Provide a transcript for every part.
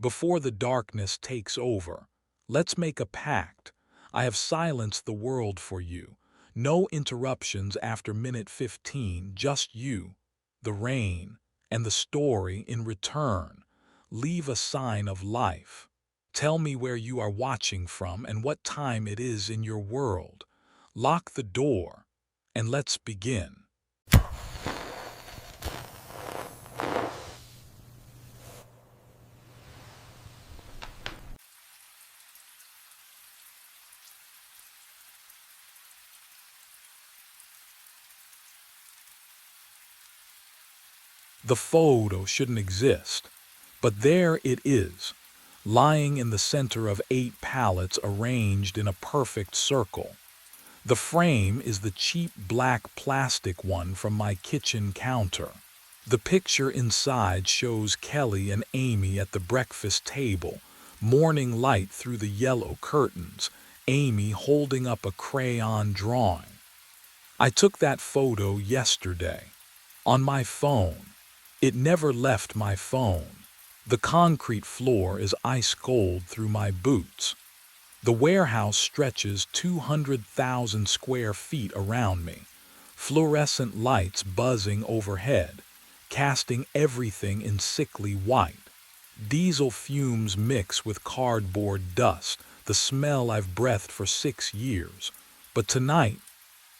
Before the darkness takes over, let's make a pact. I have silenced the world for you. No interruptions after minute 15, just you, the rain, and the story in return. Leave a sign of life. Tell me where you are watching from and what time it is in your world. Lock the door, and let's begin. The photo shouldn't exist, but there it is, lying in the center of 8 pallets arranged in a perfect circle. The frame is the cheap black plastic one from my kitchen counter. The picture inside shows Kelly and Amy at the breakfast table, morning light through the yellow curtains, Amy holding up a crayon drawing. I took that photo yesterday, on my phone. It never left my phone. The concrete floor is ice cold through my boots. The warehouse stretches 200,000 square feet around me, fluorescent lights buzzing overhead, casting everything in sickly white. Diesel fumes mix with cardboard dust, the smell I've breathed for 6 years. But tonight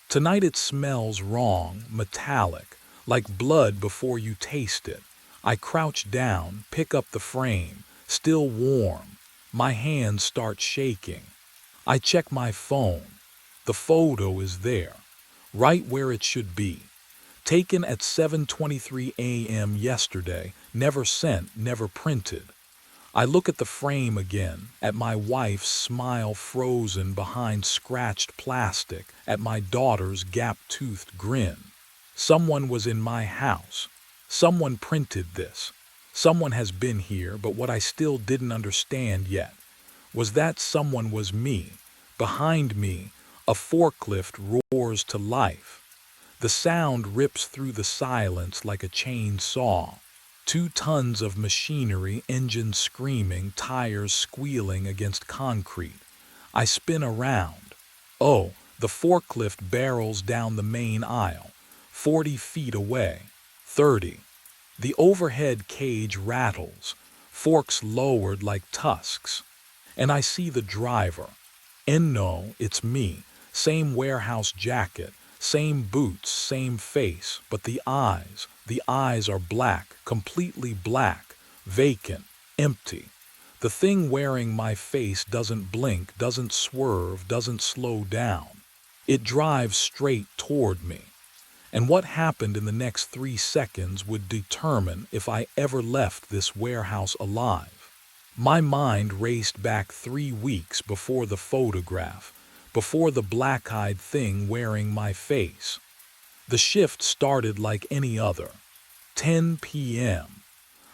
it smells wrong, metallic, like blood before you taste it. I crouch down, pick up the frame, still warm. My hands start shaking. I check my phone. The photo is there, right where it should be. Taken at 7:23 a.m. yesterday, never sent, never printed. I look at the frame again, at my wife's smile frozen behind scratched plastic, at my daughter's gap-toothed grin. Someone was in my house. Someone printed this. Someone has been here, but what I still didn't understand yet was that someone was me. Behind me, a forklift roars to life. The sound rips through the silence like a chainsaw. 2 tons of machinery, engines screaming, tires squealing against concrete. I spin around. Oh, the forklift barrels down the main aisle, 40 feet away, 30. The overhead cage rattles, forks lowered like tusks. And I see the driver. And no, it's me. Same warehouse jacket, same boots, same face, but the eyes are black, completely black, vacant, empty. The thing wearing my face doesn't blink, doesn't swerve, doesn't slow down. It drives straight toward me. And what happened in the next 3 seconds would determine if I ever left this warehouse alive. My mind raced back 3 weeks before the photograph, before the black-eyed thing wearing my face. The shift started like any other. 10 p.m.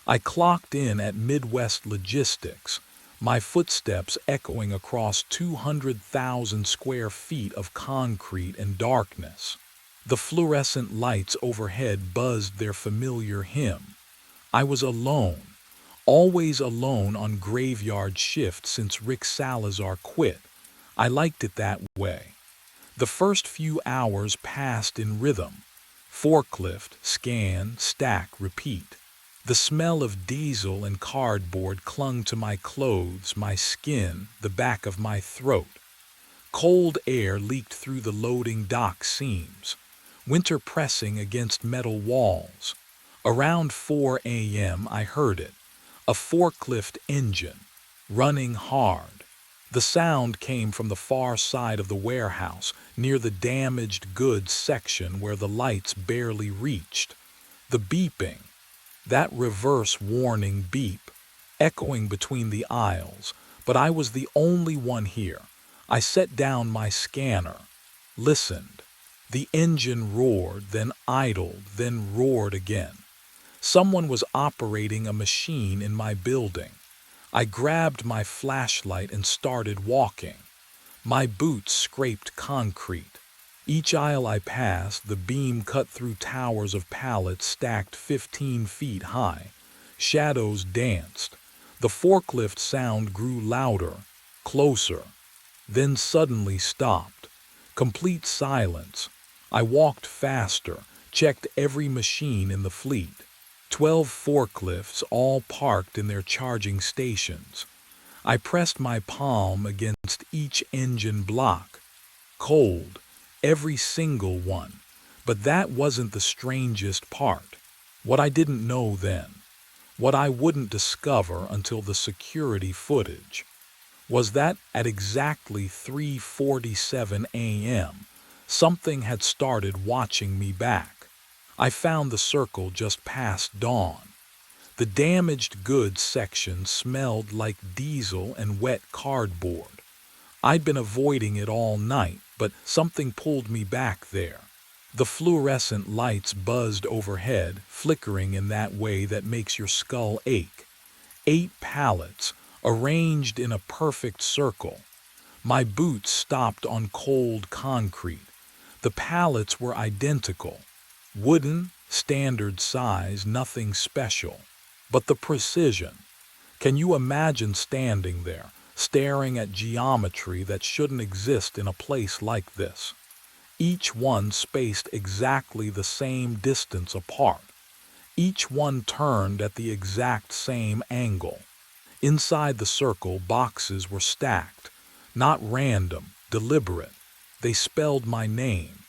I clocked in at Midwest Logistics, my footsteps echoing across 200,000 square feet of concrete and darkness. The fluorescent lights overhead buzzed their familiar hymn. I was alone, always alone on graveyard shift since Rick Salazar quit. I liked it that way. The first few hours passed in rhythm. Forklift, scan, stack, repeat. The smell of diesel and cardboard clung to my clothes, my skin, the back of my throat. Cold air leaked through the loading dock seams, winter pressing against metal walls. Around 4 a.m. I heard it, a forklift engine, running hard. The sound came from the far side of the warehouse, near the damaged goods section where the lights barely reached. The beeping, that reverse warning beep, echoing between the aisles, but I was the only one here. I set down my scanner, listened. The engine roared, then idled, then roared again. Someone was operating a machine in my building. I grabbed my flashlight and started walking. My boots scraped concrete. Each aisle I passed, the beam cut through towers of pallets stacked 15 feet high. Shadows danced. The forklift sound grew louder, closer, then suddenly stopped. Complete silence. I walked faster, checked every machine in the fleet. 12 forklifts, all parked in their charging stations. I pressed my palm against each engine block. Cold, every single one. But that wasn't the strangest part. What I didn't know then, what I wouldn't discover until the security footage, was that at exactly 3:47 a.m., something had started watching me back. I found the circle just past dawn. The damaged goods section smelled like diesel and wet cardboard. I'd been avoiding it all night, but something pulled me back there. The fluorescent lights buzzed overhead, flickering in that way that makes your skull ache. 8 pallets, arranged in a perfect circle. My boots stopped on cold concrete. The pallets were identical. Wooden, standard size, nothing special. But the precision. Can you imagine standing there, staring at geometry that shouldn't exist in a place like this? Each one spaced exactly the same distance apart. Each one turned at the exact same angle. Inside the circle, boxes were stacked. Not random, deliberate. They spelled my name.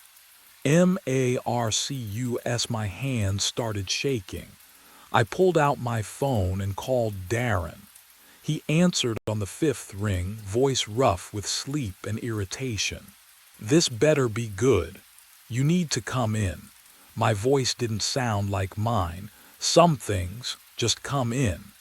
Marcus. My hands started shaking. I pulled out my phone and called Darren. He answered on the 5th ring, voice rough with sleep and irritation. "This better be good. You need to come in." My voice didn't sound like mine. "Some things just come in."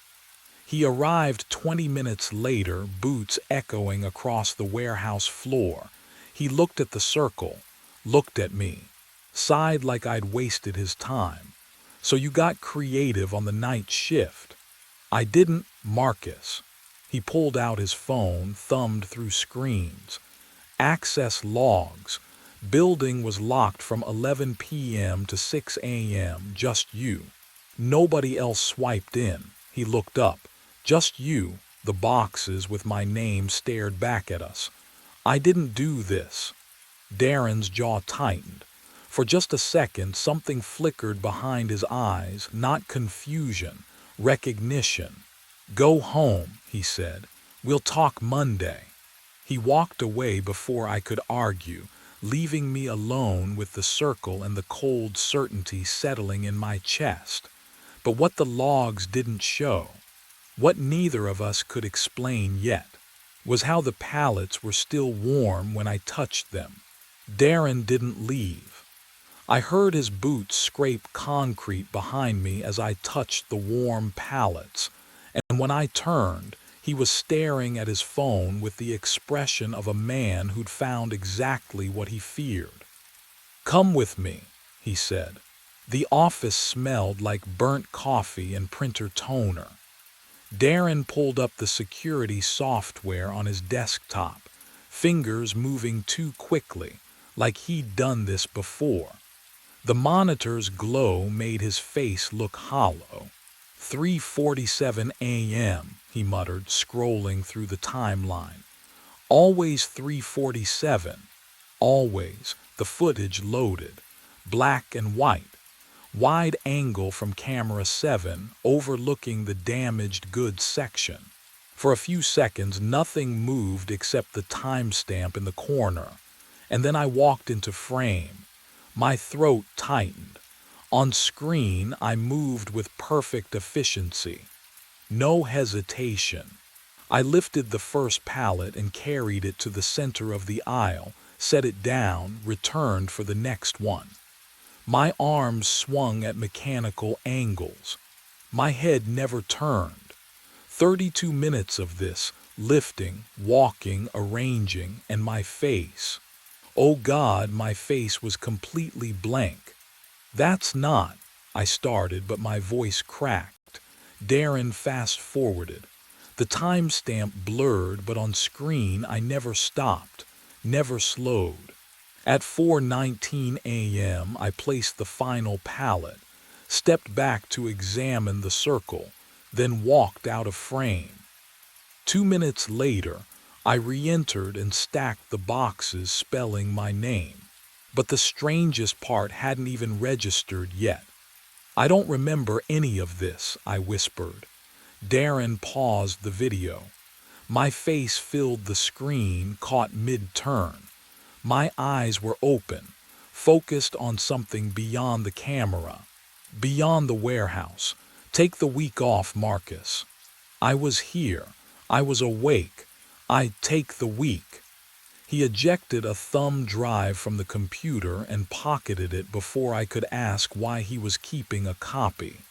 He arrived 20 minutes later, boots echoing across the warehouse floor. He looked at the circle, looked at me, sighed like I'd wasted his time. "So you got creative on the night shift." "I didn't, Marcus." He pulled out his phone, thumbed through screens. Access logs. Building was locked from 11 p.m. to 6 a.m., just you. Nobody else swiped in. He looked up. "Just you." The boxes with my name stared back at us. "I didn't do this." Darren's jaw tightened. For just a second, something flickered behind his eyes, not confusion, recognition. "Go home," he said. "We'll talk Monday." He walked away before I could argue, leaving me alone with the circle and the cold certainty settling in my chest. But what the logs didn't show, what neither of us could explain yet, was how the pallets were still warm when I touched them. Darren didn't leave. I heard his boots scrape concrete behind me as I touched the warm pallets, and when I turned, he was staring at his phone with the expression of a man who'd found exactly what he feared. "Come with me," he said. The office smelled like burnt coffee and printer toner. Darren pulled up the security software on his desktop, fingers moving too quickly, like he'd done this before. The monitor's glow made his face look hollow. 3:47 a.m., he muttered, scrolling through the timeline. Always 3:47. Always. The footage loaded. Black and white. Wide angle from camera 7, overlooking the damaged goods section. For a few seconds, nothing moved except the timestamp in the corner. And then I walked into frame. My throat tightened. On screen, I moved with perfect efficiency. No hesitation. I lifted the first pallet and carried it to the center of the aisle, set it down, returned for the next one. My arms swung at mechanical angles. My head never turned. 32 minutes of this, lifting, walking, arranging, and my face. Oh God, my face was completely blank. "That's not," I started, but my voice cracked. Darren fast-forwarded. The timestamp blurred, but on screen I never stopped, never slowed. At 4:19 a.m., I placed the final pallet, stepped back to examine the circle, then walked out of frame. 2 minutes later, I re-entered and stacked the boxes spelling my name. But the strangest part hadn't even registered yet. "I don't remember any of this," I whispered. Darren paused the video. My face filled the screen, caught mid-turn. My eyes were open, focused on something beyond the camera, beyond the warehouse. "Take the week off, Marcus." I was here. I was awake. "I'd take the week." He ejected a thumb drive from the computer and pocketed it before I could ask why he was keeping a copy.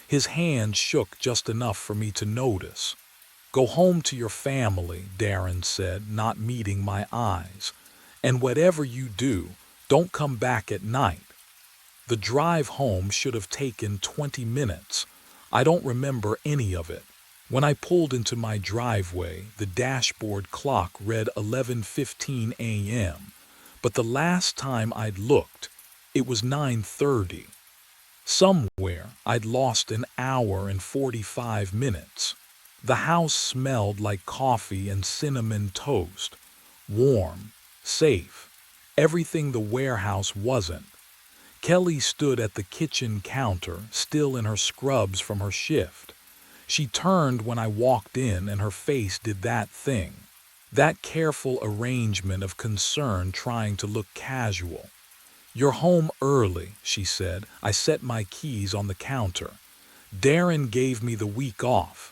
His hand shook just enough for me to notice. "Go home to your family," Darren said, not meeting my eyes. "And whatever you do, don't come back at night." The drive home should have taken 20 minutes. I don't remember any of it. When I pulled into my driveway, the dashboard clock read 11:15 a.m., but the last time I'd looked, it was 9:30. Somewhere, I'd lost an hour and 45 minutes. The house smelled like coffee and cinnamon toast. Warm, safe, everything the warehouse wasn't. Kelly stood at the kitchen counter, still in her scrubs from her shift. She turned when I walked in and her face did that thing. That careful arrangement of concern trying to look casual. "You're home early," she said. I set my keys on the counter. "Darren gave me the week off."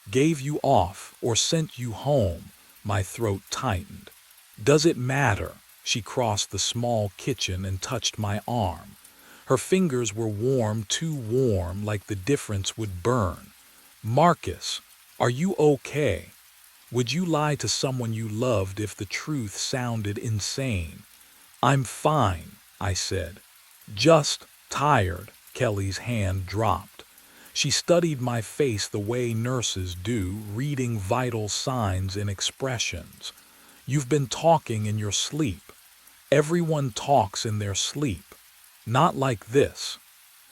"Gave you off or sent you home?" My throat tightened. "Does it matter?" She crossed the small kitchen and touched my arm. Her fingers were warm, too warm, like the difference would burn. "Marcus, are you okay? Would you lie to someone you loved if the truth sounded insane?" "I'm fine," I said. "Just tired." Kelly's hand dropped. She studied my face the way nurses do, reading vital signs and expressions. "You've been talking in your sleep. Everyone talks in their sleep. Not like this."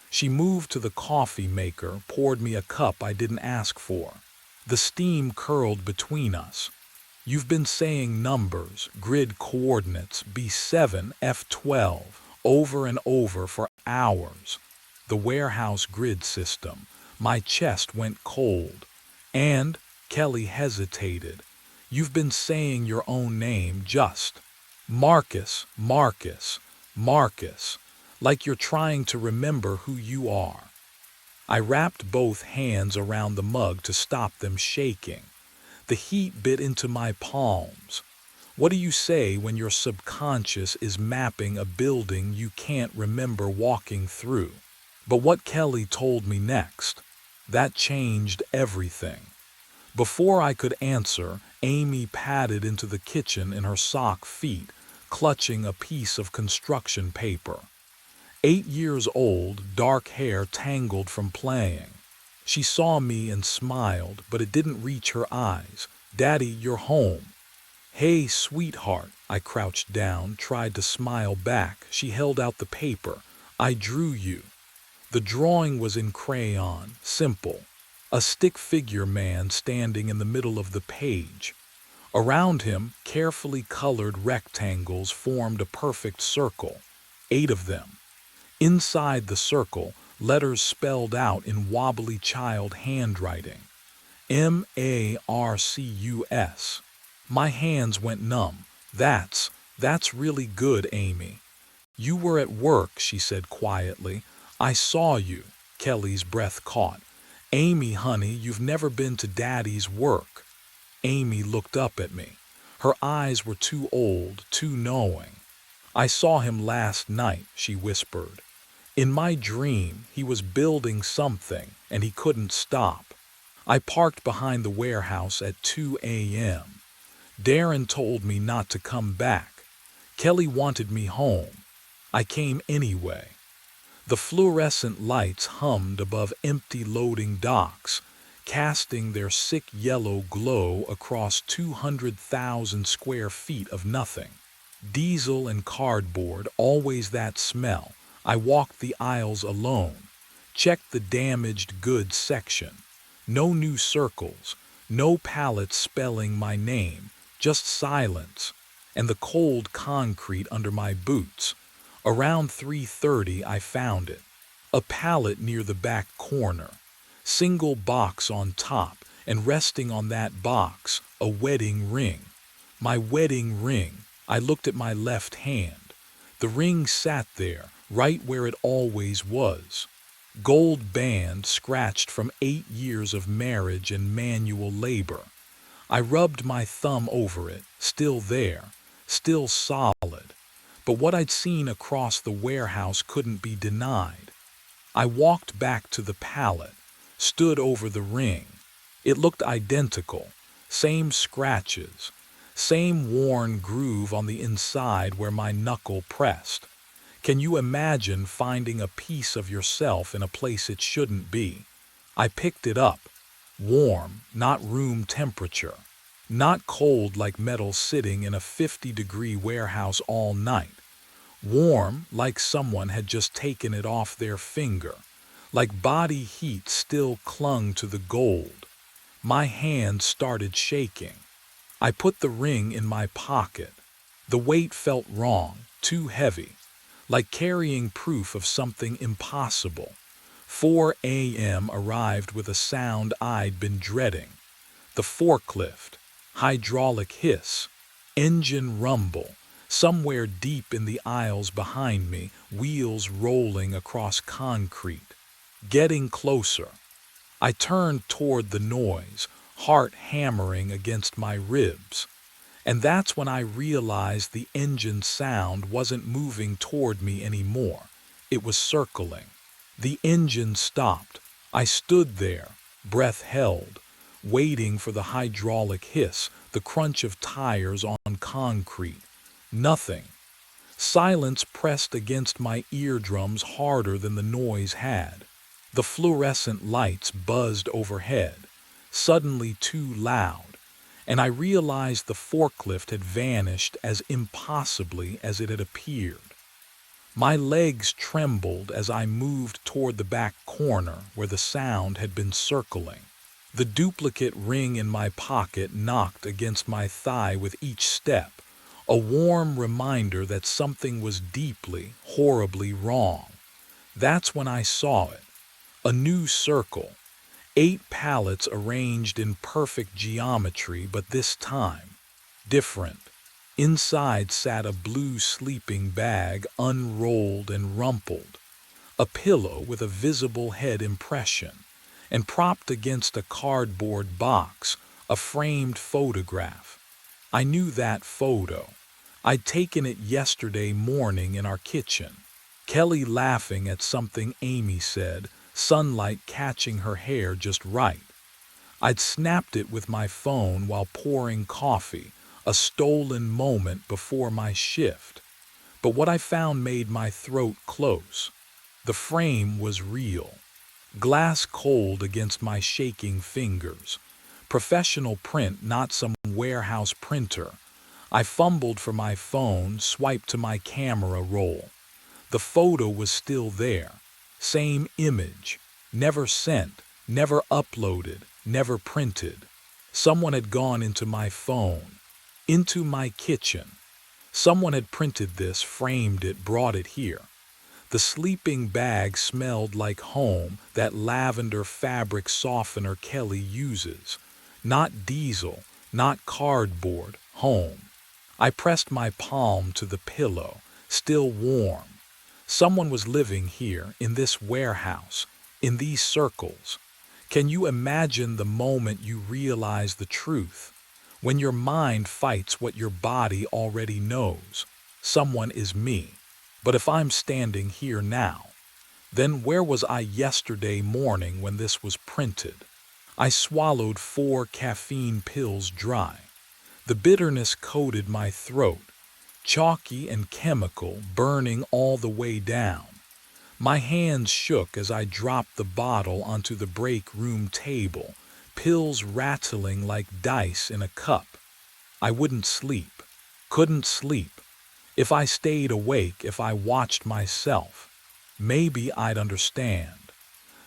She moved to the coffee maker, poured me a cup I didn't ask for. The steam curled between us. "You've been saying numbers, grid coordinates, B7, F12, over and over for hours." The warehouse grid system. My chest went cold. "And," Kelly hesitated, "you've been saying your own name just. Marcus, Marcus, Marcus. Like you're trying to remember who you are." I wrapped both hands around the mug to stop them shaking. The heat bit into my palms. What do you say when your subconscious is mapping a building you can't remember walking through? But what Kelly told me next, that changed everything. Before I could answer, Amy padded into the kitchen in her sock feet, clutching a piece of construction paper. 8 years old, dark hair tangled from playing. She saw me and smiled, but it didn't reach her eyes. "Daddy, you're home." "Hey, sweetheart." I crouched down, tried to smile back. She held out the paper. "I drew you." The drawing was in crayon, simple. A stick figure man standing in the middle of the page. Around him, carefully colored rectangles formed a perfect circle. 8 of them. Inside the circle, letters spelled out in wobbly child handwriting. Marcus. My hands went numb. That's really good, Amy." "You were at work," she said quietly. "I saw you." Kelly's breath caught. "Amy, honey, you've never been to Daddy's work." Amy looked up at me. Her eyes were too old, too knowing. "I saw him last night," she whispered. "In my dream, he was building something, and he couldn't stop. I parked behind the warehouse at 2 a.m. Darren told me not to come back. Kelly wanted me home. I came anyway." The fluorescent lights hummed above empty loading docks, casting their sick yellow glow across 200,000 square feet of nothing. Diesel and cardboard, always that smell. I walked the aisles alone, checked the damaged goods section. No new circles, no pallets spelling my name, just silence, and the cold concrete under my boots. Around 3:30 I found it. A pallet near the back corner. Single box on top, and resting on that box, a wedding ring. My wedding ring. I looked at my left hand. The ring sat there, right where it always was. Gold band scratched from 8 years of marriage and manual labor. I rubbed my thumb over it, still there, still solid. But what I'd seen across the warehouse couldn't be denied. I walked back to the pallet, stood over the ring. It looked identical, same scratches, same worn groove on the inside where my knuckle pressed. Can you imagine finding a piece of yourself in a place it shouldn't be? I picked it up. Warm, not room temperature. Not cold like metal sitting in a 50-degree warehouse all night. Warm like someone had just taken it off their finger. Like body heat still clung to the gold. My hand started shaking. I put the ring in my pocket. The weight felt wrong, too heavy. Like carrying proof of something impossible. 4 a.m. arrived with a sound I'd been dreading. The forklift, hydraulic hiss, engine rumble, somewhere deep in the aisles behind me, wheels rolling across concrete. Getting closer. I turned toward the noise, heart hammering against my ribs. And that's when I realized the engine sound wasn't moving toward me anymore. It was circling. The engine stopped. I stood there, breath held, waiting for the hydraulic hiss, the crunch of tires on concrete. Nothing. Silence pressed against my eardrums harder than the noise had. The fluorescent lights buzzed overhead, suddenly too loud, and I realized the forklift had vanished as impossibly as it had appeared. My legs trembled as I moved toward the back corner where the sound had been circling. The duplicate ring in my pocket knocked against my thigh with each step, a warm reminder that something was deeply, horribly wrong. That's when I saw it. A new circle. 8 pallets arranged in perfect geometry, but this time, different. Inside sat a blue sleeping bag, unrolled and rumpled. A pillow with a visible head impression, and propped against a cardboard box, a framed photograph. I knew that photo. I'd taken it yesterday morning in our kitchen. Kelly laughing at something Amy said, sunlight catching her hair just right. I'd snapped it with my phone while pouring coffee, a stolen moment before my shift. But what I found made my throat close. The frame was real. Glass cold against my shaking fingers. Professional print, not some warehouse printer. I fumbled for my phone, swiped to my camera roll. The photo was still there. Same image. Never sent, never uploaded, never printed. Someone had gone into my phone, into my kitchen. Someone had printed this, framed it, brought it here. The sleeping bag smelled like home, that lavender fabric softener Kelly uses. Not diesel, not cardboard, home. I pressed my palm to the pillow, still warm. Someone was living here, in this warehouse, in these circles. Can you imagine the moment you realize the truth? When your mind fights what your body already knows. Someone is me. But if I'm standing here now, then where was I yesterday morning when this was printed? I swallowed 4 caffeine pills dry. The bitterness coated my throat, chalky and chemical, burning all the way down. My hands shook as I dropped the bottle onto the break room table, pills rattling like dice in a cup. I wouldn't sleep, couldn't sleep. If I stayed awake, if I watched myself, maybe I'd understand.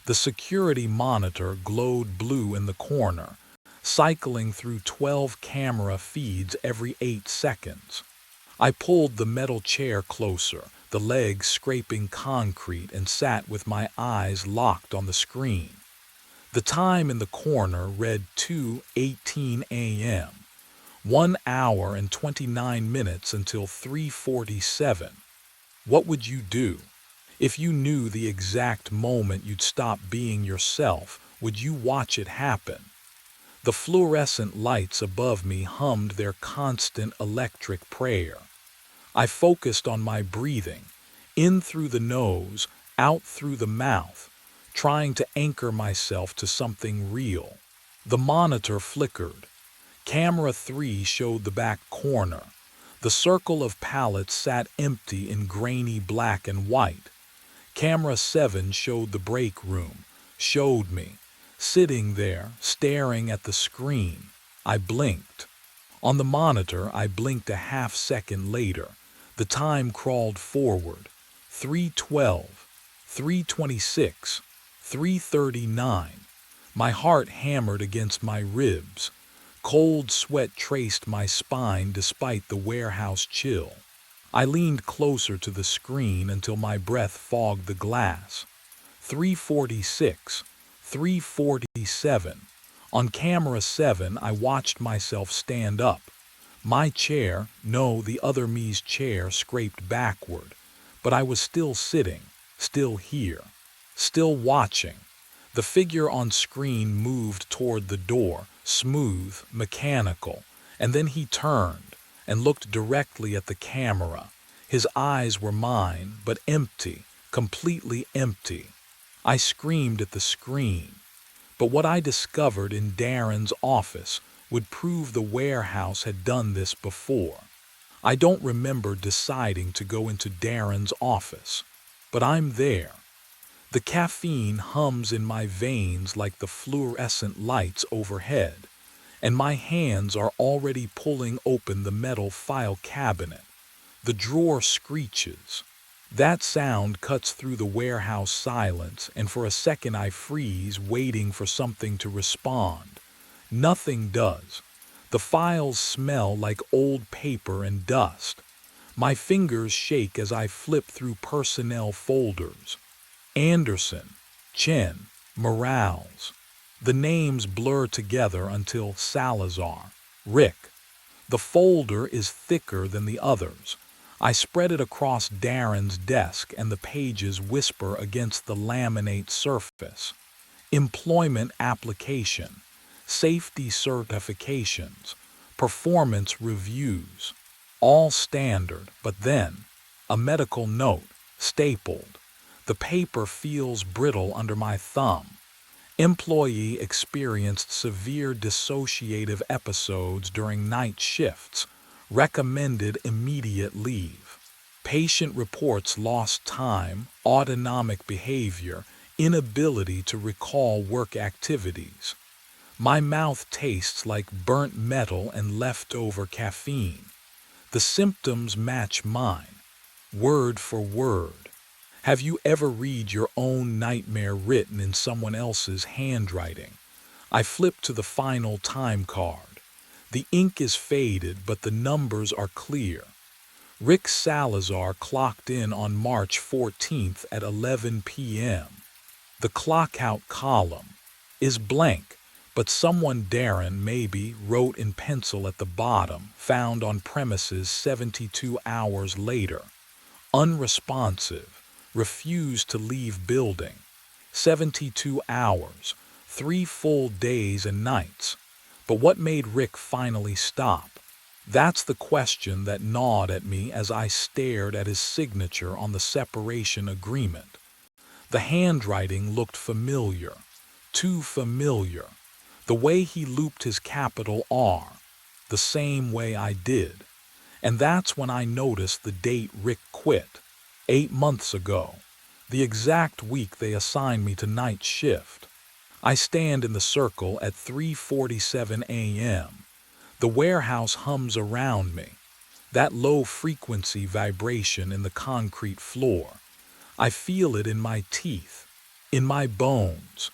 The security monitor glowed blue in the corner, cycling through 12 camera feeds every 8 seconds. I pulled the metal chair closer, the legs scraping concrete, and sat with my eyes locked on the screen. The time in the corner read 2:18 a.m., 1 hour and 29 minutes until 3:47. What would you do? If you knew the exact moment you'd stop being yourself, would you watch it happen? The fluorescent lights above me hummed their constant electric prayer. I focused on my breathing, in through the nose, out through the mouth, trying to anchor myself to something real. The monitor flickered. Camera 3 showed the back corner. The circle of pallets sat empty in grainy black and white. Camera 7 showed the break room, showed me, sitting there, staring at the screen. I blinked. On the monitor, I blinked a half-second later. The time crawled forward. 3:12, 3:26, 3:39. My heart hammered against my ribs. Cold sweat traced my spine despite the warehouse chill. I leaned closer to the screen until my breath fogged the glass. 3:46, 3:47. On camera 7, I watched myself stand up. My chair, no, the other me's chair, scraped backward, but I was still sitting, still here, still watching. The figure on screen moved toward the door, smooth, mechanical, and then he turned and looked directly at the camera. His eyes were mine, but empty, completely empty. I screamed at the screen. But what I discovered in Darren's office would prove the warehouse had done this before. I don't remember deciding to go into Darren's office, but I'm there. The caffeine hums in my veins like the fluorescent lights overhead, and my hands are already pulling open the metal file cabinet. The drawer screeches. That sound cuts through the warehouse silence, and for a second I freeze, waiting for something to respond. Nothing does. The files smell like old paper and dust. My fingers shake as I flip through personnel folders. Anderson, Chen, Morales. The names blur together until Salazar, Rick. The folder is thicker than the others. I spread it across Darren's desk and the pages whisper against the laminate surface. Employment application, safety certifications, performance reviews, all standard, but then a medical note, stapled. The paper feels brittle under my thumb. Employee experienced severe dissociative episodes during night shifts. Recommended immediate leave. Patient reports lost time, autonomic behavior, inability to recall work activities. My mouth tastes like burnt metal and leftover caffeine. The symptoms match mine, word for word. Have you ever read your own nightmare written in someone else's handwriting? I flip to the final time card. The ink is faded, but the numbers are clear. Rick Salazar clocked in on March 14th at 11 p.m. The clockout column is blank, but someone, Darren maybe, wrote in pencil at the bottom, found on premises 72 hours later. Unresponsive, refused to leave building. 72 hours, 3 full days and nights. But what made Rick finally stop? That's the question that gnawed at me as I stared at his signature on the separation agreement. The handwriting looked familiar, too familiar. The way he looped his capital R, the same way I did. And that's when I noticed the date Rick quit. 8 months ago. The exact week they assigned me to night shift. I stand in the circle at 3:47 a.m. The warehouse hums around me. That low-frequency vibration in the concrete floor. I feel it in my teeth. in my bones.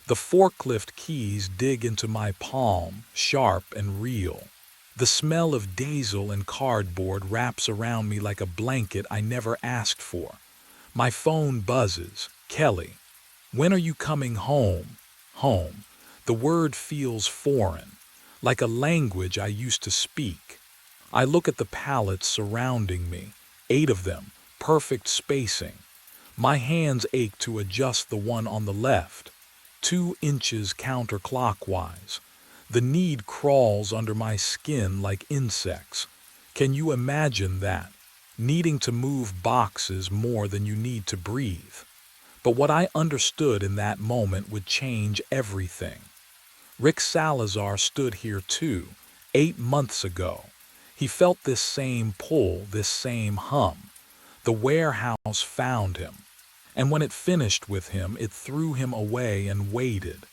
The forklift keys dig into my palm, sharp and real. The smell of diesel and cardboard wraps around me like a blanket I never asked for. My phone buzzes. Kelly, when are you coming home? Home. The word feels foreign, like a language I used to speak. I look at the pallets surrounding me, 8 of them, perfect spacing. My hands ache to adjust the one on the left, 2 inches counterclockwise. The need crawls under my skin like insects. Can you imagine that? Needing to move boxes more than you need to breathe. But what I understood in that moment would change everything. Rick Salazar stood here too, 8 months ago. He felt this same pull, this same hum. The warehouse found him. And when it finished with him, it threw him away and waited.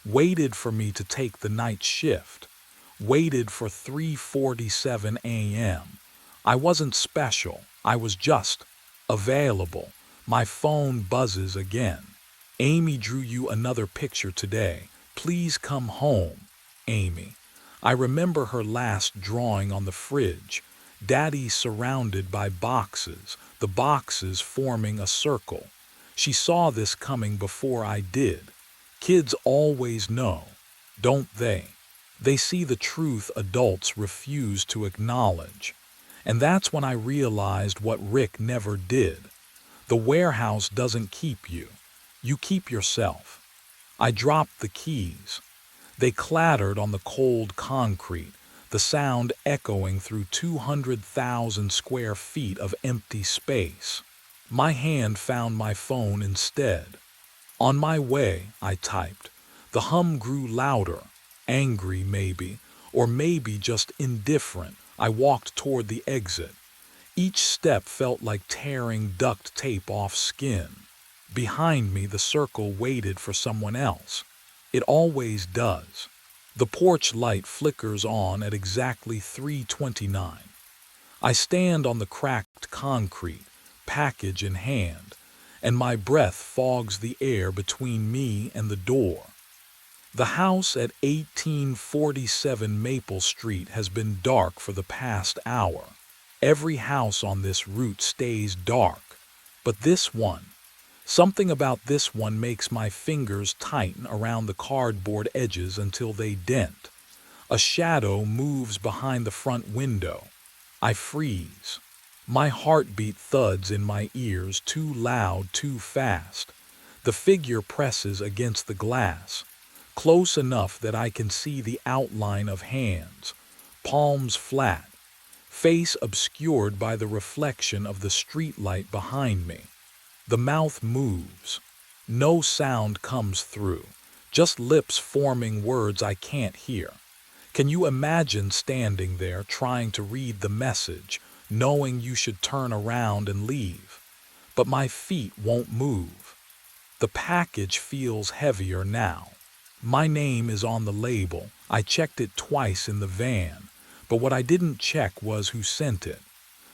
Waited for me to take the night shift. Waited for 3:47 a.m. I wasn't special. I was just available. My phone buzzes again. Amy drew you another picture today. Please come home, Amy. I remember her last drawing on the fridge. Daddy surrounded by boxes, the boxes forming a circle. She saw this coming before I did. Kids always know, don't they? They see the truth adults refuse to acknowledge. And that's when I realized what Rick never did. The warehouse doesn't keep you. You keep yourself. I dropped the keys. They clattered on the cold concrete, the sound echoing through 200,000 square feet of empty space. My hand found my phone instead. On my way, I typed. The hum grew louder, angry maybe, or maybe just indifferent. I walked toward the exit. Each step felt like tearing duct tape off skin. Behind me, the circle waited for someone else. It always does. The porch light flickers on at exactly 3:29. I stand on the cracked concrete, package in hand, and my breath fogs the air between me and the door. The house at 1847 Maple Street has been dark for the past hour. Every house on this route stays dark, but this one, something about this one makes my fingers tighten around the cardboard edges until they dent. A shadow moves behind the front window. I freeze. My heartbeat thuds in my ears, too loud, too fast. The figure presses against the glass, close enough that I can see the outline of hands, palms flat, face obscured by the reflection of the streetlight behind me. The mouth moves. No sound comes through, just lips forming words I can't hear. Can you imagine standing there trying to read the message, knowing you should turn around and leave? But my feet won't move. The package feels heavier now. My name is on the label. I checked it twice in the van, but what I didn't check was who sent it.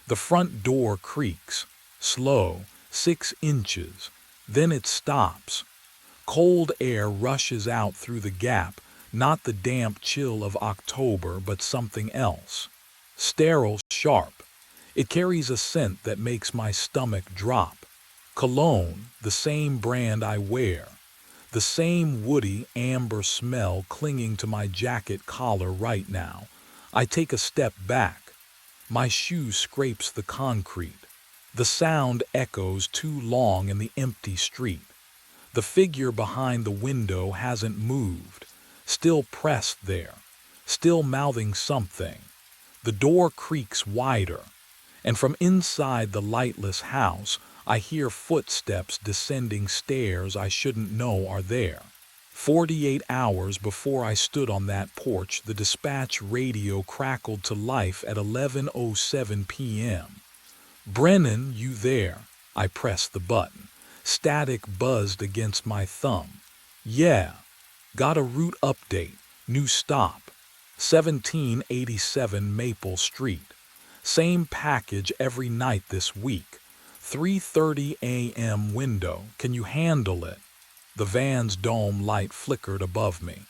The front door creaks, slow, 6 inches. Then it stops. Cold air rushes out through the gap, not the damp chill of October, but something else. Sterile, sharp. It carries a scent that makes my stomach drop. Cologne, the same brand I wear. The same woody amber smell clinging to my jacket collar right now. I take a step back. My shoe scrapes the concrete. The sound echoes too long in the empty street. The figure behind the window hasn't moved, still pressed there, still mouthing something. The door creaks wider, and from inside the lightless house, I hear footsteps descending stairs I shouldn't know are there. 48 hours before I stood on that porch, the dispatch radio crackled to life at 11:07 p.m. Brennan, you there? I pressed the button. Static buzzed against my thumb. Yeah. Got a route update. New stop. 1787 Maple Street. Same package every night this week. 3:30 a.m. window. Can you handle it? The van's dome light flickered above me.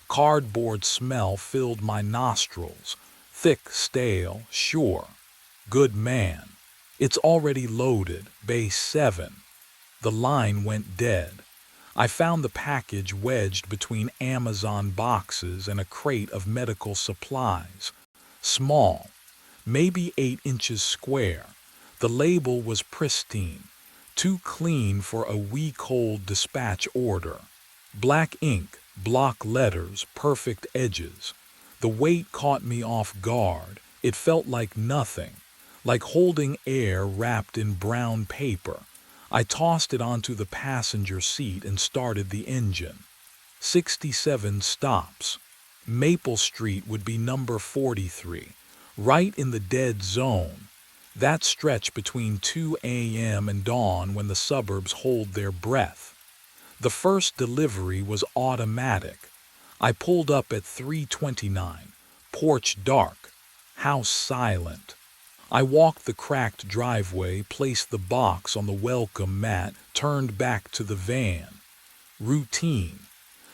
Cardboard smell filled my nostrils. Thick, stale, sure. Good man. It's already loaded, Bay 7. The line went dead. I found the package wedged between Amazon boxes and a crate of medical supplies. Small, maybe 8 inches square. The label was pristine, too clean for a week-old dispatch order. Black ink, block letters, perfect edges. The weight caught me off guard. It felt like nothing, like holding air wrapped in brown paper. I tossed it onto the passenger seat and started the engine. 67 stops. Maple Street would be number 43, right in the dead zone. That stretch between 2 a.m. and dawn when the suburbs hold their breath. The first delivery was automatic. I pulled up at 3:29, porch dark, house silent. I walked the cracked driveway, placed the box on the welcome mat, turned back to the van. Routine.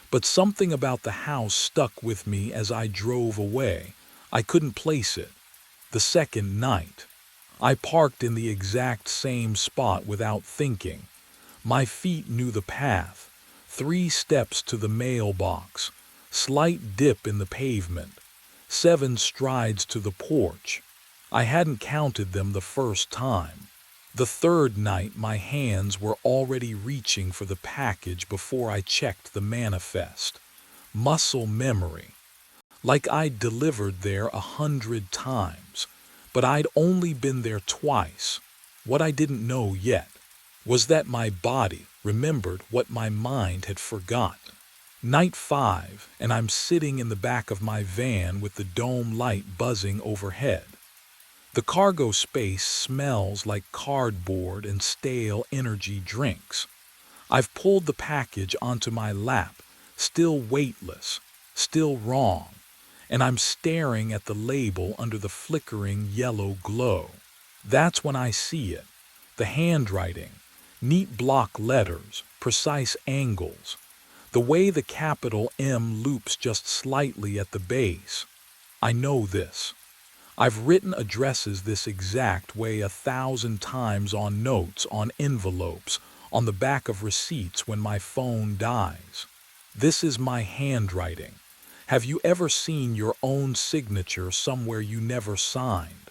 But something about the house stuck with me as I drove away. I couldn't place it. The second night. I parked in the exact same spot without thinking. My feet knew the path. 3 steps to the mailbox. Slight dip in the pavement. 7 strides to the porch. I hadn't counted them the first time. The third night, my hands were already reaching for the package before I checked the manifest. Muscle memory. Like I'd delivered there 100 times, but I'd only been there twice. What I didn't know yet was that my body remembered what my mind had forgotten. Night 5, and I'm sitting in the back of my van with the dome light buzzing overhead. The cargo space smells like cardboard and stale energy drinks. I've pulled the package onto my lap, still weightless, still wrong, and I'm staring at the label under the flickering yellow glow. That's when I see it. The handwriting, neat block letters, precise angles. The way the capital M loops just slightly at the base. I know this. I've written addresses this exact way 1,000 times on notes, on envelopes, on the back of receipts when my phone dies. This is my handwriting. Have you ever seen your own signature somewhere you never signed?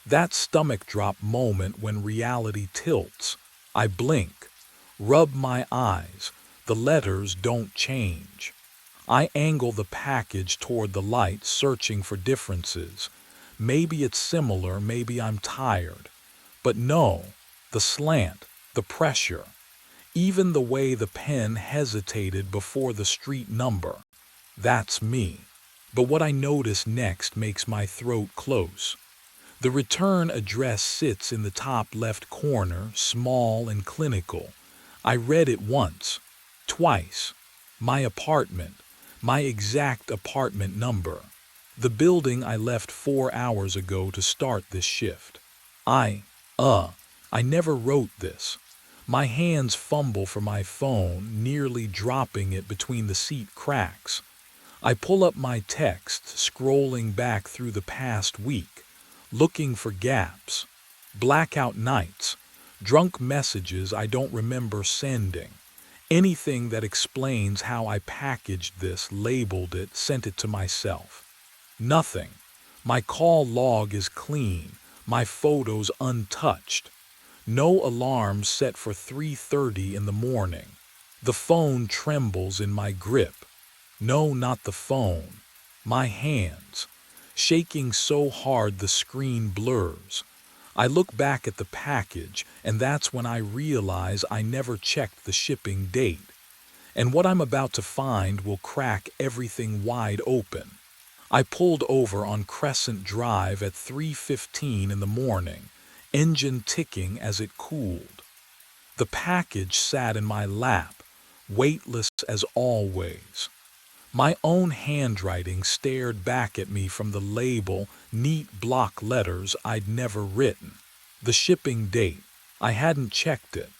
That stomach drop moment when reality tilts. I blink, rub my eyes. The letters don't change. I angle the package toward the light, searching for differences. Maybe it's similar, maybe I'm tired. But no, the slant, the pressure, even the way the pen hesitated before the street number. That's me. But what I notice next makes my throat close. The return address sits in the top left corner, small and clinical. I read it once, twice. My apartment, my exact apartment number. The building I left 4 hours ago to start this shift. I never wrote this. My hands fumble for my phone, nearly dropping it between the seat cracks. I pull up my text, scrolling back through the past week, looking for gaps. Blackout nights, drunk messages I don't remember sending. Anything that explains how I packaged this, labeled it, sent it to myself. Nothing. My call log is clean, my photos untouched. No alarms set for 3:30 in the morning. The phone trembles in my grip. No, not the phone. My hands, shaking so hard the screen blurs. I look back at the package, and that's when I realize I never checked the shipping date. And what I'm about to find will crack everything wide open. I pulled over on Crescent Drive at 3:15 in the morning, engine ticking as it cooled. The package sat in my lap, weightless as always. My own handwriting stared back at me from the label, neat block letters I'd never written. The shipping date, I hadn't checked it,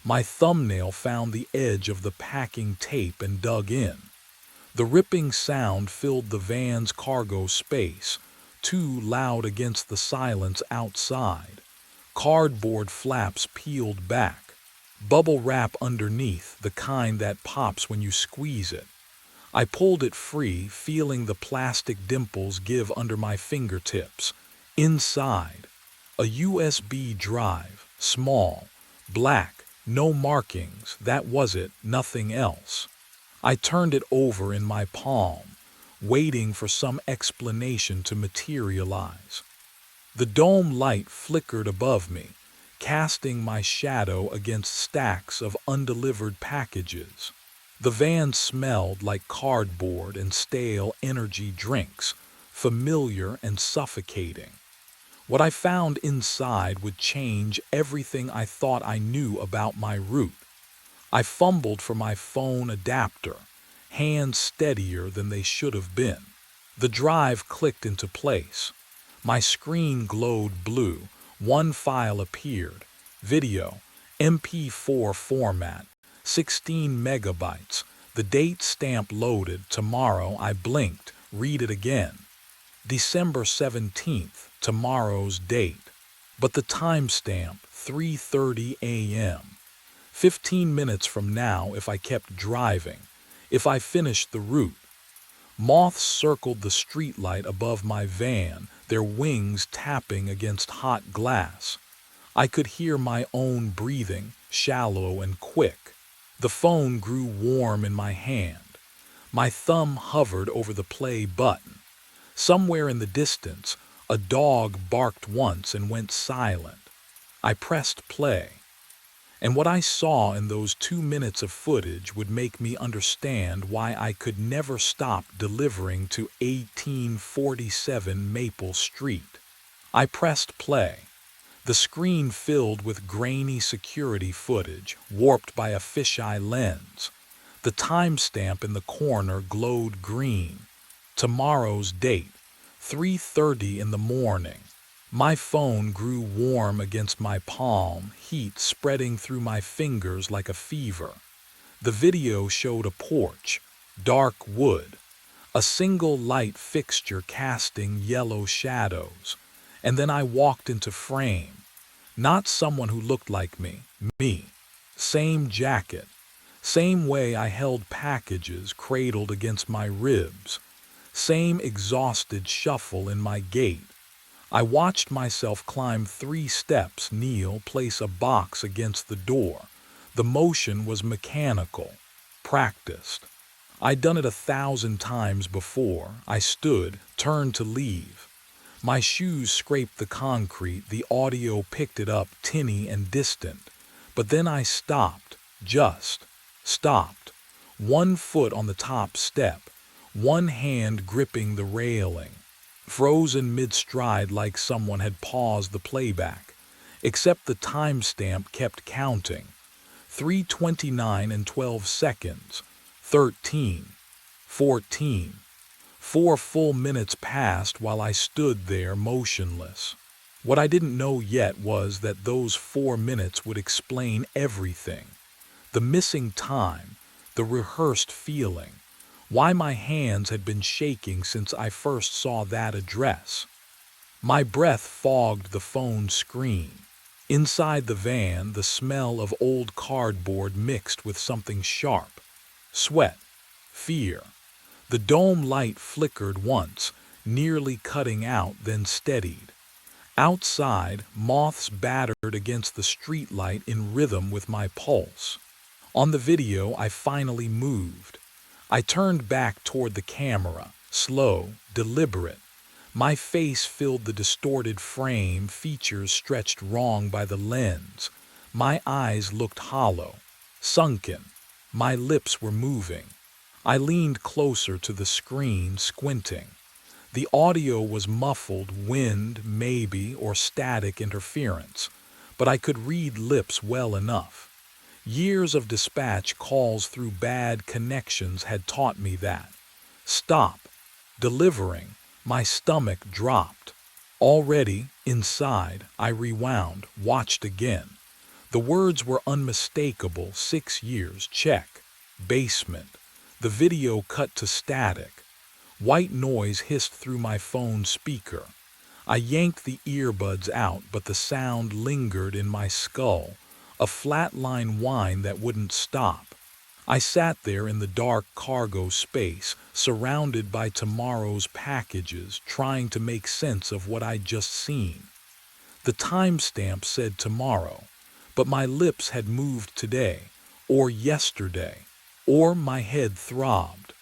My thumbnail found the edge of the packing tape and dug in. The ripping sound filled the van's cargo space, too loud against the silence outside. Cardboard flaps peeled back. Bubble wrap underneath, the kind that pops when you squeeze it. I pulled it free, feeling the plastic dimples give under my fingertips. Inside, a USB drive, small, black, no markings, that was it, nothing else. I turned it over in my palm, waiting for some explanation to materialize. The dome light flickered above me, casting my shadow against stacks of undelivered packages. The van smelled like cardboard and stale energy drinks, familiar and suffocating. What I found inside would change everything I thought I knew about my route. I fumbled for my phone adapter, hands steadier than they should have been. The drive clicked into place. My screen glowed blue. One file appeared. Video, MP4 format, 16 megabytes. The date stamp loaded. Tomorrow. I blinked. Read it again. December 17th, tomorrow's date. But the timestamp, 3:30 a.m. 15 minutes from now if I kept driving, if I finished the route. Moths circled the streetlight above my van, their wings tapping against hot glass. I could hear my own breathing, shallow and quick. The phone grew warm in my hand. My thumb hovered over the play button. Somewhere in the distance, a dog barked once and went silent. I pressed play. And what I saw in those 2 minutes of footage would make me understand why I could never stop delivering to 1847 Maple Street. I pressed play. The screen filled with grainy security footage, warped by a fisheye lens. The timestamp in the corner glowed green. Tomorrow's date, 3:30 in the morning. My phone grew warm against my palm, heat spreading through my fingers like a fever. The video showed a porch, dark wood, a single light fixture casting yellow shadows. And then I walked into frame. Not someone who looked like me. Same jacket, same way I held packages cradled against my ribs. Same exhausted shuffle in my gait. I watched myself climb 3 steps, kneel, place a box against the door. The motion was mechanical, practiced. I'd done it 1,000 times before. I stood, turned to leave. My shoes scraped the concrete, the audio picked it up, tinny and distant. But then I stopped, just stopped. 1 foot on the top step, one hand gripping the railing, frozen mid-stride like someone had paused the playback, except the timestamp kept counting. 3:29 and 12 seconds, 13, 14. 4 full minutes passed while I stood there motionless. What I didn't know yet was that those 4 minutes would explain everything. The missing time, the rehearsed feeling, why my hands had been shaking since I first saw that address. My breath fogged the phone screen. Inside the van, the smell of old cardboard mixed with something sharp. Sweat. Fear. The dome light flickered once, nearly cutting out, then steadied. Outside, moths battered against the streetlight in rhythm with my pulse. On the video, I finally moved. I turned back toward the camera, slow, deliberate. My face filled the distorted frame, features stretched wrong by the lens. My eyes looked hollow, sunken. My lips were moving. I leaned closer to the screen, squinting. The audio was muffled, wind, maybe, or static interference, but I could read lips well enough. Years of dispatch calls through bad connections had taught me that. Stop. Delivering. My stomach dropped. Already, inside, I rewound, watched again. The words were unmistakable. 6 years, check. Basement. The video cut to static. White noise hissed through my phone speaker. I yanked the earbuds out, but the sound lingered in my skull, a flatline whine that wouldn't stop. I sat there in the dark cargo space, surrounded by tomorrow's packages, trying to make sense of what I'd just seen. The timestamp said tomorrow, but my lips had moved today, or yesterday, or my head throbbed.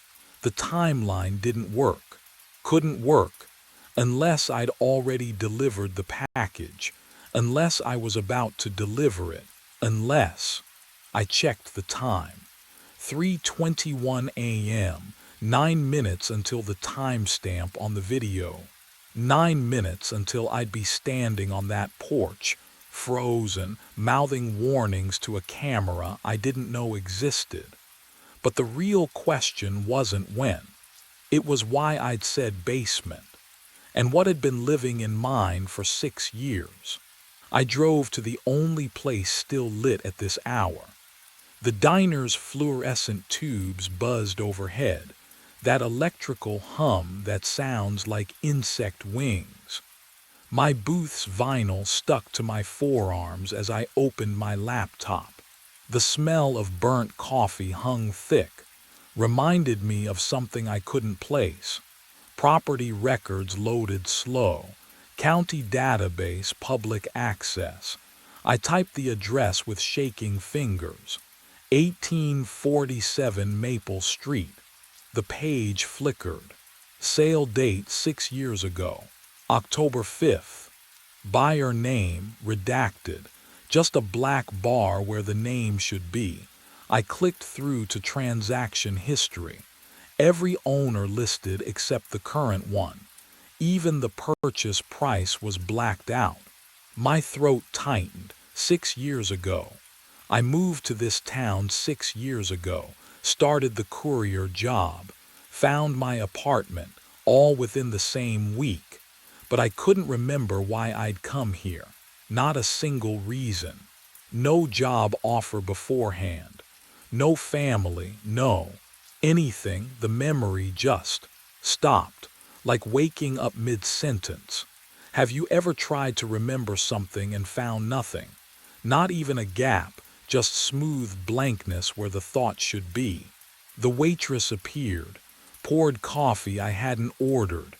The timeline didn't work, couldn't work, unless I'd already delivered the package, unless I was about to deliver it, unless... I checked the time. 3:21 a.m., 9 minutes until the timestamp on the video. 9 minutes until I'd be standing on that porch, frozen, mouthing warnings to a camera I didn't know existed. But the real question wasn't when. It was why I'd said basement, and what had been living in mine for 6 years. I drove to the only place still lit at this hour. The diner's fluorescent tubes buzzed overhead, that electrical hum that sounds like insect wings. My booth's vinyl stuck to my forearms as I opened my laptop. The smell of burnt coffee hung thick, reminded me of something I couldn't place. Property records loaded slow, county database public access. I typed the address with shaking fingers. 1847 Maple Street. The page flickered. Sale date 6 years ago, October 5th. Buyer name redacted, just a black bar where the name should be. I clicked through to transaction history. Every owner listed except the current one. Even the purchase price was blacked out. My throat tightened. 6 years ago. I moved to this town 6 years ago, started the courier job, found my apartment, all within the same week. But I couldn't remember why I'd come here. Not a single reason. No job offer beforehand. No family, no. Anything, the memory just stopped, like waking up mid-sentence. Have you ever tried to remember something and found nothing? Not even a gap, just smooth blankness where the thought should be. The waitress appeared, poured coffee I hadn't ordered.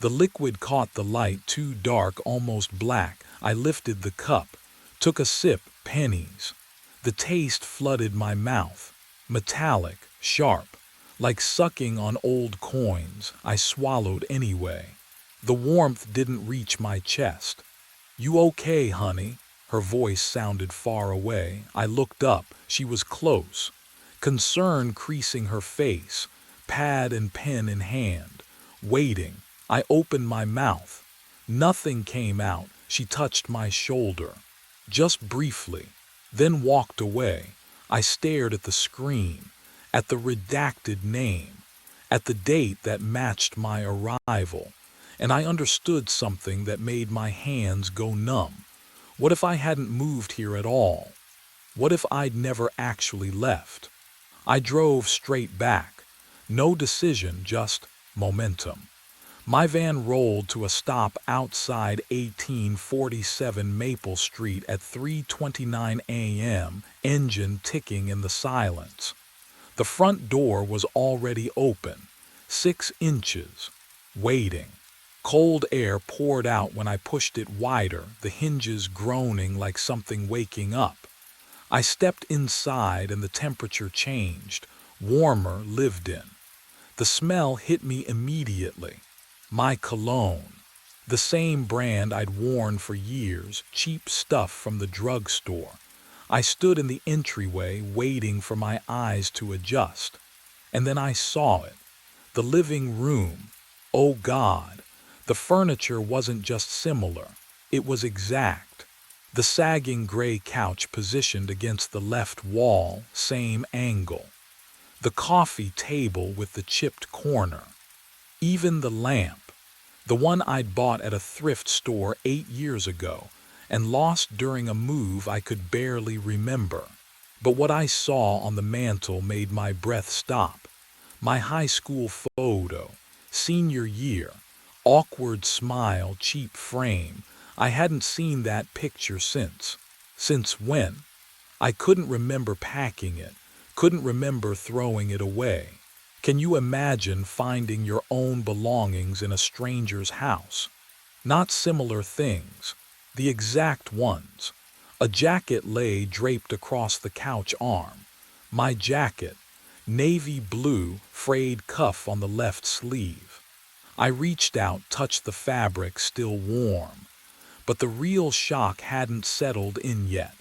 The liquid caught the light, too dark, almost black. I lifted the cup, took a sip, pennies. The taste flooded my mouth, metallic, sharp, like sucking on old coins. I swallowed anyway. The warmth didn't reach my chest. "You okay, honey?" Her voice sounded far away. I looked up. She was close, concern creasing her face, pad and pen in hand, waiting. I opened my mouth. Nothing came out. She touched my shoulder, just briefly, then walked away. I stared at the screen, at the redacted name, at the date that matched my arrival, and I understood something that made my hands go numb. What if I hadn't moved here at all? What if I'd never actually left? I drove straight back. No decision, just momentum. My van rolled to a stop outside 1847 Maple Street at 3:29 a.m., engine ticking in the silence. The front door was already open, 6 inches, waiting. Cold air poured out when I pushed it wider, the hinges groaning like something waking up. I stepped inside and the temperature changed, warmer, lived in. The smell hit me immediately. My cologne. The same brand I'd worn for years, cheap stuff from the drugstore. I stood in the entryway waiting for my eyes to adjust. And then I saw it. The living room. Oh God. The furniture wasn't just similar, it was exact. The sagging gray couch positioned against the left wall, same angle. The coffee table with the chipped corner. Even the lamp, the one I'd bought at a thrift store 8 years ago, and lost during a move I could barely remember. But what I saw on the mantel made my breath stop. My high school photo, senior year, awkward smile, cheap frame. I hadn't seen that picture since. Since when? I couldn't remember packing it, couldn't remember throwing it away. Can you imagine finding your own belongings in a stranger's house? Not similar things, the exact ones. A jacket lay draped across the couch arm. My jacket, navy blue, frayed cuff on the left sleeve. I reached out, touched the fabric, still warm. But the real shock hadn't settled in yet,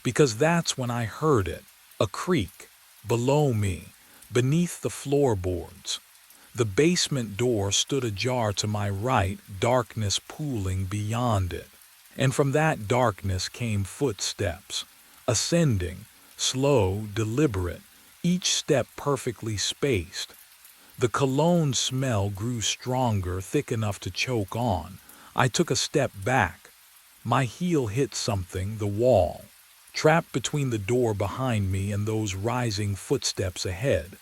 because that's when I heard it, a creak, below me, beneath the floorboards. The basement door stood ajar to my right, darkness pooling beyond it. And from that darkness came footsteps, ascending, slow, deliberate, each step perfectly spaced. The cologne smell grew stronger, thick enough to choke on. I took a step back. My heel hit something, the wall, trapped between the door behind me and those rising footsteps ahead.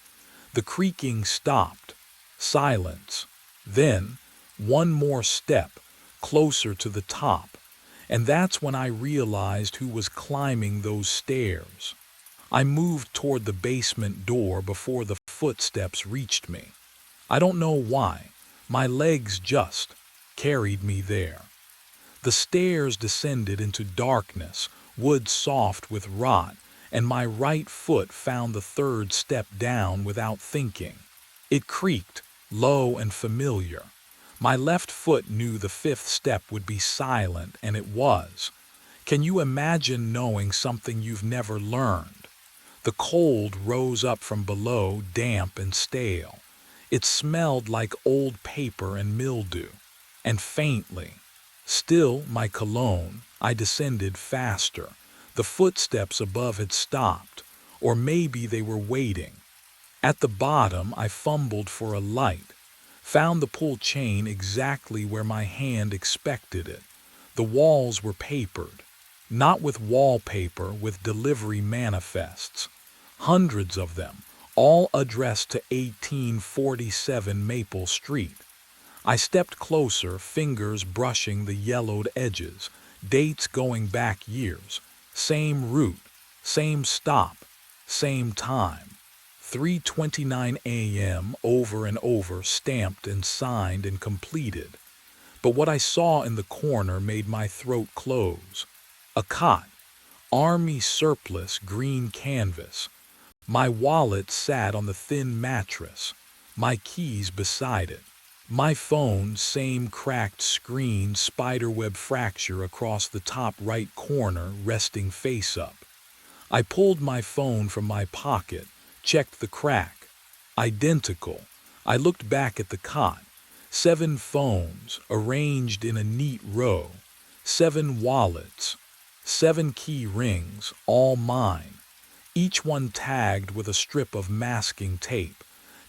The creaking stopped. Silence. Then, one more step, closer to the top. And that's when I realized who was climbing those stairs. I moved toward the basement door before the footsteps reached me. I don't know why. My legs just carried me there. The stairs descended into darkness, wood soft with rot, and my right foot found the third step down without thinking. It creaked, low and familiar. My left foot knew the fifth step would be silent, and it was. Can you imagine knowing something you've never learned? The cold rose up from below, damp and stale. It smelled like old paper and mildew. And faintly, still my cologne, I descended faster. The footsteps above had stopped, or maybe they were waiting. At the bottom, I fumbled for a light, found the pull chain exactly where my hand expected it. The walls were papered, not with wallpaper, with delivery manifests. Hundreds of them, all addressed to 1847 Maple Street. I stepped closer, fingers brushing the yellowed edges, dates going back years. Same route, same stop, same time. 3:29 a.m. over and over, stamped and signed and completed. But what I saw in the corner made my throat close. A cot, army surplus, green canvas. My wallet sat on the thin mattress, my keys beside it. My phone, same cracked screen, spiderweb fracture across the top right corner, resting face up. I pulled my phone from my pocket, checked the crack. Identical. I looked back at the cot. 7 phones, arranged in a neat row. 7 wallets. 7 key rings, all mine. Each one tagged with a strip of masking tape.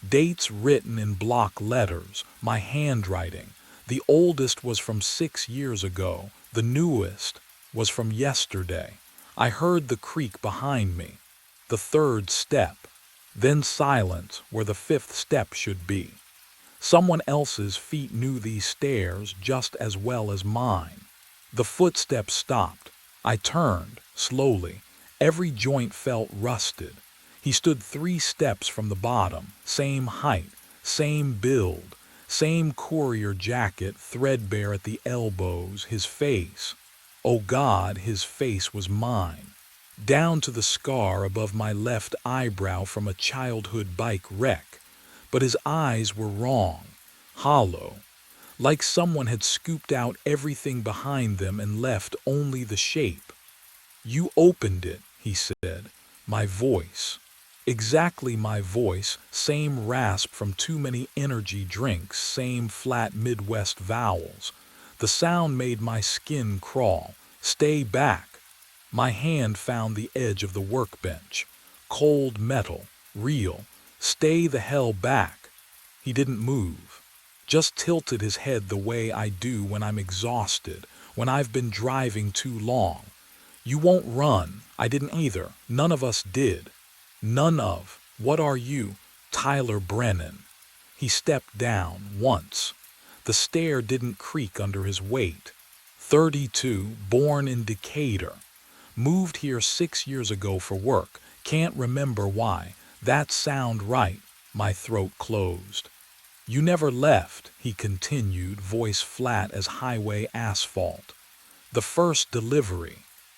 Dates written in block letters, my handwriting. The oldest was from 6 years ago. The newest was from yesterday. I heard the creak behind me. The third step. Then silence where the fifth step should be. Someone else's feet knew these stairs just as well as mine. The footsteps stopped. I turned, slowly. Every joint felt rusted. He stood 3 steps from the bottom, same height, same build, same courier jacket, threadbare at the elbows, his face. Oh God, his face was mine. Down to the scar above my left eyebrow from a childhood bike wreck. But his eyes were wrong, hollow, like someone had scooped out everything behind them and left only the shape. You opened it, he said. My voice. Exactly my voice, same rasp from too many energy drinks, same flat Midwest vowels. The sound made my skin crawl. Stay back. My hand found the edge of the workbench. Cold metal, real. Stay the hell back. He didn't move. Just tilted his head the way I do when I'm exhausted, when I've been driving too long. You won't run. I didn't either. None of us did. None of. What are you? Tyler Brennan. He stepped down once. The stair didn't creak under his weight. 32, born in Decatur. Moved here 6 years ago for work. Can't remember why. That sound right. My throat closed. You never left, he continued, voice flat as highway asphalt. The first delivery.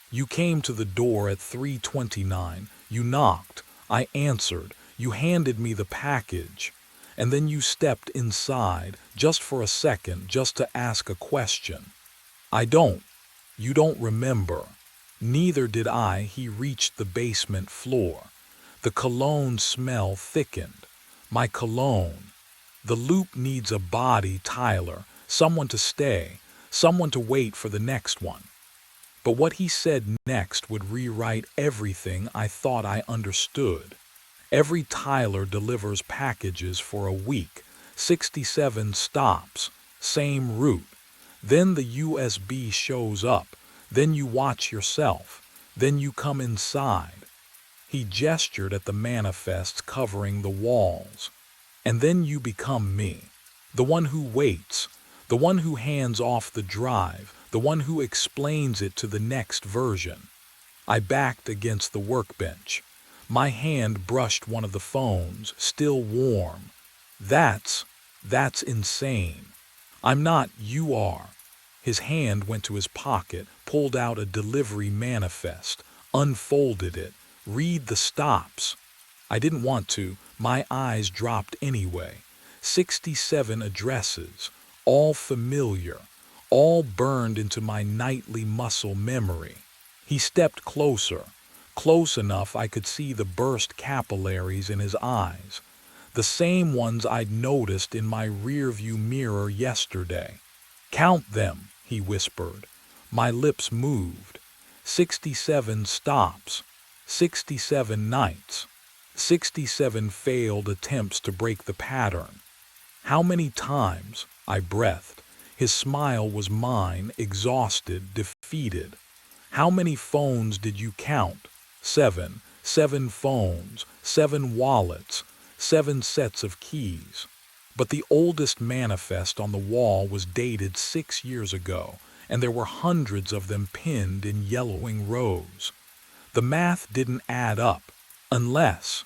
You came to the door at 3:29. You knocked. I answered. You handed me the package. And then you stepped inside, just for a second, just to ask a question. I don't. You don't remember. Neither did I. He reached the basement floor. The cologne smell thickened. My cologne. The loop needs a body, Tyler. Someone to stay. Someone to wait for the next one. But what he said next would rewrite everything I thought I understood. Every Tyler delivers packages for a week. 67 stops. Same route. Then the USB shows up. Then you watch yourself. Then you come inside. He gestured at the manifests covering the walls. And then you become me. The one who waits. The one who hands off the drive. The one who explains it to the next version. I backed against the workbench. My hand brushed one of the phones, still warm. That's insane. I'm not, you are. His hand went to his pocket, pulled out a delivery manifest, unfolded it. Read the stops. I didn't want to. My eyes dropped anyway. 67 addresses, all familiar, all burned into my nightly muscle memory. He stepped closer, close enough I could see the burst capillaries in his eyes, the same ones I'd noticed in my rearview mirror yesterday. Count them, he whispered. My lips moved. 67 stops, 67 nights, 67 failed attempts to break the pattern. How many times? I breathed. His smile was mine, exhausted, defeated. How many phones did you count? 7. 7 phones, 7 wallets, 7 sets of keys. But the oldest manifest on the wall was dated 6 years ago, and there were hundreds of them pinned in yellowing rows. The math didn't add up, unless,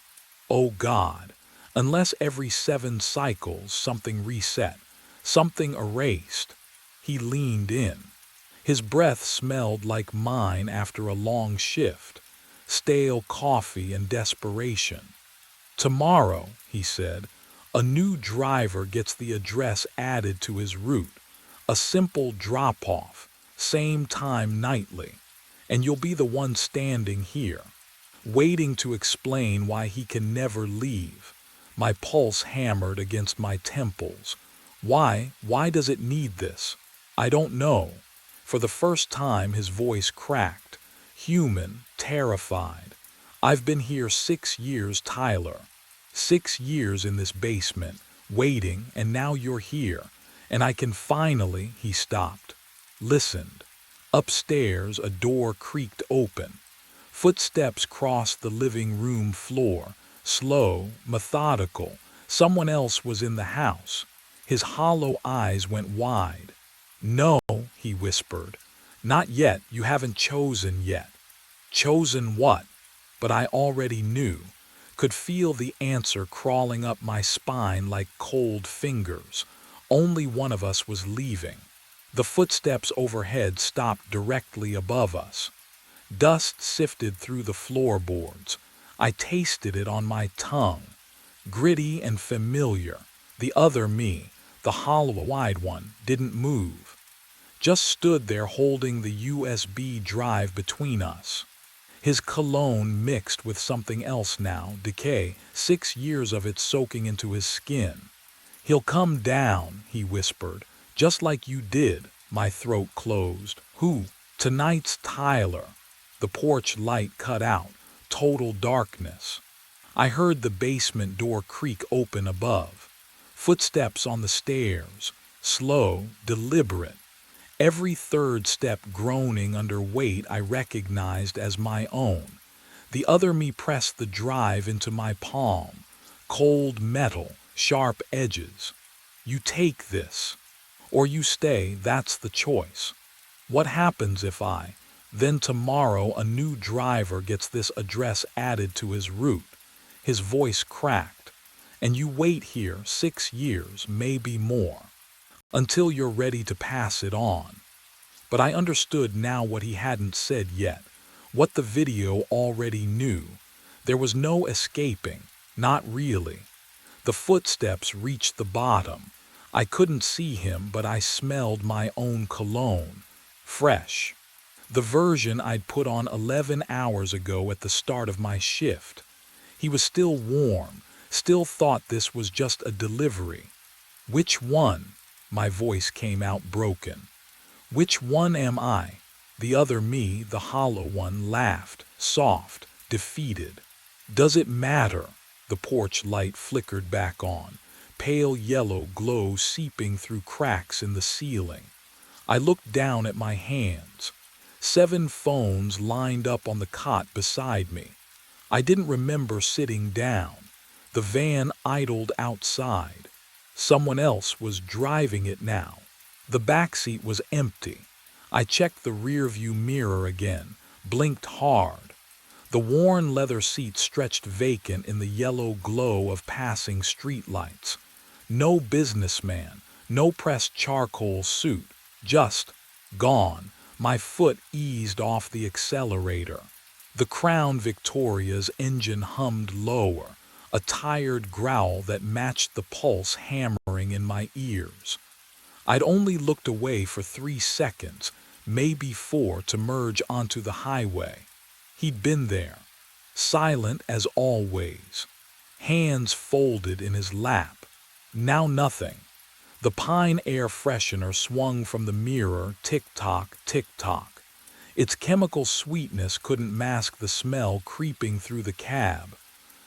oh God, unless every 7 cycles something reset, something erased. He leaned in. His breath smelled like mine after a long shift, stale coffee and desperation. Tomorrow, he said, a new driver gets the address added to his route, a simple drop-off, same time nightly, and you'll be the one standing here, waiting to explain why he can never leave. My pulse hammered against my temples. Why does it need this? I don't know. For the first time his voice cracked, human, terrified. I've been here 6 years, Tyler. 6 years in this basement, waiting, and now you're here. And I can finally, he stopped, listened. Upstairs, a door creaked open. Footsteps crossed the living room floor, slow, methodical. Someone else was in the house. His hollow eyes went wide. No, he whispered. Not yet, you haven't chosen yet. Chosen what? But I already knew. Could feel the answer crawling up my spine like cold fingers. Only one of us was leaving. The footsteps overhead stopped directly above us. Dust sifted through the floorboards. I tasted it on my tongue. Gritty and familiar. The other me, the hollow-eyed one, didn't move. Just stood there holding the USB drive between us. His cologne mixed with something else now, decay, 6 years of it soaking into his skin. He'll come down, he whispered, just like you did. My throat closed. Who? Tonight's Tyler. The porch light cut out. Total darkness. I heard the basement door creak open above. Footsteps on the stairs. Slow, deliberate. Every third step groaning under weight I recognized as my own. The other me pressed the drive into my palm. Cold metal, sharp edges. You take this, or you stay, that's the choice. What happens if I, then tomorrow a new driver gets this address added to his route? His voice cracked. And you wait here 6 years, maybe more, until you're ready to pass it on. But I understood now what he hadn't said yet, what the video already knew. There was no escaping, not really. The footsteps reached the bottom. I couldn't see him, but I smelled my own cologne. Fresh. The version I'd put on 11 hours ago at the start of my shift. He was still warm, still thought this was just a delivery. Which one? My voice came out broken. Which one am I? The other me, the hollow one, laughed, soft, defeated. Does it matter? The porch light flickered back on, pale yellow glow seeping through cracks in the ceiling. I looked down at my hands. 7 phones lined up on the cot beside me. I didn't remember sitting down. The van idled outside. Someone else was driving it now. The backseat was empty. I checked the rearview mirror again, blinked hard. The worn leather seat stretched vacant in the yellow glow of passing streetlights. No businessman, no pressed charcoal suit, just gone. My foot eased off the accelerator. The Crown Victoria's engine hummed lower, a tired growl that matched the pulse hammering in my ears. I'd only looked away for 3 seconds, maybe 4, to merge onto the highway. He'd been there, silent as always, hands folded in his lap. Now nothing. The pine air freshener swung from the mirror, tick-tock, tick-tock. Its chemical sweetness couldn't mask the smell creeping through the cab.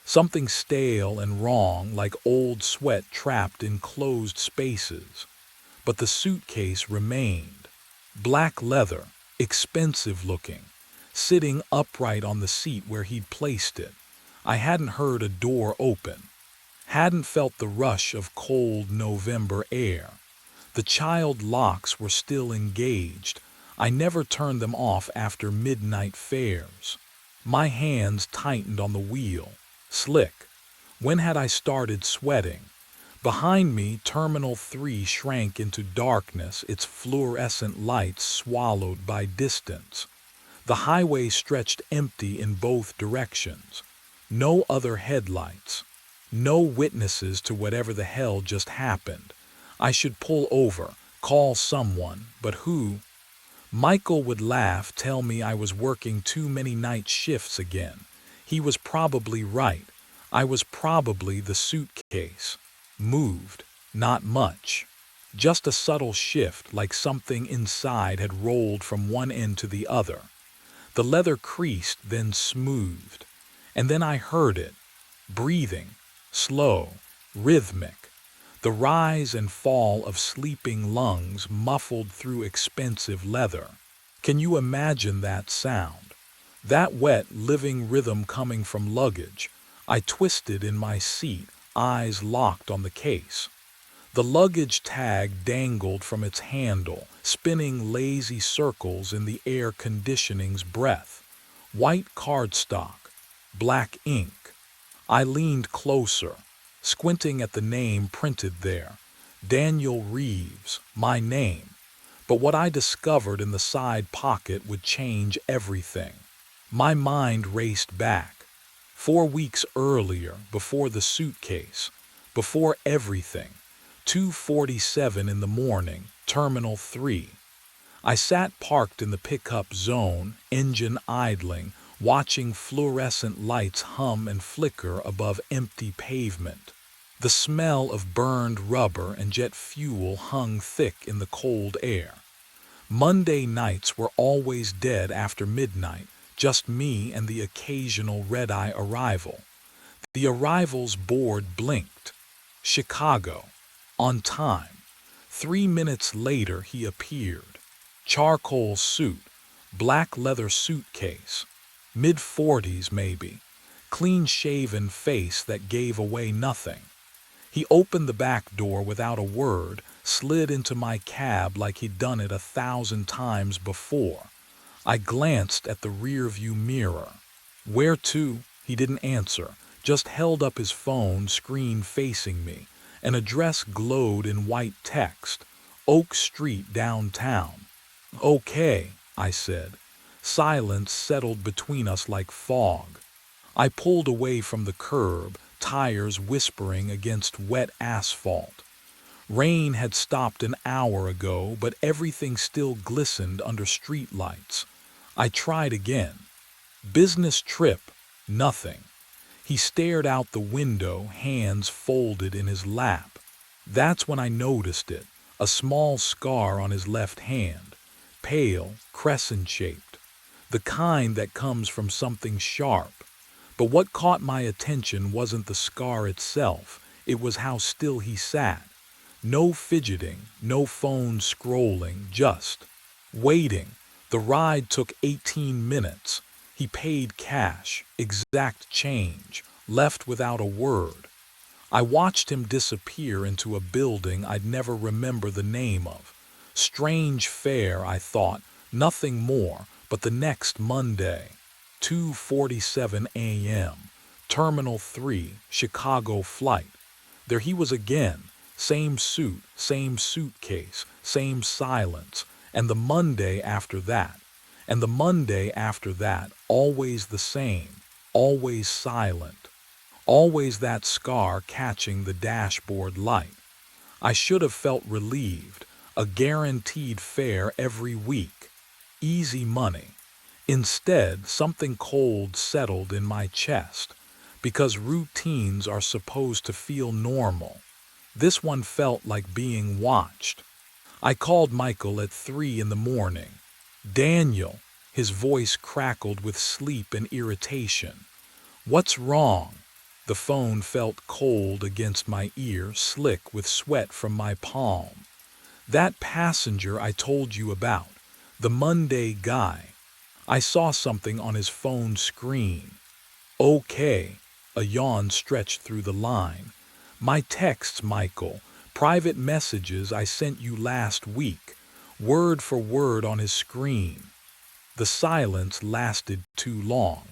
Something stale and wrong, like old sweat trapped in closed spaces. But the suitcase remained. Black leather, expensive looking, sitting upright on the seat where he'd placed it. I hadn't heard a door open. Hadn't felt the rush of cold November air. The child locks were still engaged. I never turned them off after midnight fares. My hands tightened on the wheel. Slick. When had I started sweating? Behind me, Terminal 3 shrank into darkness, its fluorescent lights swallowed by distance. The highway stretched empty in both directions. No other headlights. No witnesses to whatever the hell just happened. I should pull over, call someone, but who? Michael would laugh, tell me I was working too many night shifts again. He was probably right. I was probably the suitcase. Moved, not much. Just a subtle shift, like something inside had rolled from one end to the other. The leather creased, then smoothed. And then I heard it. Breathing. Slow. Rhythmic. The rise and fall of sleeping lungs muffled through expensive leather. Can you imagine that sound? That wet, living rhythm coming from luggage. I twisted in my seat, eyes locked on the case. The luggage tag dangled from its handle, spinning lazy circles in the air conditioning's breath. White cardstock, black ink. I leaned closer, squinting at the name printed there. Daniel Reeves, my name. But what I discovered in the side pocket would change everything. My mind raced back. 4 weeks earlier, before the suitcase, before everything. 2:47 in the morning, Terminal 3. I sat parked in the pickup zone, engine idling, watching fluorescent lights hum and flicker above empty pavement. The smell of burned rubber and jet fuel hung thick in the cold air. Monday nights were always dead after midnight, just me and the occasional red-eye arrival. The arrival's board blinked. Chicago. On time. 3 minutes later he appeared. Charcoal suit, black leather suitcase, mid-40s maybe, clean-shaven face that gave away nothing. He opened the back door without a word, slid into my cab like he'd done it 1,000 times before. I glanced at the rearview mirror. Where to? He didn't answer, just held up his phone, screen facing me. An address glowed in white text. Oak Street, downtown. Okay, I said. Silence settled between us like fog. I pulled away from the curb, tires whispering against wet asphalt. Rain had stopped an hour ago, but everything still glistened under streetlights. I tried again. Business trip, nothing. He stared out the window, hands folded in his lap. That's when I noticed it, a small scar on his left hand, pale, crescent-shaped, the kind that comes from something sharp. But what caught my attention wasn't the scar itself, it was how still he sat. No fidgeting, no phone scrolling, just waiting. The ride took 18 minutes. He paid cash, exact change, left without a word. I watched him disappear into a building I'd never remember the name of. Strange fare, I thought, nothing more, but the next Monday. 2:47 a.m., Terminal 3, Chicago flight. There he was again, same suit, same suitcase, same silence, and the Monday after that. And the Monday after that, always the same, always silent, always that scar catching the dashboard light. I should have felt relieved, a guaranteed fare every week, easy money. Instead, something cold settled in my chest, because routines are supposed to feel normal. This one felt like being watched. I called Michael at 3 in the morning. Daniel, his voice crackled with sleep and irritation. What's wrong? The phone felt cold against my ear, slick with sweat from my palm. That passenger I told you about, the Monday guy. I saw something on his phone screen. Okay, a yawn stretched through the line. My texts, Michael, private messages I sent you last week, word for word on his screen. The silence lasted too long.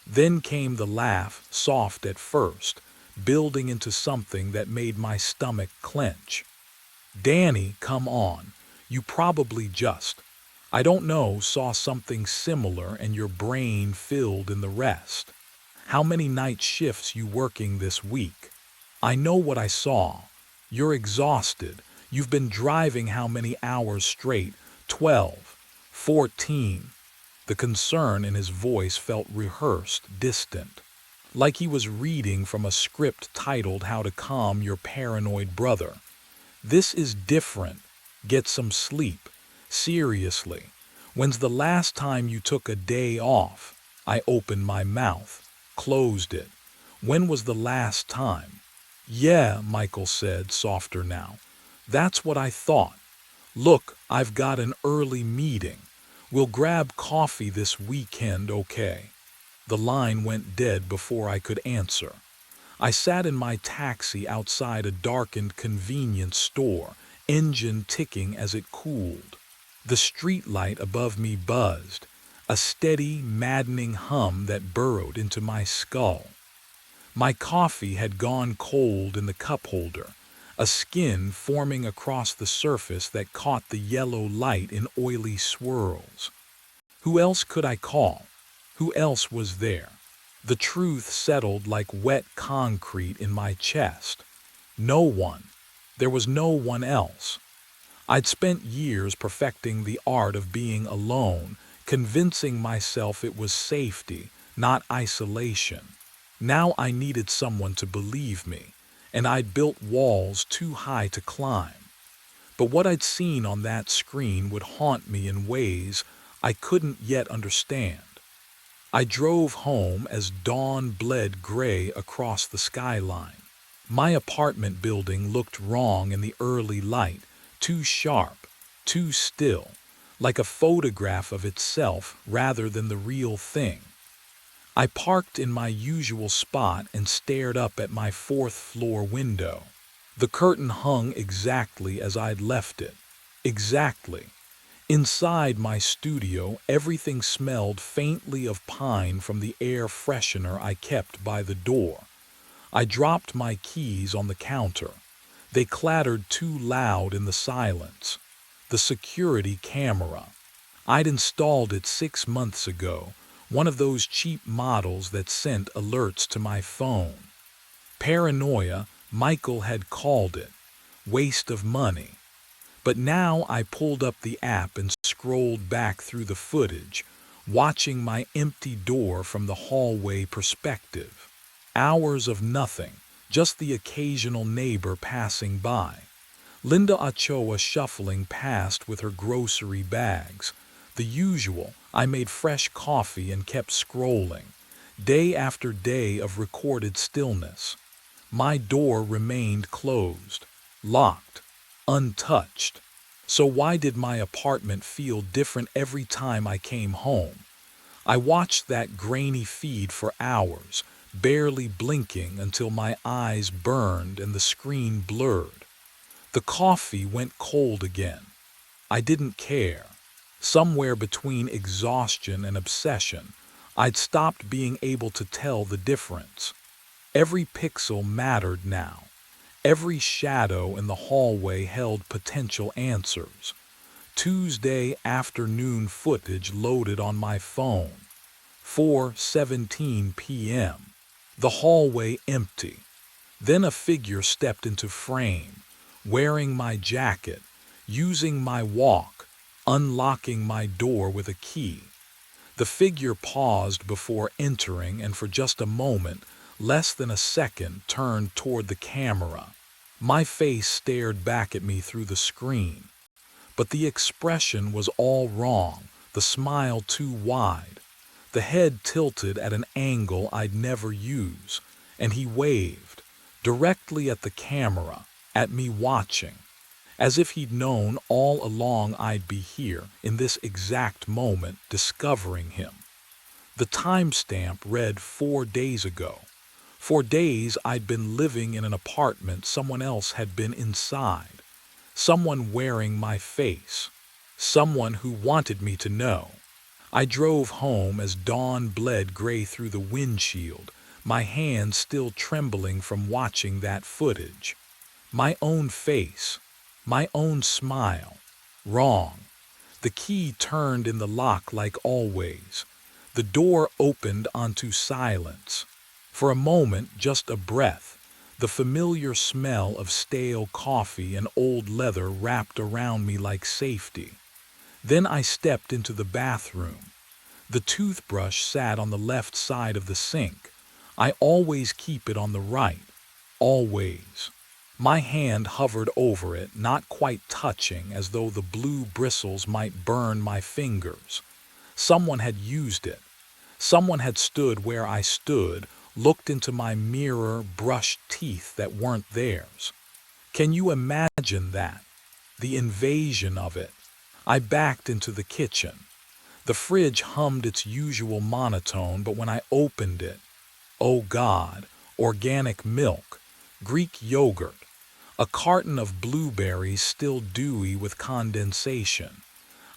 Then came the laugh, soft at first, building into something that made my stomach clench. Danny, come on, you probably just, I don't know, saw something similar and your brain filled in the rest. How many night shifts you working this week? I know what I saw. You're exhausted. You've been driving how many hours straight? 12, 14. The concern in his voice felt rehearsed, distant, like he was reading from a script titled How to Calm Your Paranoid Brother. This is different. Get some sleep. Seriously. When's the last time you took a day off? I opened my mouth, closed it. When was the last time? Yeah, Michael said, softer now. That's what I thought. Look, I've got an early meeting. We'll grab coffee this weekend, okay? The line went dead before I could answer. I sat in my taxi outside a darkened convenience store, engine ticking as it cooled. The streetlight above me buzzed, a steady, maddening hum that burrowed into my skull. My coffee had gone cold in the cup holder, a skin forming across the surface that caught the yellow light in oily swirls. Who else could I call? Who else was there? The truth settled like wet concrete in my chest. No one. There was no one else. I'd spent years perfecting the art of being alone, convincing myself it was safety, not isolation. Now I needed someone to believe me, and I'd built walls too high to climb. But what I'd seen on that screen would haunt me in ways I couldn't yet understand. I drove home as dawn bled gray across the skyline. My apartment building looked wrong in the early light, too sharp, too still, like a photograph of itself rather than the real thing. I parked in my usual spot and stared up at my fourth-floor window. The curtain hung exactly as I'd left it. Exactly. Inside my studio, everything smelled faintly of pine from the air freshener I kept by the door. I dropped my keys on the counter. They clattered too loud in the silence. The security camera. I'd installed it 6 months ago, one of those cheap models that sent alerts to my phone. Paranoia, Michael had called it. Waste of money. But now I pulled up the app and scrolled back through the footage, watching my empty door from the hallway perspective. Hours of nothing, just the occasional neighbor passing by. Linda Ochoa shuffling past with her grocery bags. The usual. I made fresh coffee and kept scrolling. Day after day of recorded stillness. My door remained closed, locked, untouched. So why did my apartment feel different every time I came home? I watched that grainy feed for hours, barely blinking until my eyes burned and the screen blurred. The coffee went cold again. I didn't care. Somewhere between exhaustion and obsession, I'd stopped being able to tell the difference. Every pixel mattered now. Every shadow in the hallway held potential answers. Tuesday afternoon footage loaded on my phone. 4:17 p.m. The hallway empty. Then a figure stepped into frame, wearing my jacket, using my walk, unlocking my door with a key. The figure paused before entering and for just a moment, less than a second, turned toward the camera. My face stared back at me through the screen. But the expression was all wrong, the smile too wide. The head tilted at an angle I'd never use, and he waved, directly at the camera, at me watching, as if he'd known all along I'd be here, in this exact moment, discovering him. The timestamp read 4 days ago. For days I'd been living in an apartment someone else had been inside. Someone wearing my face. Someone who wanted me to know. I drove home as dawn bled gray through the windshield, my hands still trembling from watching that footage. My own face. My own smile. Wrong. The key turned in the lock like always. The door opened onto silence. For a moment, just a breath. The familiar smell of stale coffee and old leather wrapped around me like safety. Then I stepped into the bathroom. The toothbrush sat on the left side of the sink. I always keep it on the right. Always. My hand hovered over it, not quite touching, as though the blue bristles might burn my fingers. Someone had used it. Someone had stood where I stood, looked into my mirror, brushed teeth that weren't theirs. Can you imagine that? The invasion of it. I backed into the kitchen. The fridge hummed its usual monotone, but when I opened it, oh God, organic milk, Greek yogurt, a carton of blueberries still dewy with condensation.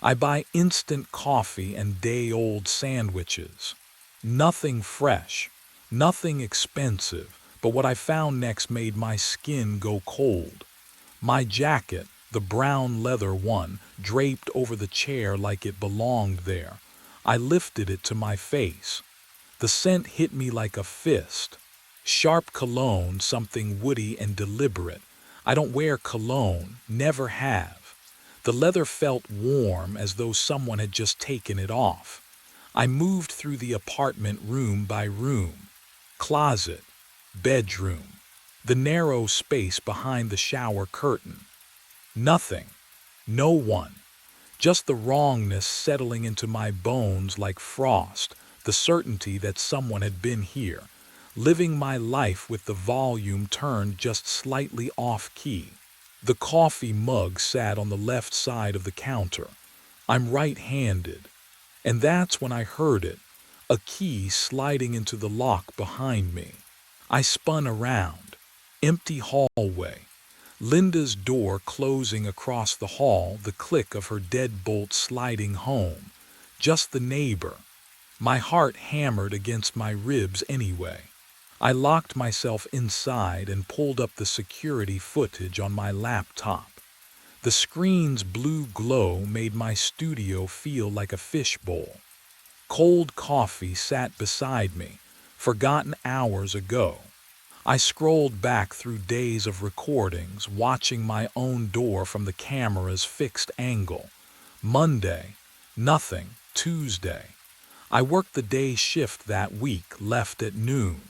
I buy instant coffee and day-old sandwiches. Nothing fresh, nothing expensive, but what I found next made my skin go cold. My jacket, the brown leather one, draped over the chair like it belonged there. I lifted it to my face. The scent hit me like a fist. Sharp cologne, something woody and deliberate. I don't wear cologne, never have. The leather felt warm, as though someone had just taken it off. I moved through the apartment room by room. Closet, bedroom, the narrow space behind the shower curtain. Nothing, no one, just the wrongness settling into my bones like frost, the certainty that someone had been here, living my life with the volume turned just slightly off key. The coffee mug sat on the left side of the counter, I'm right-handed. And that's when I heard it, a key sliding into the lock behind me. I spun around. Empty hallway. Linda's door closing across the hall, the click of her deadbolt sliding home. Just the neighbor. My heart hammered against my ribs anyway. I locked myself inside and pulled up the security footage on my laptop. The screen's blue glow made my studio feel like a fishbowl. Cold coffee sat beside me, forgotten hours ago. I scrolled back through days of recordings, watching my own door from the camera's fixed angle. Monday, nothing. Tuesday. I worked the day shift that week, left at noon.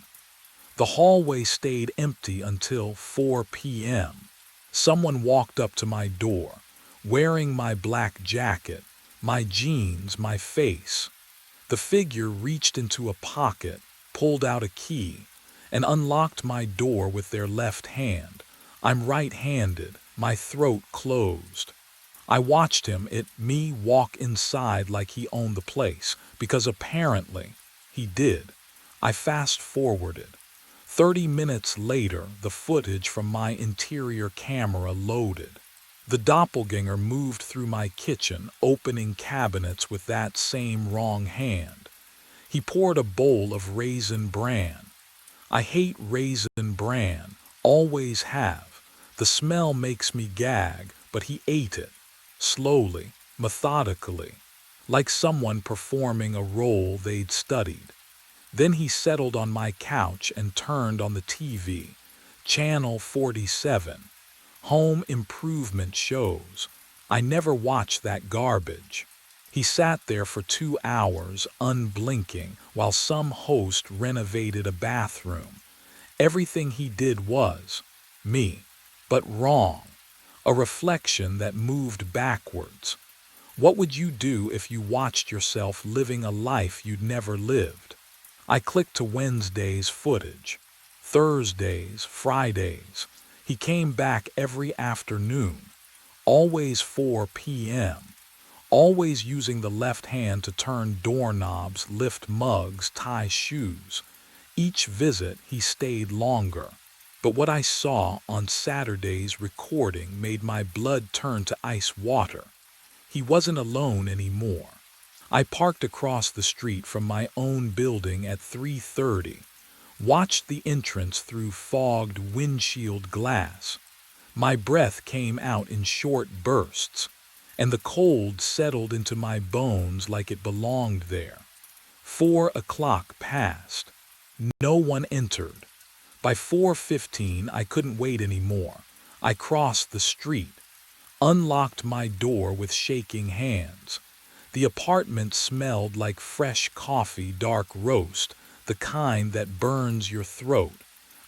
The hallway stayed empty until 4 p.m. Someone walked up to my door, wearing my black jacket, my jeans, my face. The figure reached into a pocket, pulled out a key, and unlocked my door with their left hand. I'm right-handed, my throat closed. I watched him, me, walk inside like he owned the place, because apparently he did. I fast-forwarded. 30 minutes later, the footage from my interior camera loaded. The doppelganger moved through my kitchen, opening cabinets with that same wrong hand. He poured a bowl of raisin bran. I hate raisin bran, always have. The smell makes me gag, but he ate it. Slowly, methodically, like someone performing a role they'd studied. Then he settled on my couch and turned on the TV. Channel 47. Home improvement shows. I never watched that garbage. He sat there for 2 hours, unblinking, while some host renovated a bathroom. Everything he did was me, but wrong. A reflection that moved backwards. What would you do if you watched yourself living a life you'd never lived? I clicked to Wednesday's footage. Thursdays, Fridays. He came back every afternoon. Always 4 p.m. Always using the left hand to turn doorknobs, lift mugs, tie shoes. Each visit he stayed longer. But what I saw on Saturday's recording made my blood turn to ice water. He wasn't alone anymore. I parked across the street from my own building at 3:30, watched the entrance through fogged windshield glass. My breath came out in short bursts, and the cold settled into my bones like it belonged there. 4 o'clock passed. No one entered. By 4:15, I couldn't wait anymore. I crossed the street, unlocked my door with shaking hands. The apartment smelled like fresh coffee, dark roast, the kind that burns your throat.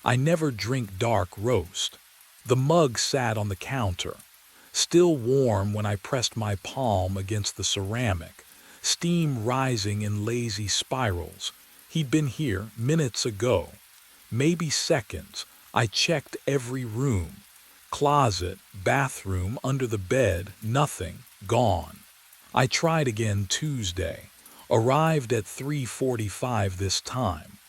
I never drink dark roast. The mug sat on the counter, still warm when I pressed my palm against the ceramic, steam rising in lazy spirals. He'd been here minutes ago, maybe seconds. I checked every room, closet, bathroom, under the bed, nothing, gone. I tried again Tuesday, arrived at 3:45 this time.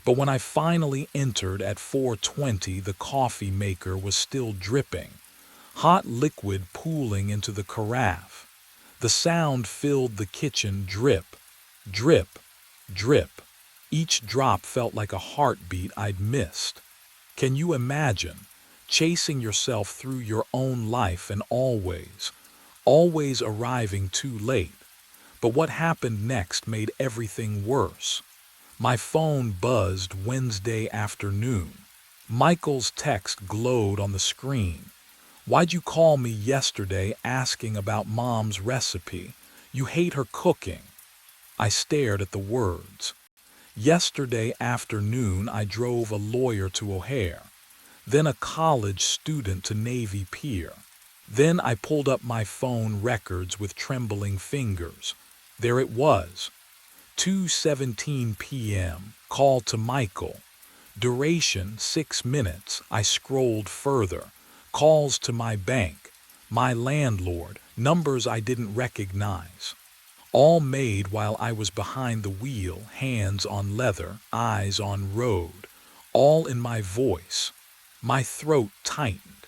But when I finally entered at 4:20, the coffee maker was still dripping, hot liquid pooling into the carafe. The sound filled the kitchen, drip, drip, drip. Each drop felt like a heartbeat I'd missed. Can you imagine chasing yourself through your own life and always arriving too late? But what happened next made everything worse. My phone buzzed Wednesday afternoon. Michael's text glowed on the screen. "Why'd you call me yesterday asking about Mom's recipe? You hate her cooking." I stared at the words. Yesterday afternoon I drove a lawyer to O'Hare, then a college student to Navy Pier. Then I pulled up my phone records with trembling fingers. There it was. 2:17 p.m. Call to Michael. Duration 6 minutes. I scrolled further. Calls to my bank. my landlord, numbers I didn't recognize. All made while I was behind the wheel, hands on leather, eyes on road, all in my voice. My throat tightened.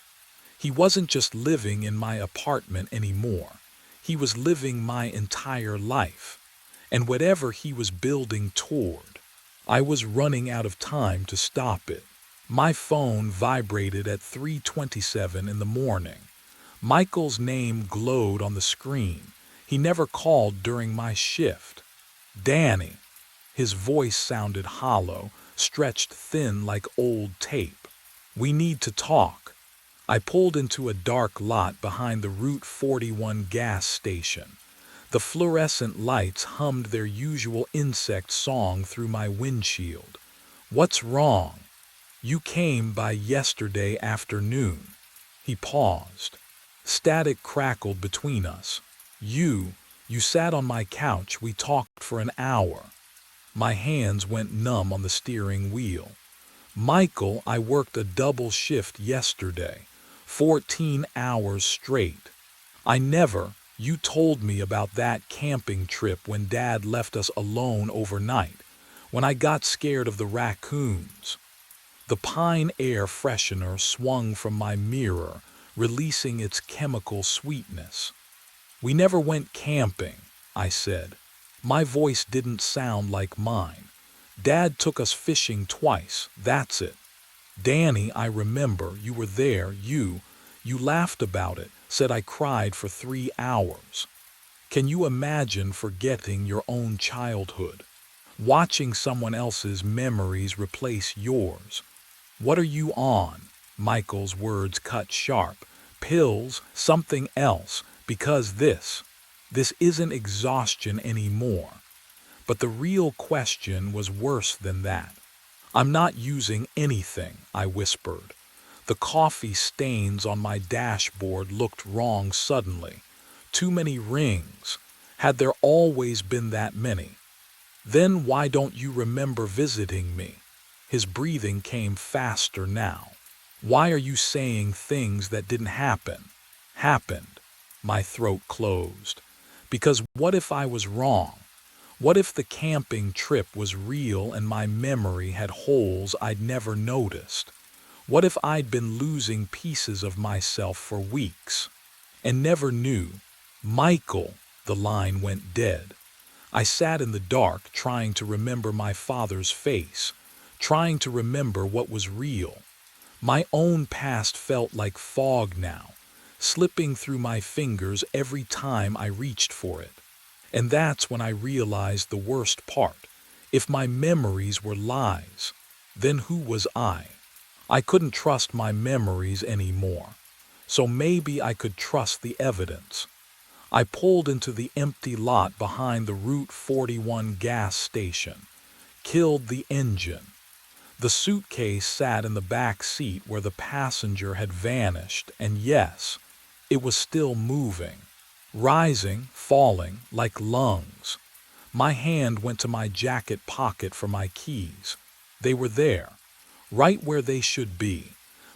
He wasn't just living in my apartment anymore. He was living my entire life. And whatever he was building toward, I was running out of time to stop it. My phone vibrated at 3:27 in the morning. Michael's name glowed on the screen. He never called during my shift. Danny. His voice sounded hollow, stretched thin like old tape. We need to talk. I pulled into a dark lot behind the Route 41 gas station. The fluorescent lights hummed their usual insect song through my windshield. What's wrong? You came by yesterday afternoon. He paused. Static crackled between us. You sat on my couch, we talked for an hour. My hands went numb on the steering wheel. Michael, I worked a double shift yesterday, 14 hours straight. You told me about that camping trip when Dad left us alone overnight, when I got scared of the raccoons. The pine air freshener swung from my mirror, releasing its chemical sweetness. We never went camping, I said. My voice didn't sound like mine. Dad took us fishing twice, that's it. Danny, I remember, you were there, you laughed about it, said I cried for 3 hours. Can you imagine forgetting your own childhood? Watching someone else's memories replace yours? What are you on? Michael's words cut sharp. Pills, something else, because this isn't exhaustion anymore. But the real question was worse than that. I'm not using anything, I whispered. The coffee stains on my dashboard looked wrong suddenly. Too many rings. Had there always been that many? Then why don't you remember visiting me? His breathing came faster now. Why are you saying things that didn't happen? Happened. My throat closed. Because what if I was wrong? What if the camping trip was real and my memory had holes I'd never noticed? What if I'd been losing pieces of myself for weeks and never knew? Michael, the line went dead. I sat in the dark trying to remember my father's face, trying to remember what was real. My own past felt like fog now, slipping through my fingers every time I reached for it. And that's when I realized the worst part. If my memories were lies, then who was I? I couldn't trust my memories anymore. So maybe I could trust the evidence. I pulled into the empty lot behind the Route 41 gas station, killed the engine. The suitcase sat in the back seat where the passenger had vanished, and yes, it was still moving. Rising, falling, like lungs. My hand went to my jacket pocket for my keys. They were there, right where they should be,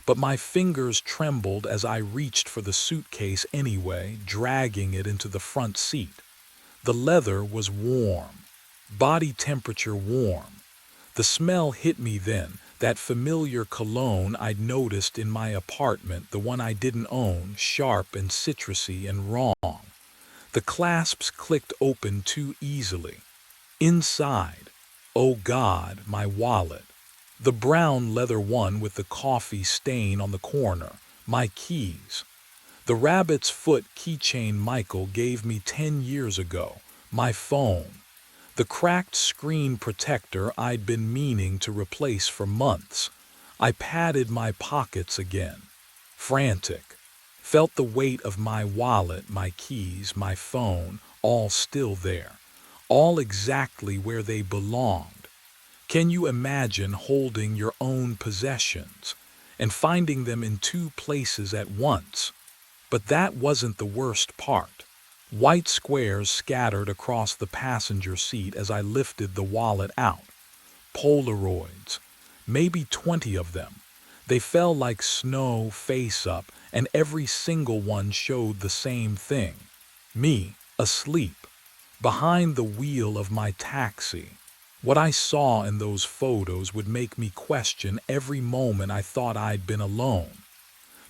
but my fingers trembled as I reached for the suitcase anyway, dragging it into the front seat. The leather was warm, body temperature warm. The smell hit me then, that familiar cologne I'd noticed in my apartment, the one I didn't own, sharp and citrusy and wrong. The clasps clicked open too easily. Inside, oh God, my wallet. The brown leather one with the coffee stain on the corner, my keys. The rabbit's foot keychain Michael gave me 10 years ago, my phone. The cracked screen protector I'd been meaning to replace for months. I patted my pockets again, frantic. Felt the weight of my wallet, my keys, my phone, all still there, all exactly where they belonged. Can you imagine holding your own possessions and finding them in 2 places at once? But that wasn't the worst part. White squares scattered across the passenger seat as I lifted the wallet out. Polaroids, maybe 20 of them. They fell like snow face up, and every single one showed the same thing. Me, asleep, behind the wheel of my taxi. What I saw in those photos would make me question every moment I thought I'd been alone.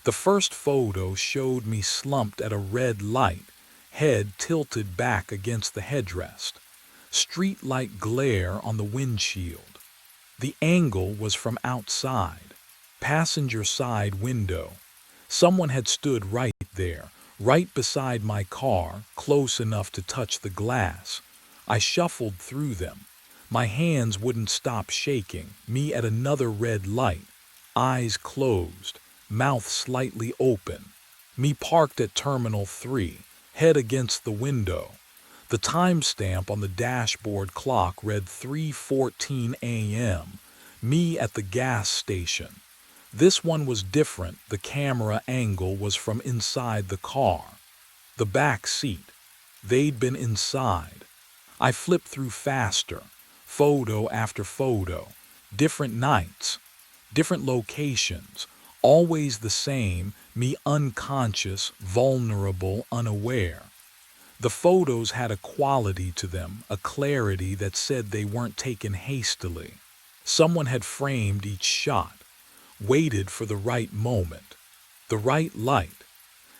The first photo showed me slumped at a red light, head tilted back against the headrest, street-light glare on the windshield. The angle was from outside, passenger side window. Someone had stood right there, right beside my car, close enough to touch the glass. I shuffled through them. My hands wouldn't stop shaking, me at another red light, eyes closed, mouth slightly open. Me parked at Terminal 3, head against the window. The timestamp on the dashboard clock read 3:14 a.m. Me at the gas station. This one was different. The camera angle was from inside the car. The back seat. They'd been inside. I flipped through faster, photo after photo, different nights, different locations, always the same, me unconscious, vulnerable, unaware. The photos had a quality to them, a clarity that said they weren't taken hastily. Someone had framed each shot, waited for the right moment, the right light.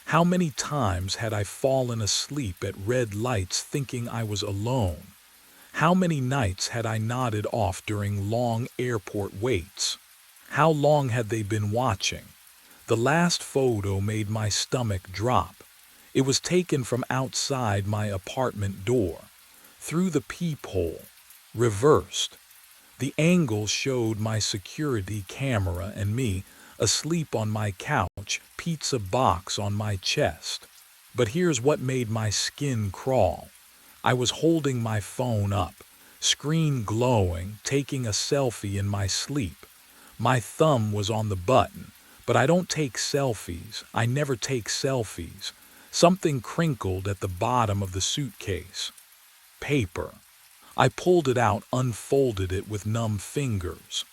How many times had I fallen asleep at red lights thinking I was alone? How many nights had I nodded off during long airport waits? How long had they been watching? The last photo made my stomach drop. It was taken from outside my apartment door, through the peephole, reversed. The angle showed my security camera and me, asleep on my couch, pizza box on my chest. But here's what made my skin crawl. I was holding my phone up, screen glowing, taking a selfie in my sleep. My thumb was on the button, but I don't take selfies. I never take selfies. Something crinkled at the bottom of the suitcase. Paper. I pulled it out, unfolded it with numb fingers.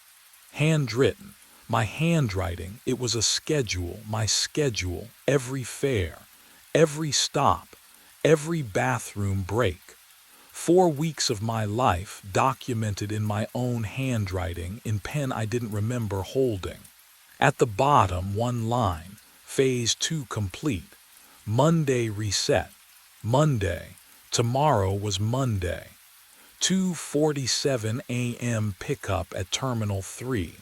Handwritten. My handwriting, it was a schedule, my schedule, every fare, every stop, every bathroom break. 4 weeks of my life documented in my own handwriting in pen I didn't remember holding. At the bottom, one line, phase 2 complete. Monday reset. Monday. Tomorrow was Monday. 2:47 a.m. pickup at Terminal 3.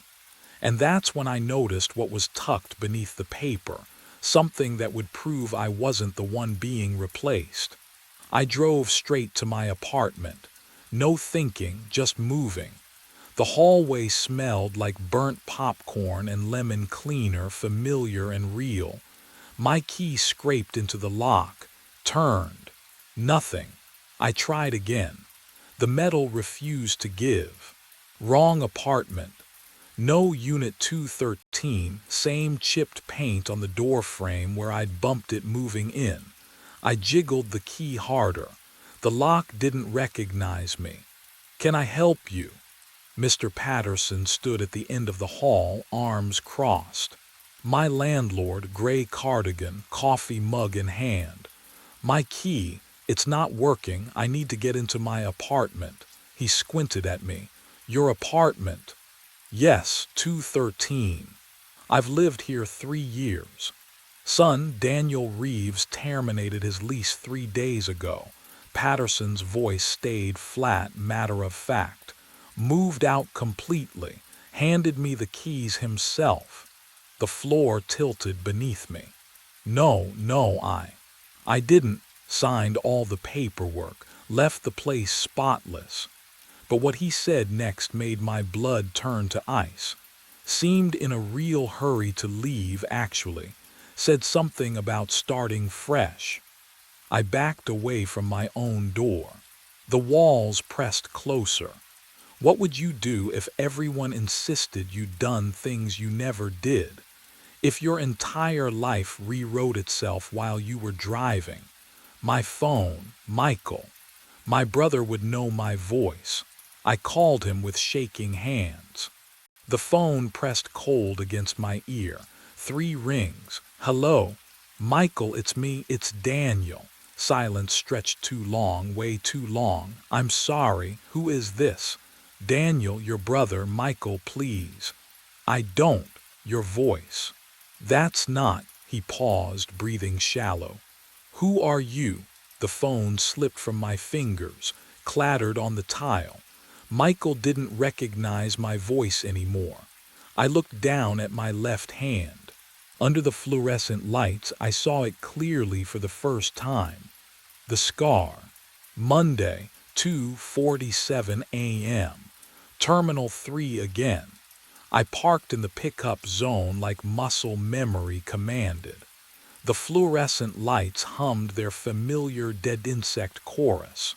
And that's when I noticed what was tucked beneath the paper, something that would prove I wasn't the one being replaced. I drove straight to my apartment. No thinking, just moving. The hallway smelled like burnt popcorn and lemon cleaner, familiar and real. My key scraped into the lock, turned. Nothing. I tried again. The metal refused to give. Wrong apartment. No Unit 213, same chipped paint on the doorframe where I'd bumped it moving in. I jiggled the key harder. The lock didn't recognize me. "Can I help you?" Mr. Patterson stood at the end of the hall, arms crossed. My landlord, gray cardigan, coffee mug in hand. "My key, it's not working. I need to get into my apartment." He squinted at me. "Your apartment?" "Yes, 213. I've lived here 3 years. Son, Daniel Reeves terminated his lease 3 days ago." Patterson's voice stayed flat, matter of fact. "Moved out completely. Handed me the keys himself." The floor tilted beneath me. No, I didn't. Signed all the paperwork, left the place spotless." But what he said next made my blood turn to ice. Seemed in a real hurry to leave, actually. Said something about starting fresh. I backed away from my own door. The walls pressed closer. What would you do if everyone insisted you'd done things you never did? If your entire life rewrote itself while you were driving? My phone, Michael. My brother would know my voice. I called him with shaking hands. The phone pressed cold against my ear. 3 rings. "Hello, Michael, it's me, it's Daniel." Silence stretched too long, way too long. "I'm sorry, who is this?" "Daniel, your brother, Michael, please." "I don't." "Your voice." "That's not." He paused, breathing shallow. "Who are you?" The phone slipped from my fingers, clattered on the tile. Michael didn't recognize my voice anymore. I looked down at my left hand. Under the fluorescent lights, I saw it clearly for the first time. The scar. Monday, 2:47 a.m. Terminal 3 again. I parked in the pickup zone like muscle memory commanded. The fluorescent lights hummed their familiar dead insect chorus.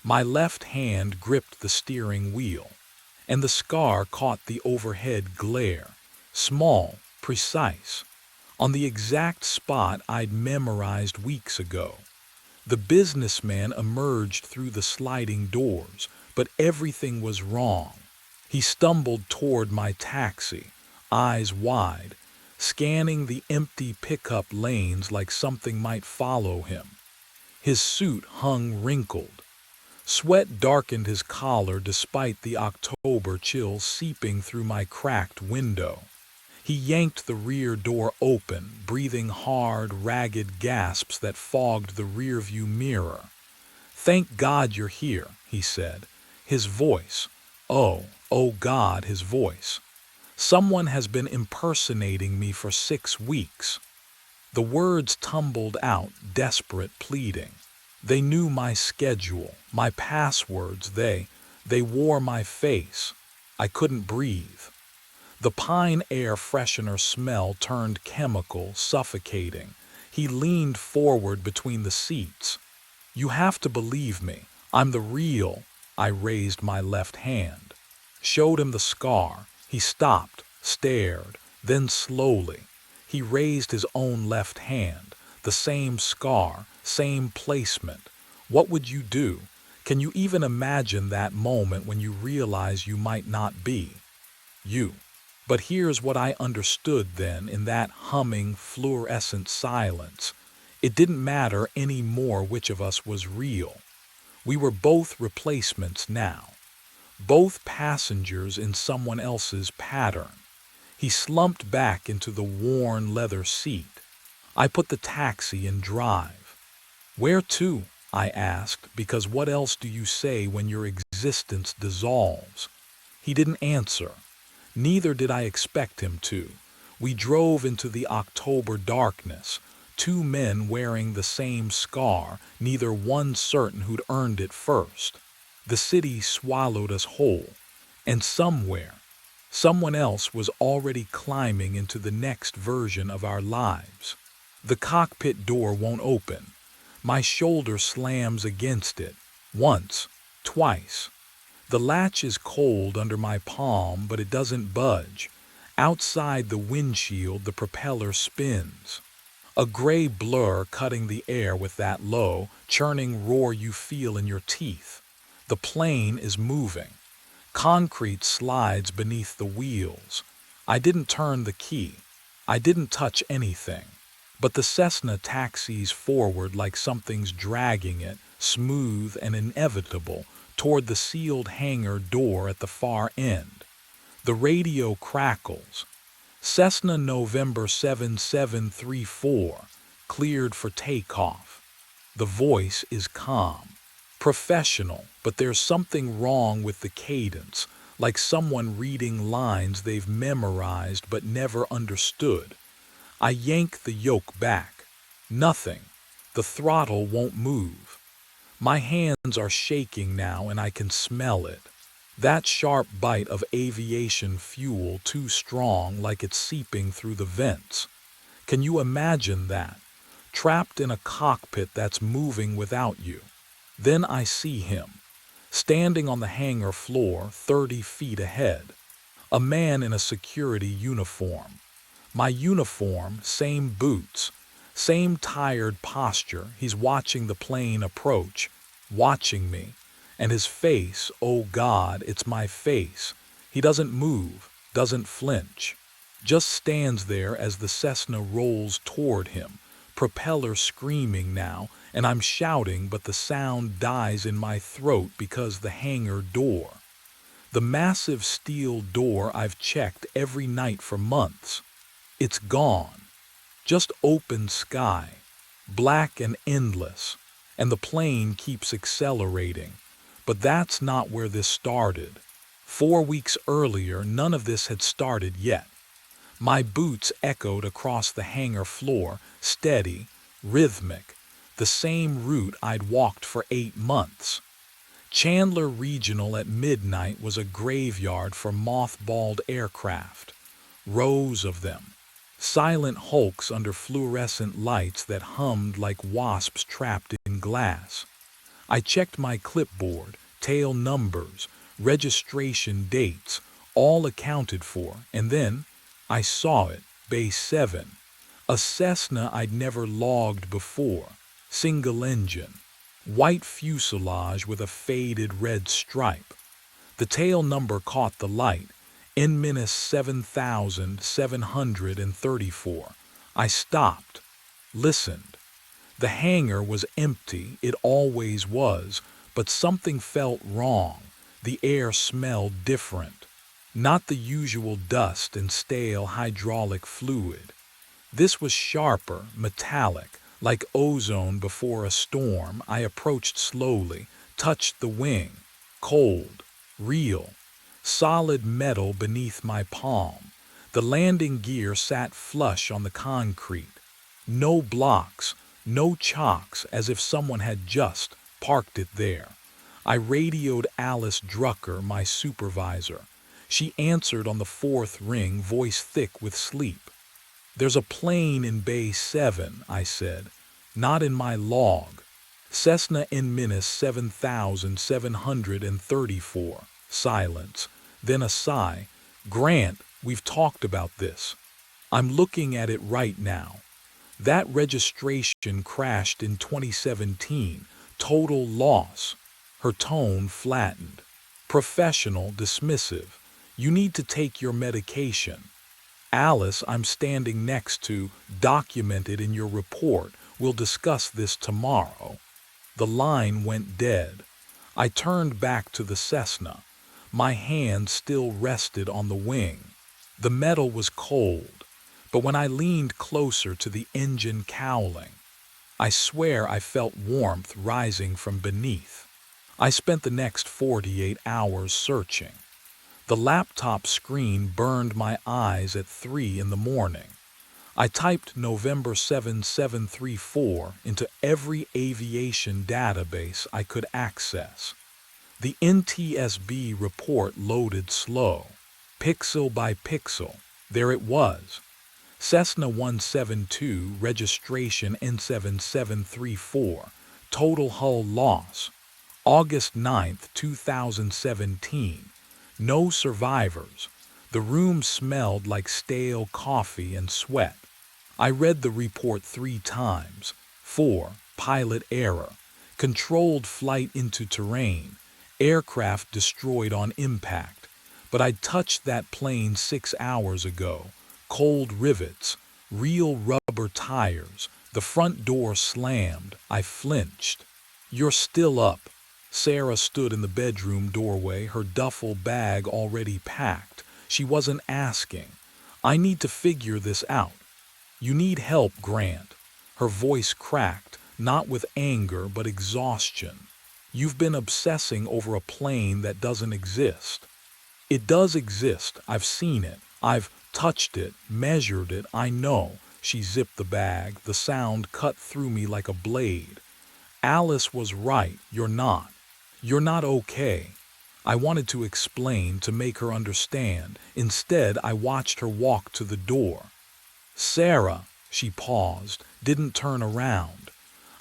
My left hand gripped the steering wheel, and the scar caught the overhead glare, small, precise, on the exact spot I'd memorized weeks ago. The businessman emerged through the sliding doors, but everything was wrong. He stumbled toward my taxi, eyes wide, scanning the empty pickup lanes like something might follow him. His suit hung wrinkled. Sweat darkened his collar despite the October chill seeping through my cracked window. He yanked the rear door open, breathing hard, ragged gasps that fogged the rearview mirror. "Thank God you're here," he said. His voice. Oh God, his voice. "Someone has been impersonating me for 6 weeks." The words tumbled out, desperate, pleading. They knew my schedule, my passwords, they wore my face. I couldn't breathe. The pine air freshener smell turned chemical, suffocating. He leaned forward between the seats. "You have to believe me. I'm the real." I raised my left hand. Showed him the scar. He stopped, stared, then slowly. He raised his own left hand. The same scar, same placement. What would you do? Can you even imagine that moment when you realize you might not be you? But here's what I understood then in that humming, fluorescent silence. It didn't matter anymore which of us was real. We were both replacements now, both passengers in someone else's pattern. He slumped back into the worn leather seat. I put the taxi in drive. "Where to?" I asked, because what else do you say when your existence dissolves? He didn't answer. Neither did I expect him to. We drove into the October darkness, two men wearing the same scar, neither one certain who'd earned it first. The city swallowed us whole, and somewhere, someone else was already climbing into the next version of our lives. The cockpit door won't open. My shoulder slams against it, once, twice. The latch is cold under my palm, but it doesn't budge. Outside the windshield, the propeller spins. A gray blur cutting the air with that low, churning roar you feel in your teeth. The plane is moving. Concrete slides beneath the wheels. I didn't turn the key. I didn't touch anything. But the Cessna taxis forward like something's dragging it, smooth and inevitable, toward the sealed hangar door at the far end. The radio crackles. "Cessna November 7734, cleared for takeoff." The voice is calm, professional, but there's something wrong with the cadence, like someone reading lines they've memorized but never understood. I yank the yoke back. Nothing. The throttle won't move. My hands are shaking now and I can smell it. That sharp bite of aviation fuel, too strong, like it's seeping through the vents. Can you imagine that? Trapped in a cockpit that's moving without you. Then I see him, standing on the hangar floor 30 feet ahead. A man in a security uniform. My uniform, same boots, same tired posture. He's watching the plane approach, watching me. And his face, oh God, it's my face. He doesn't move, doesn't flinch. just stands there as the Cessna rolls toward him, propeller screaming now, and I'm shouting, but the sound dies in my throat because the hangar door, the massive steel door I've checked every night for months, it's gone. Just open sky, black and endless, and the plane keeps accelerating. But that's not where this started. 4 weeks earlier, none of this had started yet. My boots echoed across the hangar floor, steady, rhythmic, the same route I'd walked for 8 months. Chandler Regional at midnight was a graveyard for mothballed aircraft. Rows of them. Silent hulks under fluorescent lights that hummed like wasps trapped in glass. I checked my clipboard, tail numbers, registration dates, all accounted for, and then I saw it, Base 7. A Cessna I'd never logged before, single engine, white fuselage with a faded red stripe. The tail number caught the light, N-7734. I stopped, listened. The hangar was empty, it always was, but something felt wrong. The air smelled different. Not the usual dust and stale hydraulic fluid. This was sharper, metallic, like ozone before a storm. I approached slowly, touched the wing. Cold, real, solid metal beneath my palm. The landing gear sat flush on the concrete. No blocks, no chocks, as if someone had just parked it there. I radioed Alice Drucker, my supervisor. She answered on the fourth ring, voice thick with sleep. "There's a plane in Bay 7, I said. "Not in my log." "Cessna N-7734. Silence. Then a sigh. "Grant, we've talked about this. I'm looking at it right now. That registration crashed in 2017. Total loss." Her tone flattened. Professional, dismissive. "You need to take your medication." "Alice, I'm standing next to, document it in your report. We'll discuss this tomorrow." The line went dead. I turned back to the Cessna. My hand still rested on the wing. The metal was cold, but when I leaned closer to the engine cowling, I swear I felt warmth rising from beneath. I spent the next 48 hours searching. The laptop screen burned my eyes at 3 in the morning. I typed November 7734 into every aviation database I could access. The NTSB report loaded slow. Pixel by pixel, there it was. Cessna 172, registration N7734, total hull loss. August 9, 2017. No survivors. The room smelled like stale coffee and sweat. I read the report 3 times. 4. Pilot error. Controlled flight into terrain. Aircraft destroyed on impact. But I'd touched that plane 6 hours ago. Cold rivets. Real rubber tires. The front door slammed. I flinched. "You're still up." Sarah stood in the bedroom doorway, her duffel bag already packed. She wasn't asking. "I need to figure this out." "You need help, Grant." Her voice cracked, not with anger but exhaustion. "You've been obsessing over a plane that doesn't exist." "It does exist. I've seen it. I've touched it, measured it. I know." She zipped the bag. The sound cut through me like a blade. "Alice was right. You're not. You're not okay." I wanted to explain, to make her understand. Instead, I watched her walk to the door. "Sarah," she paused, didn't turn around.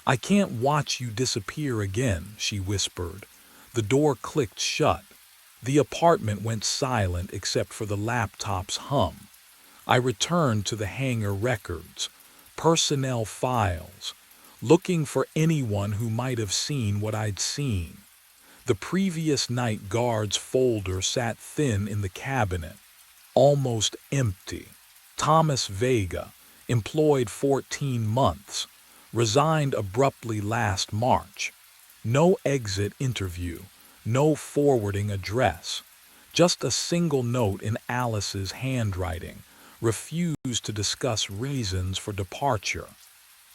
"I can't watch you disappear again," she whispered. The door clicked shut. The apartment went silent except for the laptop's hum. I returned to the hangar records, personnel files, looking for anyone who might have seen what I'd seen. The previous night guard's folder sat thin in the cabinet, almost empty. Thomas Vega, employed 14 months, resigned abruptly last March. No exit interview, no forwarding address, just a single note in Alice's handwriting, refused to discuss reasons for departure.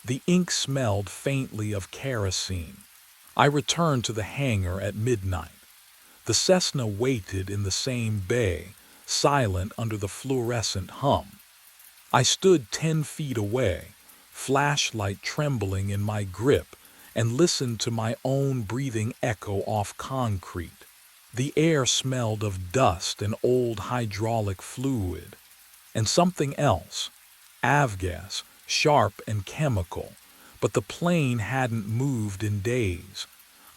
The ink smelled faintly of kerosene. I returned to the hangar at midnight. The Cessna waited in the same bay, silent under the fluorescent hum. I stood 10 feet away, flashlight trembling in my grip, and listened to my own breathing echo off concrete. The air smelled of dust and old hydraulic fluid. And something else, avgas, sharp and chemical, but the plane hadn't moved in days.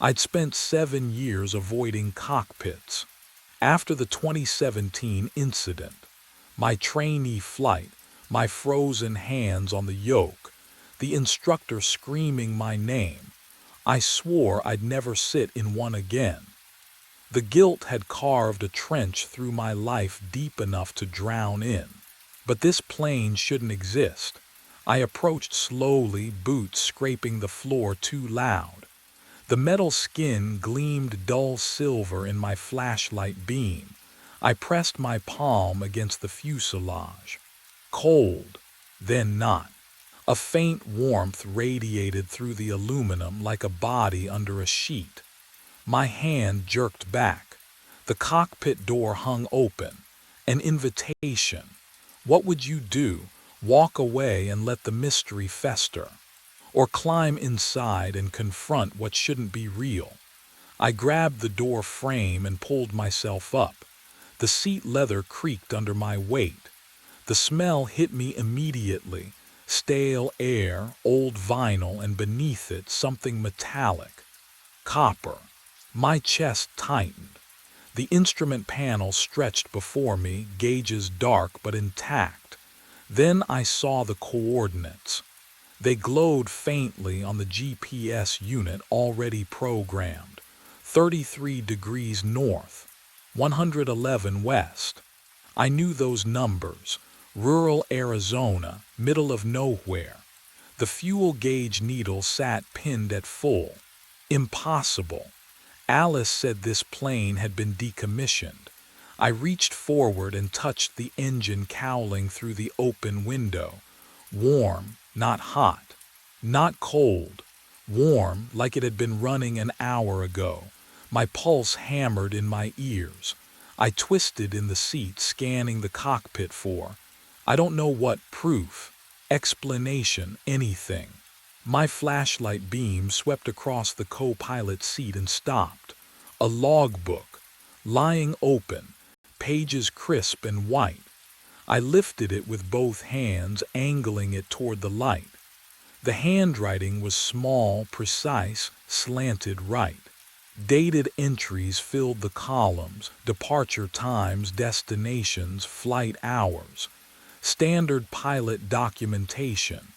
I'd spent 7 years avoiding cockpits. After the 2017 incident, my trainee flight, my frozen hands on the yoke, the instructor screaming my name, I swore I'd never sit in one again. The guilt had carved a trench through my life deep enough to drown in. But this plane shouldn't exist. I approached slowly, boots scraping the floor too loud. The metal skin gleamed dull silver in my flashlight beam. I pressed my palm against the fuselage. Cold, then not. A faint warmth radiated through the aluminum like a body under a sheet. My hand jerked back. The cockpit door hung open. An invitation. What would you do? Walk away and let the mystery fester? Or climb inside and confront what shouldn't be real? I grabbed the door frame and pulled myself up. The seat leather creaked under my weight. The smell hit me immediately. Stale air, old vinyl, and beneath it something metallic. Copper. My chest tightened. The instrument panel stretched before me, gauges dark but intact. Then I saw the coordinates. They glowed faintly on the GPS unit already programmed. 33 degrees north, 111 west. I knew those numbers. Rural Arizona, middle of nowhere. The fuel gauge needle sat pinned at full. Impossible. Alice said this plane had been decommissioned. I reached forward and touched the engine cowling through the open window. Warm, not hot. Not cold. Warm, like it had been running an hour ago. My pulse hammered in my ears. I twisted in the seat, scanning the cockpit for, I don't know what, proof, explanation, anything. My flashlight beam swept across the co-pilot seat and stopped. A logbook, lying open, pages crisp and white. I lifted it with both hands, angling it toward the light. The handwriting was small, precise, slanted right. Dated entries filled the columns, departure times, destinations, flight hours. Standard pilot documentation.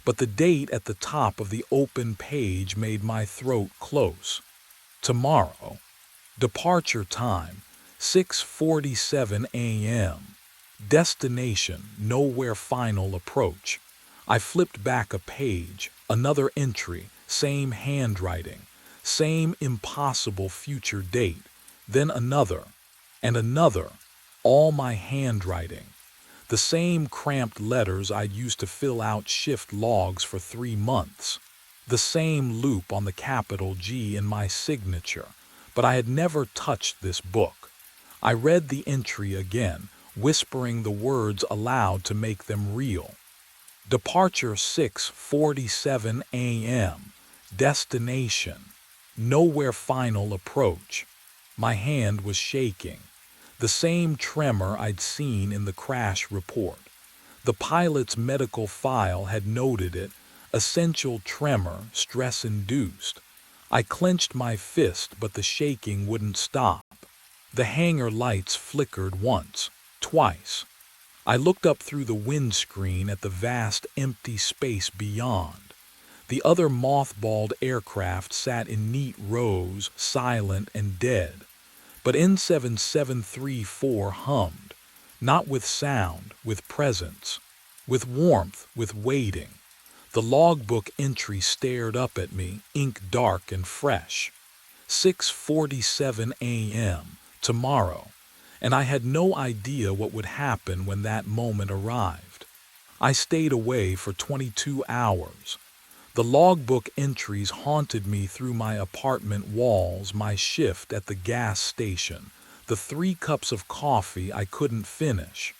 But the date at the top of the open page made my throat close. Tomorrow. Departure time, 6:47 a.m. Destination, nowhere final approach. I flipped back a page, another entry, same handwriting, same impossible future date, then another, and another, all my handwriting. The same cramped letters I'd used to fill out shift logs for 3 months. The same loop on the capital G in my signature, but I had never touched this book. I read the entry again, whispering the words aloud to make them real. Departure 6:47 a.m. Destination. Nowhere final approach. My hand was shaking. The same tremor I'd seen in the crash report. The pilot's medical file had noted it, essential tremor, stress-induced. I clenched my fist, but the shaking wouldn't stop. The hangar lights flickered once, twice. I looked up through the windscreen at the vast empty space beyond. The other mothballed aircraft sat in neat rows, silent and dead. But N7734 hummed. Not with sound, with presence, with warmth, with waiting. The logbook entry stared up at me, ink dark and fresh. 6:47 a.m. tomorrow, and I had no idea what would happen when that moment arrived. I stayed away for 22 hours. The logbook entries haunted me through my apartment walls, my shift at the gas station, the 3 cups of coffee I couldn't finish,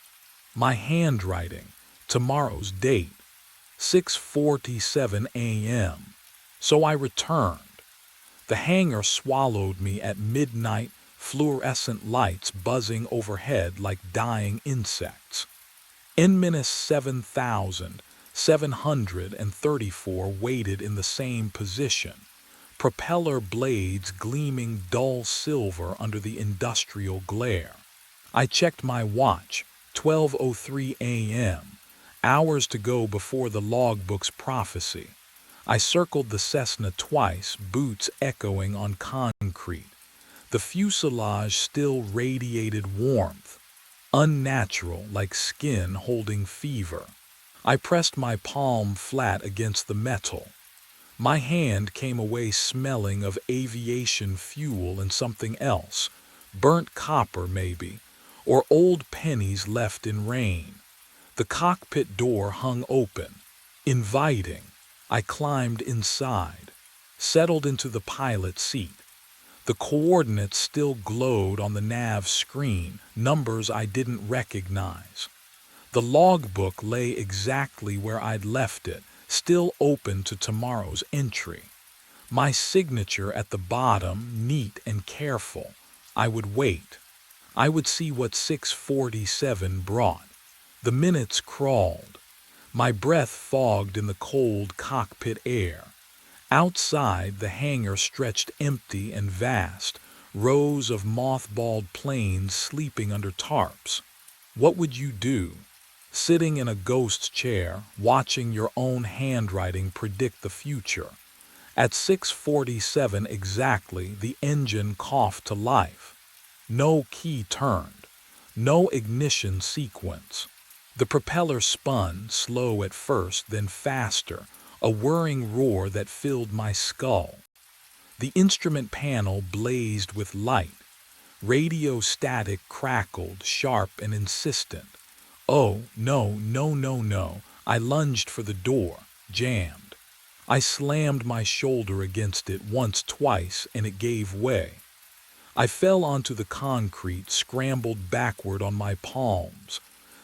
my handwriting, tomorrow's date, 6:47 a.m. So I returned. The hangar swallowed me at midnight, fluorescent lights buzzing overhead like dying insects. N-7,734 waited in the same position, propeller blades gleaming dull silver under the industrial glare. I checked my watch, 12:03 a.m., hours to go before the logbook's prophecy. I circled the Cessna twice, boots echoing on concrete. The fuselage still radiated warmth, unnatural like skin holding fever. I pressed my palm flat against the metal. My hand came away smelling of aviation fuel and something else, burnt copper maybe, or old pennies left in rain. The cockpit door hung open, inviting. I climbed inside, settled into the pilot seat. The coordinates still glowed on the nav screen, numbers I didn't recognize. The logbook lay exactly where I'd left it, still open to tomorrow's entry. My signature at the bottom, neat and careful. I would wait. I would see what 6:47 brought. The minutes crawled. My breath fogged in the cold cockpit air. Outside, the hangar stretched empty and vast, rows of mothballed planes sleeping under tarps. What would you do? Sitting in a ghost chair, watching your own handwriting predict the future. At 6:47 exactly, the engine coughed to life. No key turned. No ignition sequence. The propeller spun, slow at first, then faster, a whirring roar that filled my skull. The instrument panel blazed with light. Radio static crackled, sharp and insistent. Oh, no, no, no, no. I lunged for the door, jammed. I slammed my shoulder against it once, twice, and it gave way. I fell onto the concrete, scrambled backward on my palms.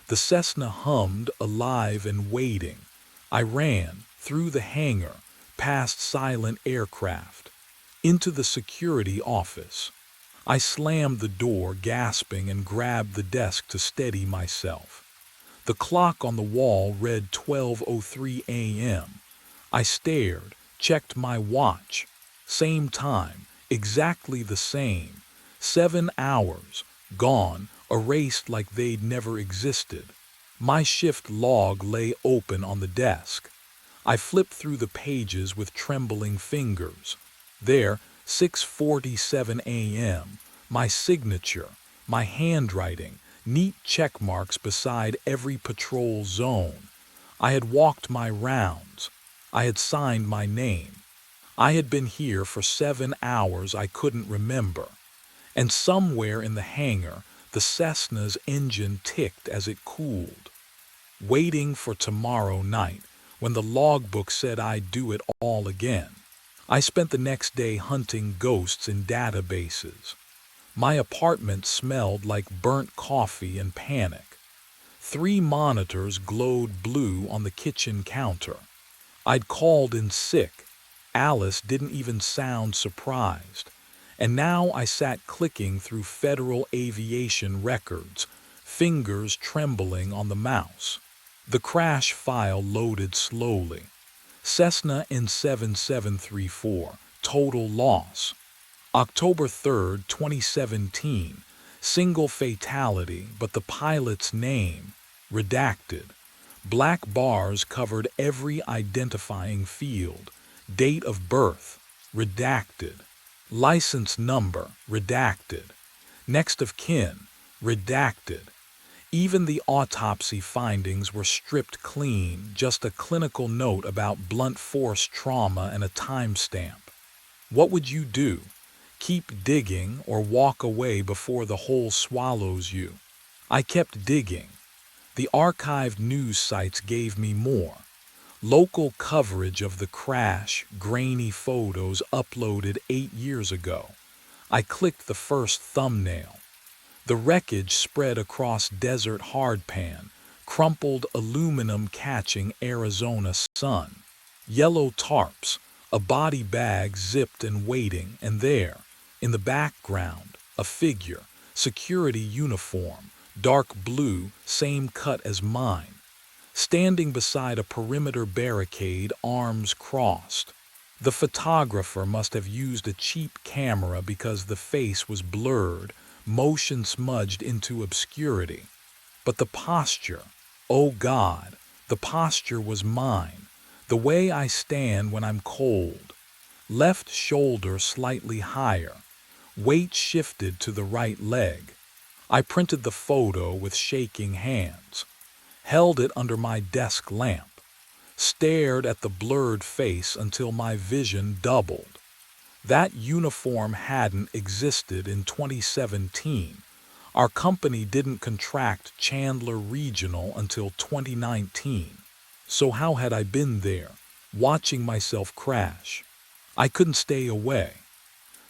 The Cessna hummed, alive and waiting. I ran, through the hangar, past silent aircraft, into the security office. I slammed the door, gasping, and grabbed the desk to steady myself. The clock on the wall read 12:03 a.m. I stared, checked my watch. Same time, exactly the same. 7 hours, gone, erased like they'd never existed. My shift log lay open on the desk. I flipped through the pages with trembling fingers. There, 6:47 a.m., my signature, my handwriting, neat check marks beside every patrol zone. I had walked my rounds. I had signed my name. I had been here for 7 hours I couldn't remember. And somewhere in the hangar, the Cessna's engine ticked as it cooled. Waiting for tomorrow night, when the logbook said I'd do it all again. I spent the next day hunting ghosts in databases. My apartment smelled like burnt coffee and panic. 3 monitors glowed blue on the kitchen counter. I'd called in sick. Alice didn't even sound surprised. And now I sat clicking through Federal Aviation records, fingers trembling on the mouse. The crash file loaded slowly. Cessna N7734, total loss. October 3, 2017, single fatality, but the pilot's name, redacted. Black bars covered every identifying field. Date of birth, redacted. License number, redacted. Next of kin, redacted. Even the autopsy findings were stripped clean, just a clinical note about blunt force trauma and a timestamp. What would you do? Keep digging or walk away before the hole swallows you? I kept digging. The archived news sites gave me more. Local coverage of the crash, grainy photos uploaded 8 years ago. I clicked the first thumbnail. The wreckage spread across desert hardpan, crumpled aluminum catching Arizona sun. Yellow tarps, a body bag zipped and waiting, and there, in the background, a figure, security uniform, dark blue, same cut as mine, standing beside a perimeter barricade, arms crossed. The photographer must have used a cheap camera because the face was blurred, motion smudged into obscurity. But the posture, oh God, the posture was mine, the way I stand when I'm cold. Left shoulder slightly higher, weight shifted to the right leg. I printed the photo with shaking hands, held it under my desk lamp, stared at the blurred face until my vision doubled. That uniform hadn't existed in 2017. Our company didn't contract Chandler Regional until 2019. So how had I been there, watching myself crash? I couldn't stay away.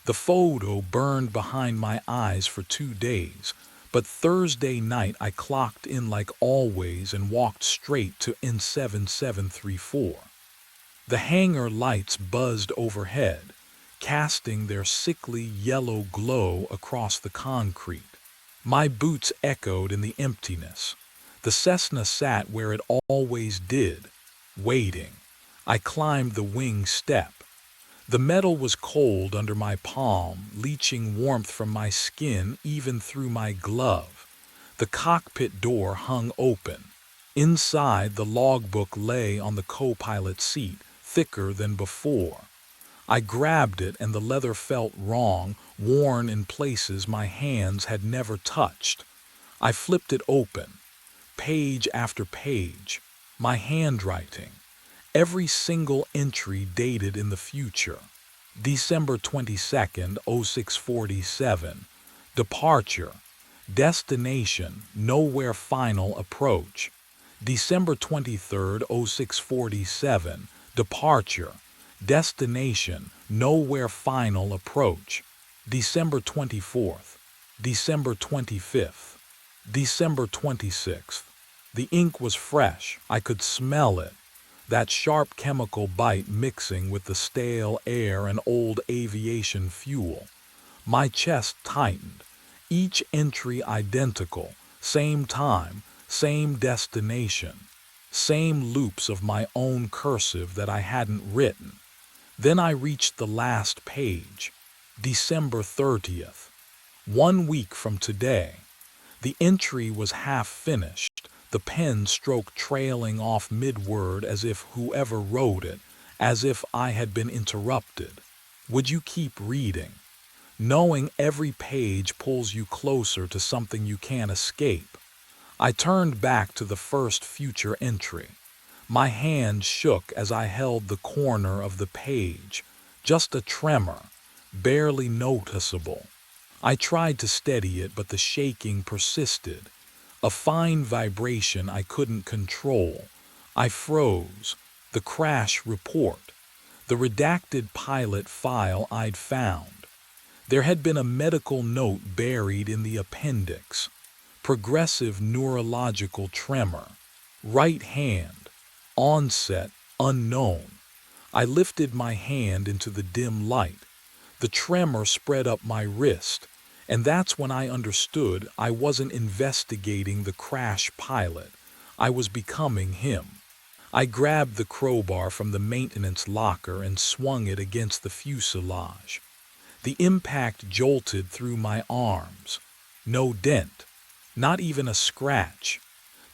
The photo burned behind my eyes for 2 days, but Thursday night I clocked in like always and walked straight to N7734. The hangar lights buzzed overhead, casting their sickly yellow glow across the concrete. My boots echoed in the emptiness. The Cessna sat where it always did, waiting. I climbed the wing step. The metal was cold under my palm, leaching warmth from my skin even through my glove. The cockpit door hung open. Inside, the logbook lay on the co-pilot seat, thicker than before. I grabbed it and the leather felt wrong, worn in places my hands had never touched. I flipped it open, page after page, my handwriting. Every single entry dated in the future. December 22nd, 0647. Departure. Destination, nowhere final approach. December 23rd, 0647. Departure. Destination, nowhere final approach. December 24th. December 25th. December 26th. The ink was fresh. I could smell it. That sharp chemical bite mixing with the stale air and old aviation fuel. My chest tightened. Each entry identical, same time, same destination, same loops of my own cursive that I hadn't written. Then I reached the last page, December 30th. 1 week from today. The entry was half finished, the pen stroke trailing off mid-word as if whoever wrote it, as if I had been interrupted. Would you keep reading? Knowing every page pulls you closer to something you can't escape. I turned back to the first future entry. My hand shook as I held the corner of the page, just a tremor, barely noticeable. I tried to steady it, but the shaking persisted. A fine vibration I couldn't control. I froze. The crash report. The redacted pilot file I'd found. There had been a medical note buried in the appendix. Progressive neurological tremor. Right hand. Onset unknown. I lifted my hand into the dim light. The tremor spread up my wrist, and that's when I understood I wasn't investigating the crash pilot. I was becoming him. I grabbed the crowbar from the maintenance locker and swung it against the fuselage. The impact jolted through my arms. No dent, not even a scratch.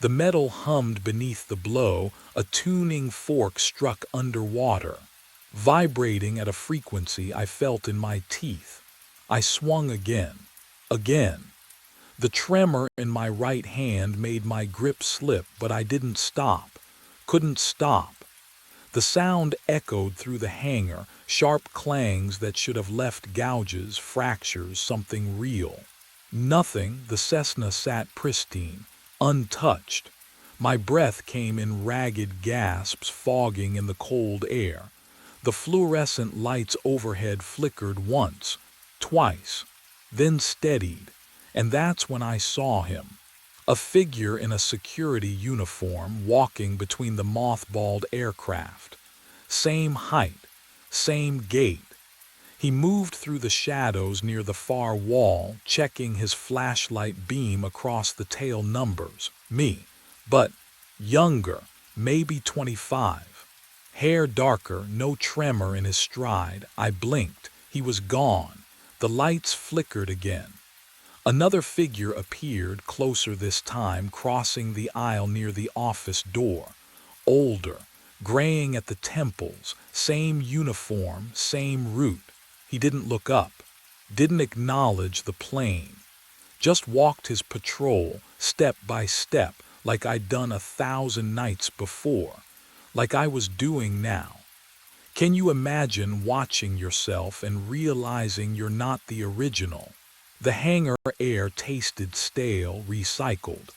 The metal hummed beneath the blow, a tuning fork struck underwater, vibrating at a frequency I felt in my teeth. I swung again. Again. The tremor in my right hand made my grip slip, but I didn't stop. Couldn't stop. The sound echoed through the hangar, sharp clangs that should have left gouges, fractures, something real. Nothing, the Cessna sat pristine, untouched. My breath came in ragged gasps, fogging in the cold air. The fluorescent lights overhead flickered once, twice, then steadied, and that's when I saw him. A figure in a security uniform walking between the mothballed aircraft. Same height, same gait. He moved through the shadows near the far wall, checking his flashlight beam across the tail numbers. Me. But younger, maybe 25. Hair darker, no tremor in his stride. I blinked. He was gone. The lights flickered again. Another figure appeared, closer this time, crossing the aisle near the office door. Older, graying at the temples, same uniform, same route. He didn't look up, didn't acknowledge the plane. Just walked his patrol, step by step, like I'd done 1,000 nights before, like I was doing now. Can you imagine watching yourself and realizing you're not the original? The hangar air tasted stale, recycled.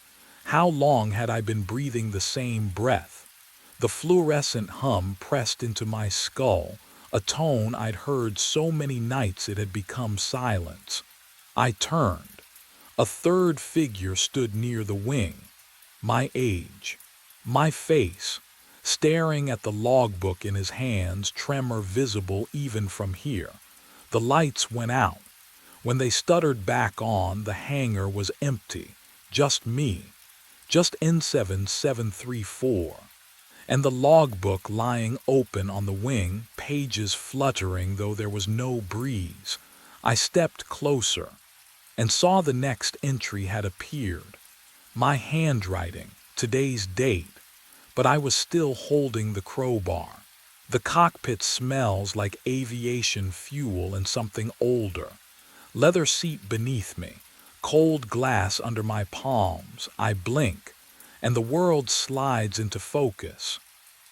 How long had I been breathing the same breath? The fluorescent hum pressed into my skull, a tone I'd heard so many nights it had become silence. I turned. A third figure stood near the wing. My age. My face. Staring at the logbook in his hands, tremor visible even from here. The lights went out. When they stuttered back on, the hangar was empty. Just me. Just N7734. And the logbook lying open on the wing, pages fluttering though there was no breeze. I stepped closer and saw the next entry had appeared. My handwriting, today's date, but I was still holding the crowbar. The cockpit smells like aviation fuel and something older. Leather seat beneath me, cold glass under my palms. I blink, and the world slides into focus.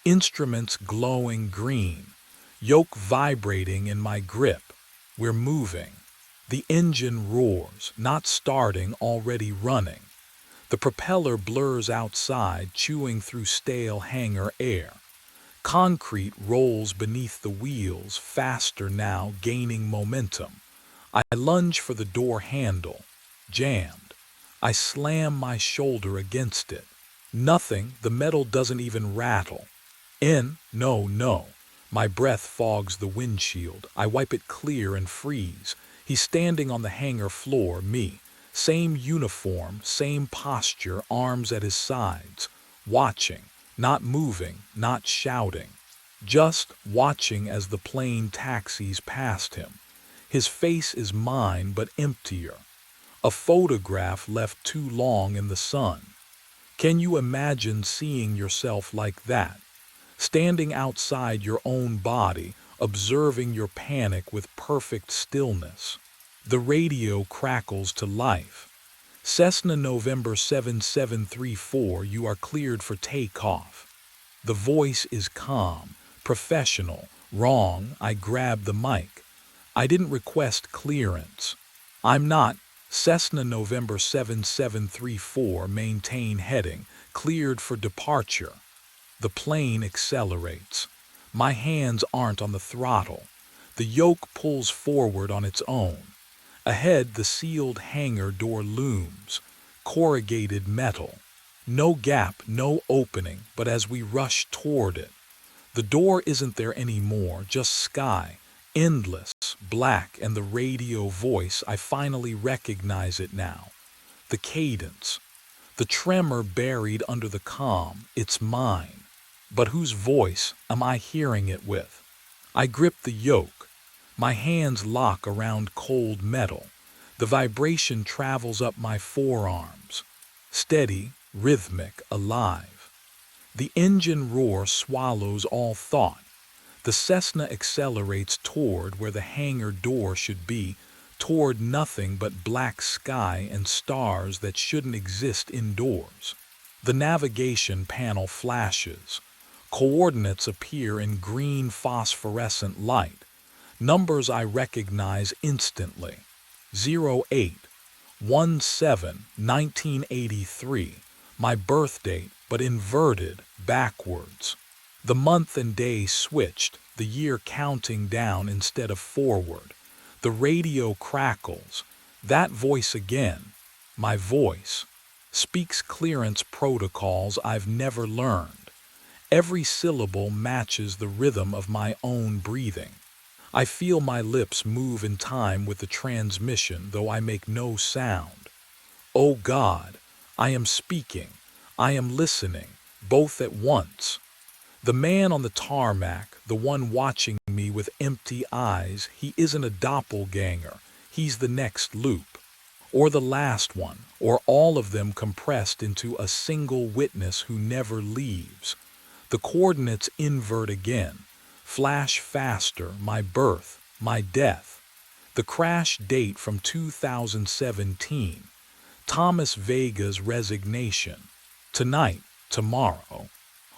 Instruments glowing green, yoke vibrating in my grip. We're moving. The engine roars, not starting, already running. The propeller blurs outside, chewing through stale hangar air. Concrete rolls beneath the wheels, faster now, gaining momentum. I lunge for the door handle. Jammed. I slam my shoulder against it. Nothing, the metal doesn't even rattle. No. My breath fogs the windshield. I wipe it clear and freeze. He's standing on the hangar floor, me. Same uniform, same posture, arms at his sides. Watching, not moving, not shouting. Just watching as the plane taxis past him. His face is mine, but emptier. A photograph left too long in the sun. Can you imagine seeing yourself like that? Standing outside your own body, observing your panic with perfect stillness. The radio crackles to life. Cessna November 7734, you are cleared for takeoff. The voice is calm, professional. Wrong, I grab the mic. I didn't request clearance. I'm not. Cessna November 7734, maintain heading, cleared for departure. The plane accelerates. My hands aren't on the throttle. The yoke pulls forward on its own. Ahead, the sealed hangar door looms. Corrugated metal. No gap, no opening, but as we rush toward it, the door isn't there anymore, just sky. Endless, black, and the radio voice. I finally recognize it now. The cadence. The tremor buried under the calm. It's mine. But whose voice am I hearing it with? I grip the yoke. My hands lock around cold metal. The vibration travels up my forearms. Steady, rhythmic, alive. The engine roar swallows all thought. The Cessna accelerates toward where the hangar door should be, toward nothing but black sky and stars that shouldn't exist indoors. The navigation panel flashes. Coordinates appear in green phosphorescent light. Numbers I recognize instantly. 08-17-1983, my birth date, but inverted, backwards. The month and day switched, the year counting down instead of forward. The radio crackles. That voice again, my voice, speaks clearance protocols I've never learned. Every syllable matches the rhythm of my own breathing. I feel my lips move in time with the transmission, though I make no sound. Oh God, I am speaking, I am listening, both at once. The man on the tarmac, the one watching me with empty eyes, he isn't a doppelganger, he's the next loop. Or the last one, or all of them compressed into a single witness who never leaves. The coordinates invert again. Flash faster, my birth, my death. The crash date from 2017. Thomas Vega's resignation. Tonight, tomorrow.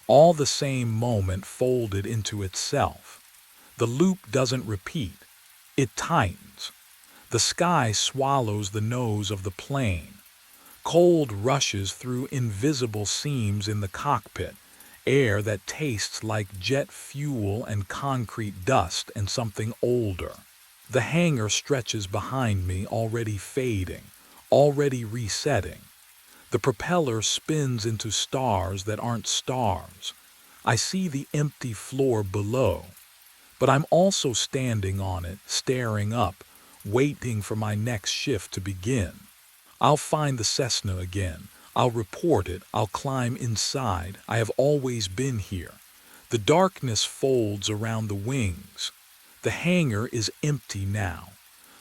All the same moment folded into itself. The loop doesn't repeat. It tightens. The sky swallows the nose of the plane. Cold rushes through invisible seams in the cockpit. Air that tastes like jet fuel and concrete dust and something older. The hangar stretches behind me, already fading, already resetting. The propeller spins into stars that aren't stars. I see the empty floor below, but I'm also standing on it, staring up, waiting for my next shift to begin. I'll find the Cessna again. I'll report it. I'll climb inside. I have always been here. The darkness folds around the wings. The hangar is empty now.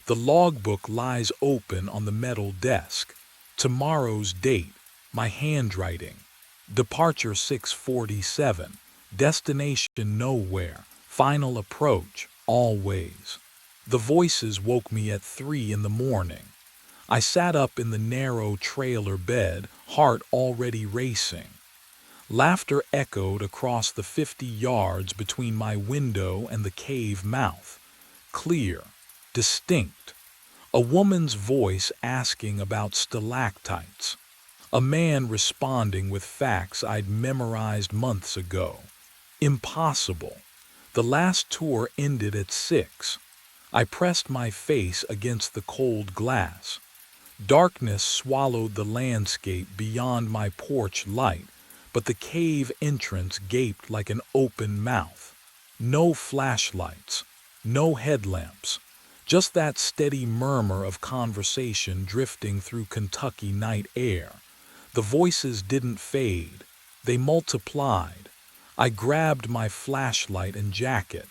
The logbook lies open on the metal desk. Tomorrow's date, my handwriting. Departure 6:47. Destination nowhere. Final approach, always. The voices woke me at 3 in the morning. I sat up in the narrow trailer bed, heart already racing. Laughter echoed across the 50 yards between my window and the cave mouth. Clear, distinct. A woman's voice asking about stalactites. A man responding with facts I'd memorized months ago. Impossible. The last tour ended at 6. I pressed my face against the cold glass. Darkness swallowed the landscape beyond my porch light, but the cave entrance gaped like an open mouth. No flashlights, no headlamps, just that steady murmur of conversation drifting through Kentucky night air. The voices didn't fade, they multiplied. I grabbed my flashlight and jacket.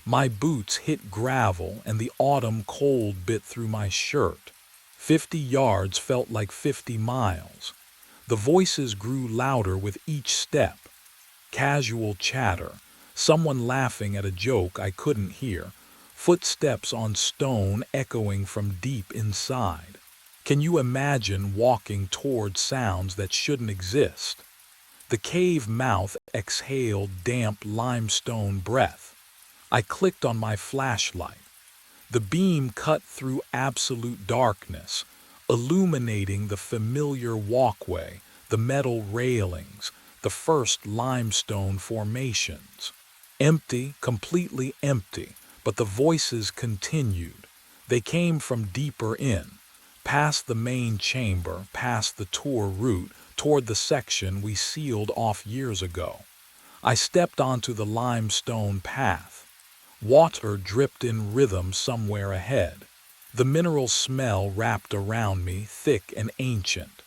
My boots hit gravel and the autumn cold bit through my shirt. 50 yards felt like 50 miles. The voices grew louder with each step. Casual chatter, someone laughing at a joke I couldn't hear, footsteps on stone echoing from deep inside. Can you imagine walking toward sounds that shouldn't exist? The cave mouth exhaled damp limestone breath. I clicked on my flashlight. The beam cut through absolute darkness, illuminating the familiar walkway, the metal railings, the first limestone formations. Empty, completely empty, but the voices continued. They came from deeper in, past the main chamber, past the tour route, toward the section we sealed off years ago. I stepped onto the limestone path. Water dripped in rhythm somewhere ahead. The mineral smell wrapped around me, thick and ancient.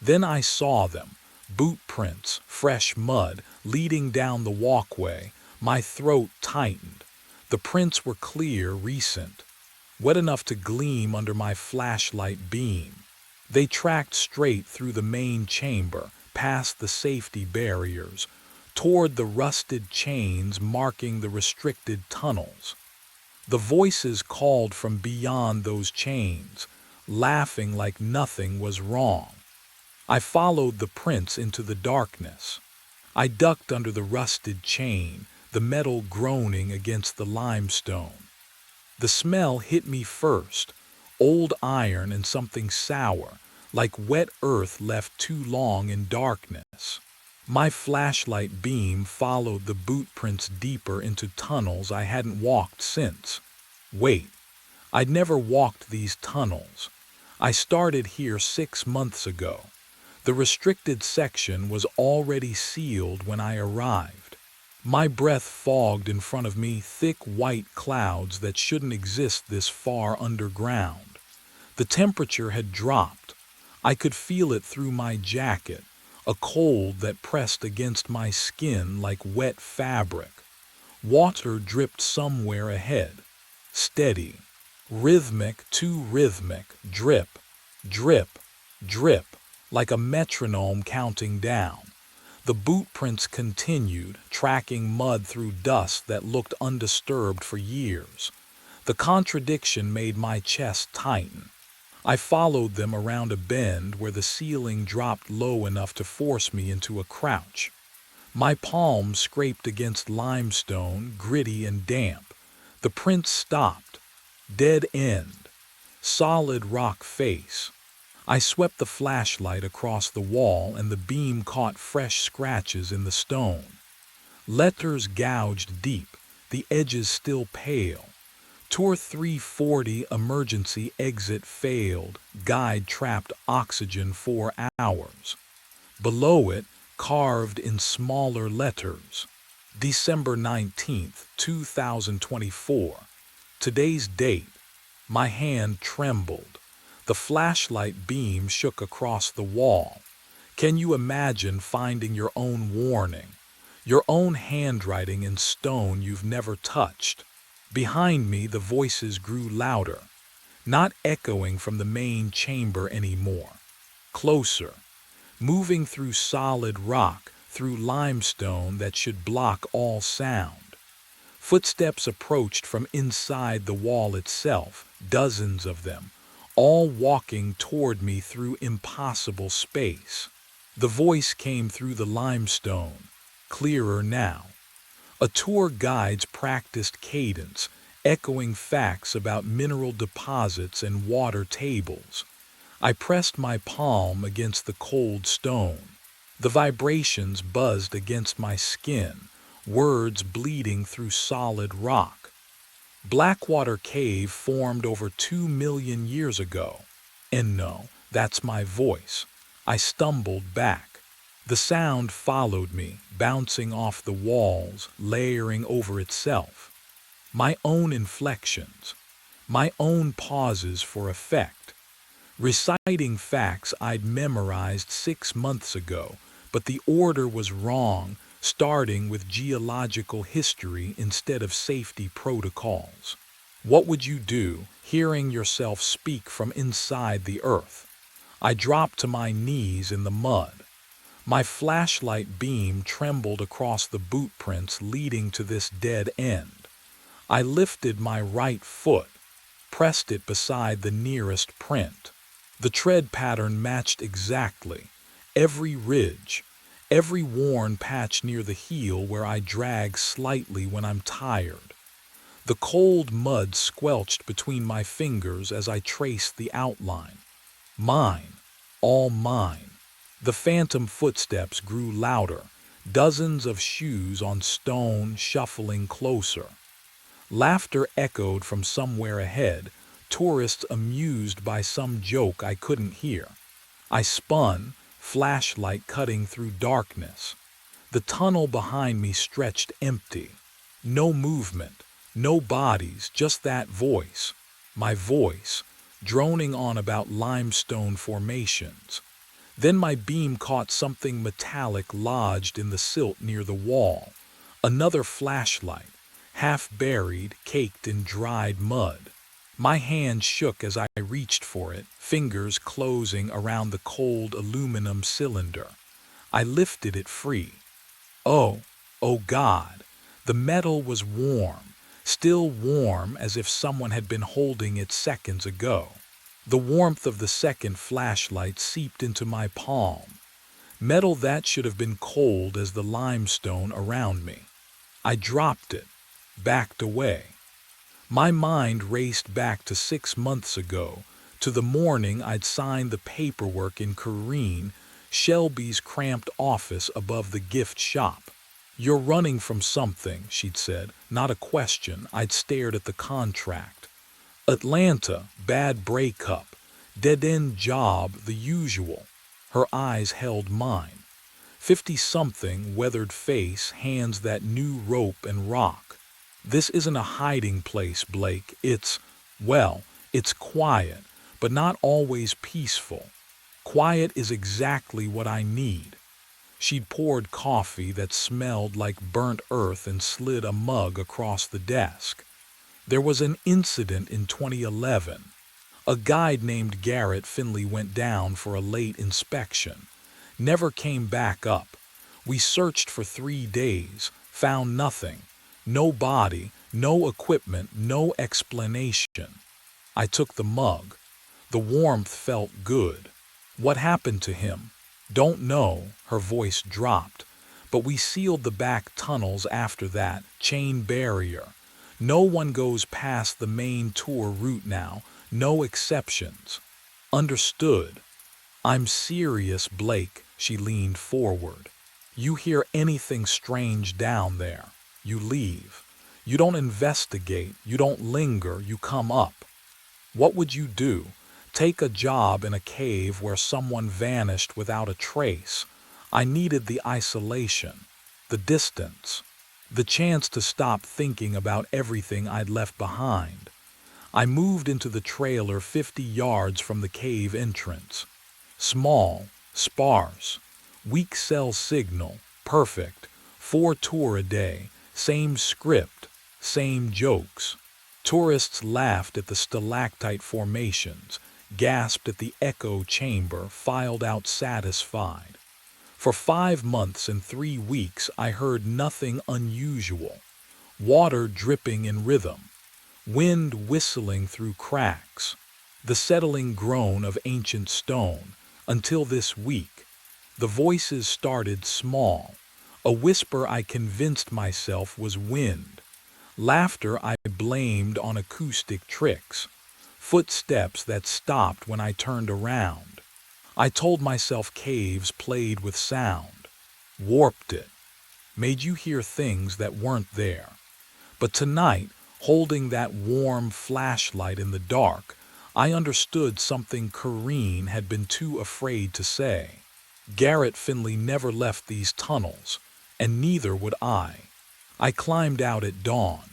Then I saw them, boot prints, fresh mud, leading down the walkway. My throat tightened. The prints were clear, recent, wet enough to gleam under my flashlight beam. They tracked straight through the main chamber, past the safety barriers, toward the rusted chains marking the restricted tunnels. The voices called from beyond those chains, laughing like nothing was wrong. I followed the prince into the darkness. I ducked under the rusted chain, the metal groaning against the limestone. The smell hit me first, old iron and something sour, like wet earth left too long in darkness. My flashlight beam followed the boot prints deeper into tunnels I hadn't walked since. Wait, I'd never walked these tunnels. I started here 6 months ago. The restricted section was already sealed when I arrived. My breath fogged in front of me thick white clouds that shouldn't exist this far underground. The temperature had dropped. I could feel it through my jacket, a cold that pressed against my skin like wet fabric. Water dripped somewhere ahead. Steady. Rhythmic, too rhythmic. Drip, drip, drip, like a metronome counting down. The boot prints continued, tracking mud through dust that looked undisturbed for years. The contradiction made my chest tighten. I followed them around a bend where the ceiling dropped low enough to force me into a crouch. My palms scraped against limestone, gritty and damp. The prints stopped. Dead end. Solid rock face. I swept the flashlight across the wall and the beam caught fresh scratches in the stone. Letters gouged deep, the edges still pale. Tour 340 emergency exit failed, guide trapped oxygen 4 hours. Below it, carved in smaller letters, December 19th, 2024. Today's date. My hand trembled. The flashlight beam shook across the wall. Can you imagine finding your own warning, your own handwriting in stone you've never touched? Behind me, the voices grew louder, not echoing from the main chamber anymore. Closer, moving through solid rock, through limestone that should block all sound. Footsteps approached from inside the wall itself, dozens of them, all walking toward me through impossible space. The voice came through the limestone, clearer now. A tour guide's practiced cadence, echoing facts about mineral deposits and water tables. I pressed my palm against the cold stone. The vibrations buzzed against my skin, words bleeding through solid rock. Blackwater Cave formed over 2 million years ago. And no, that's my voice. I stumbled back. The sound followed me, bouncing off the walls, layering over itself. My own inflections, my own pauses for effect. Reciting facts I'd memorized 6 months ago, but the order was wrong, starting with geological history instead of safety protocols. What would you do, hearing yourself speak from inside the earth? I dropped to my knees in the mud. My flashlight beam trembled across the boot prints leading to this dead end. I lifted my right foot, pressed it beside the nearest print. The tread pattern matched exactly. Every ridge, every worn patch near the heel where I drag slightly when I'm tired. The cold mud squelched between my fingers as I traced the outline. Mine, all mine. The phantom footsteps grew louder, dozens of shoes on stone shuffling closer. Laughter echoed from somewhere ahead, tourists amused by some joke I couldn't hear. I spun, flashlight cutting through darkness. The tunnel behind me stretched empty. No movement, no bodies, just that voice. My voice, droning on about limestone formations. Then my beam caught something metallic lodged in the silt near the wall. Another flashlight, half buried, caked in dried mud. My hand shook as I reached for it, fingers closing around the cold aluminum cylinder. I lifted it free. Oh God, the metal was warm, still warm as if someone had been holding it seconds ago. The warmth of the second flashlight seeped into my palm, metal that should have been cold as the limestone around me. I dropped it, backed away. My mind raced back to 6 months ago, to the morning I'd signed the paperwork in Corrine, Shelby's cramped office above the gift shop. "You're running from something," she'd said, not a question. I'd stared at the contract. Atlanta, bad breakup, dead-end job, the usual. Her eyes held mine. 50-something, weathered face, hands that knew rope and rock. "This isn't a hiding place, Blake. It's quiet, but not always peaceful. Quiet is exactly what I need." She'd poured coffee that smelled like burnt earth and slid a mug across the desk. "There was an incident in 2011. A guide named Garrett Finley went down for a late inspection. Never came back up. We searched for 3 days, found nothing. No body, no equipment, no explanation." I took the mug. The warmth felt good. "What happened to him?" "Don't know," her voice dropped. "But we sealed the back tunnels after that, chain barrier. No one goes past the main tour route now, no exceptions." "Understood." "I'm serious, Blake," she leaned forward. "You hear anything strange down there, you leave. You don't investigate, you don't linger, you come up." "What would you do? Take a job in a cave where someone vanished without a trace?" I needed the isolation, the distance, the chance to stop thinking about everything I'd left behind. I moved into the trailer 50 yards from the cave entrance. Small, sparse, weak cell signal, perfect, 4 tour a day, same script, same jokes. Tourists laughed at the stalactite formations, gasped at the echo chamber, filed out satisfied. For 5 months and 3 weeks I heard nothing unusual. Water dripping in rhythm, wind whistling through cracks, the settling groan of ancient stone, until this week. The voices started small, a whisper I convinced myself was wind, laughter I blamed on acoustic tricks, footsteps that stopped when I turned around. I told myself caves played with sound, warped it, made you hear things that weren't there. But tonight, holding that warm flashlight in the dark, I understood something Corrine had been too afraid to say. Garrett Finley never left these tunnels, and neither would I. I climbed out at dawn.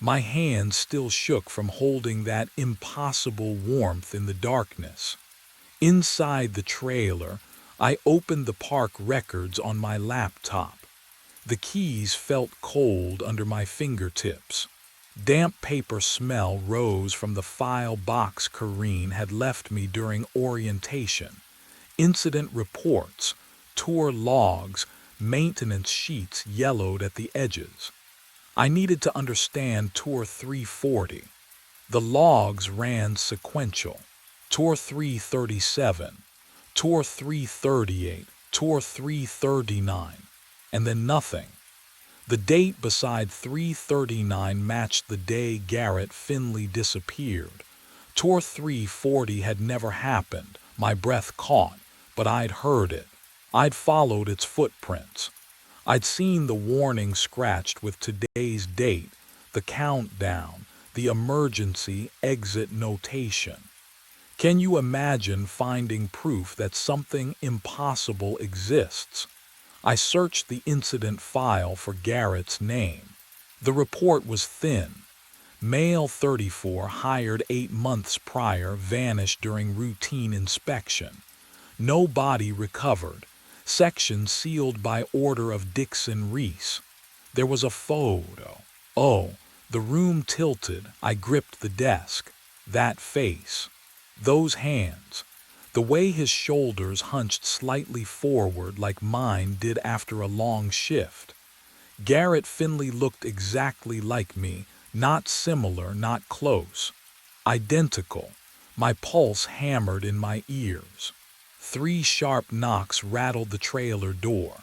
My hands still shook from holding that impossible warmth in the darkness. Inside the trailer, I opened the park records on my laptop. The keys felt cold under my fingertips. Damp paper smell rose from the file box Corrine had left me during orientation. Incident reports, tour logs, maintenance sheets yellowed at the edges. I needed to understand Tour 340. The logs ran sequential. Tour 337, Tour 338, Tour 339, and then nothing. The date beside 339 matched the day Garrett Finley disappeared. Tour 340 had never happened. My breath caught, but I'd heard it. I'd followed its footprints. I'd seen the warning scratched with today's date, the countdown, the emergency exit notation. Can you imagine finding proof that something impossible exists? I searched the incident file for Garrett's name. The report was thin. Male 34 hired 8 months prior, vanished during routine inspection. No body recovered. Section sealed by order of Dixon Reese. There was a photo. Oh, the room tilted. I gripped the desk. That face. Those hands. The way his shoulders hunched slightly forward like mine did after a long shift. Garrett Finley looked exactly like me, Not similar, not close. Identical. My pulse hammered in my ears. 3 sharp knocks rattled the trailer door.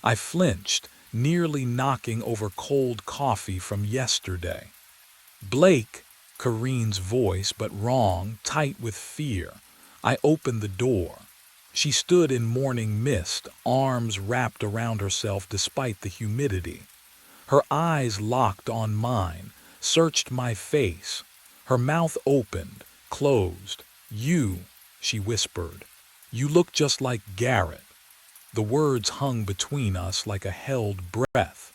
I flinched, nearly knocking over cold coffee from yesterday. Blake, Kareen's voice, but wrong, tight with fear. I opened the door. She stood in morning mist, arms wrapped around herself despite the humidity. Her eyes locked on mine, searched my face. Her mouth opened, closed. "You," she whispered. "You look just like Garrett." The words hung between us like a held breath.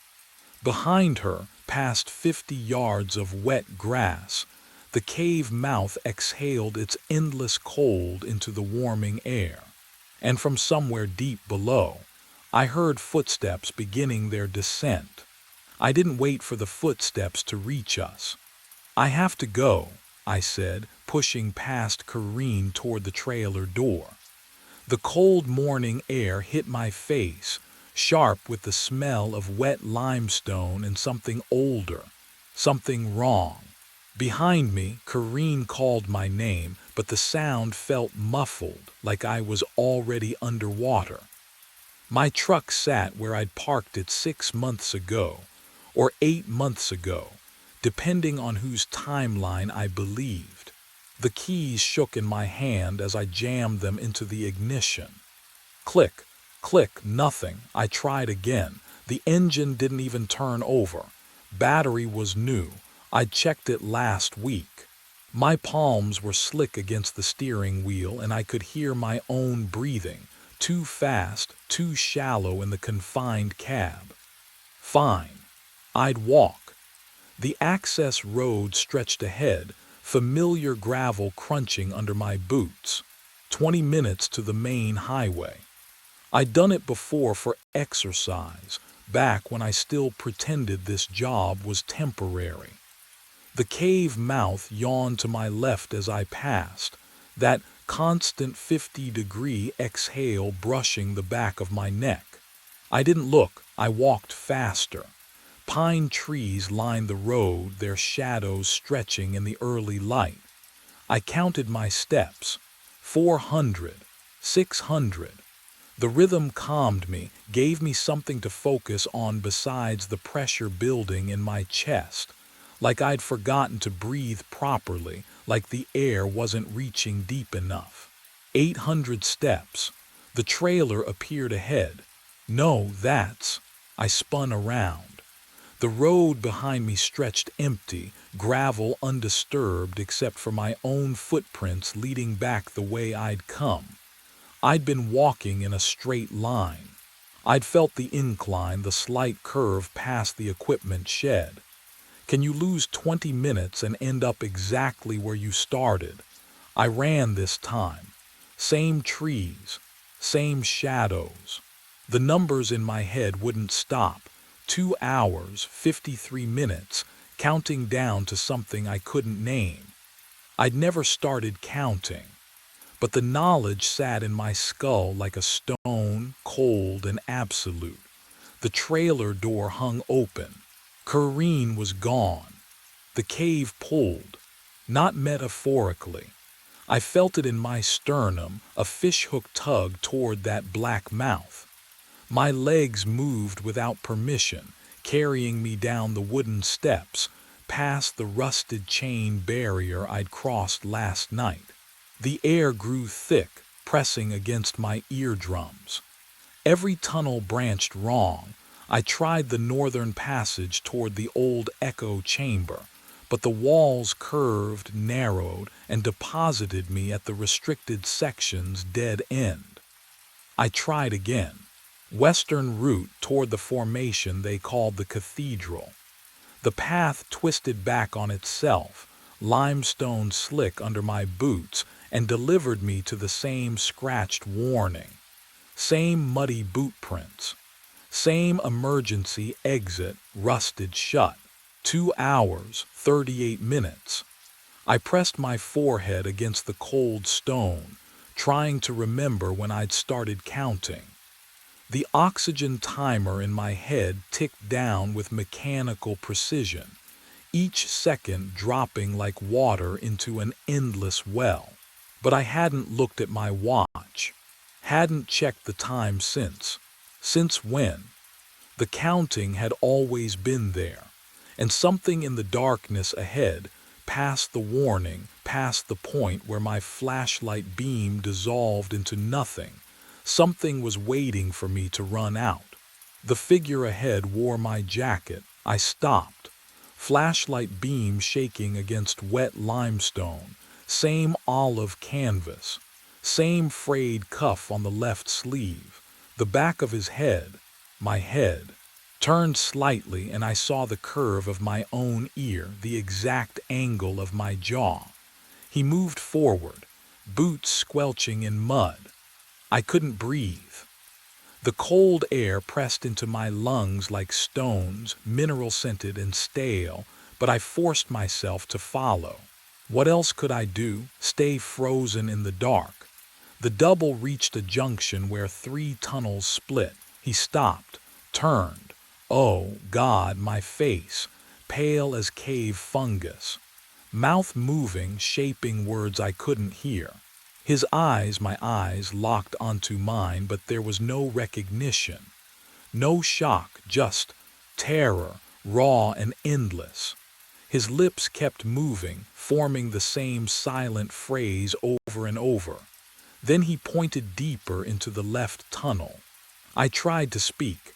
Behind her, past 50 yards of wet grass, the cave mouth exhaled its endless cold into the warming air. And from somewhere deep below, I heard footsteps beginning their descent. I didn't wait for the footsteps to reach us. "I have to go," I said, pushing past Kareen toward the trailer door. The cold morning air hit my face, sharp with the smell of wet limestone and something older, something wrong. Behind me, Kareen called my name, but the sound felt muffled, like I was already underwater. My truck sat where I'd parked it 6 months ago, or 8 months ago, depending on whose timeline I believed. The keys shook in my hand as I jammed them into the ignition. Click, click, nothing. I tried again. The engine didn't even turn over. Battery was new. I'd checked it last week. My palms were slick against the steering wheel and I could hear my own breathing, too fast, too shallow in the confined cab. Fine. I'd walk. The access road stretched ahead, familiar gravel crunching under my boots. 20 minutes to the main highway. I'd done it before for exercise, back when I still pretended this job was temporary. The cave mouth yawned to my left as I passed, that constant 50-degree exhale brushing the back of my neck. I didn't look, I walked faster. Pine trees lined the road, their shadows stretching in the early light. I counted my steps. 400, 600. The rhythm calmed me, gave me something to focus on besides the pressure building in my chest, like I'd forgotten to breathe properly, like the air wasn't reaching deep enough. 800 steps. The trailer appeared ahead. No, that's... I spun around. The road behind me stretched empty, gravel undisturbed except for my own footprints leading back the way I'd come. I'd been walking in a straight line. I'd felt the incline, the slight curve past the equipment shed. Can you lose 20 minutes and end up exactly where you started? I ran this time. Same trees, same shadows. The numbers in my head wouldn't stop. 2 hours, 53 minutes, counting down to something I couldn't name. I'd never started counting, but the knowledge sat in my skull like a stone, cold and absolute. The trailer door hung open. Kareen was gone. The cave pulled, not metaphorically. I felt it in my sternum, a fishhook tug toward that black mouth. My legs moved without permission, carrying me down the wooden steps, past the rusted chain barrier I'd crossed last night. The air grew thick, pressing against my eardrums. Every tunnel branched wrong. I tried the northern passage toward the old echo chamber, but the walls curved, narrowed, and deposited me at the restricted section's dead end. I tried again. Western route toward the formation they called the cathedral. The path twisted back on itself, limestone slick under my boots, and delivered me to the same scratched warning. Same muddy boot prints. Same emergency exit rusted shut. 2 hours, 38 minutes. I pressed my forehead against the cold stone, trying to remember when I'd started counting. The oxygen timer in my head ticked down with mechanical precision. each second dropping like water into an endless well. But I hadn't looked at my watch, hadn't checked the time since. Since when? The counting had always been there, and something in the darkness ahead, past the warning, past the point where my flashlight beam dissolved into nothing, something was waiting for me to run out. The figure ahead wore my jacket. I stopped. Flashlight beam shaking against wet limestone, same olive canvas, same frayed cuff on the left sleeve, the back of his head, my head, turned slightly and I saw the curve of my own ear, the exact angle of my jaw. He moved forward, boots squelching in mud. I couldn't breathe. The cold air pressed into my lungs like stones, mineral-scented and stale, but I forced myself to follow. What else could I do? Stay frozen in the dark. The double reached a junction where 3 tunnels split. He stopped, turned. Oh, God, my face, pale as cave fungus. Mouth moving, shaping words I couldn't hear. His eyes, my eyes, locked onto mine, but there was no recognition. No shock, just terror, raw and endless. His lips kept moving, forming the same silent phrase over and over. Then he pointed deeper into the left tunnel. I tried to speak.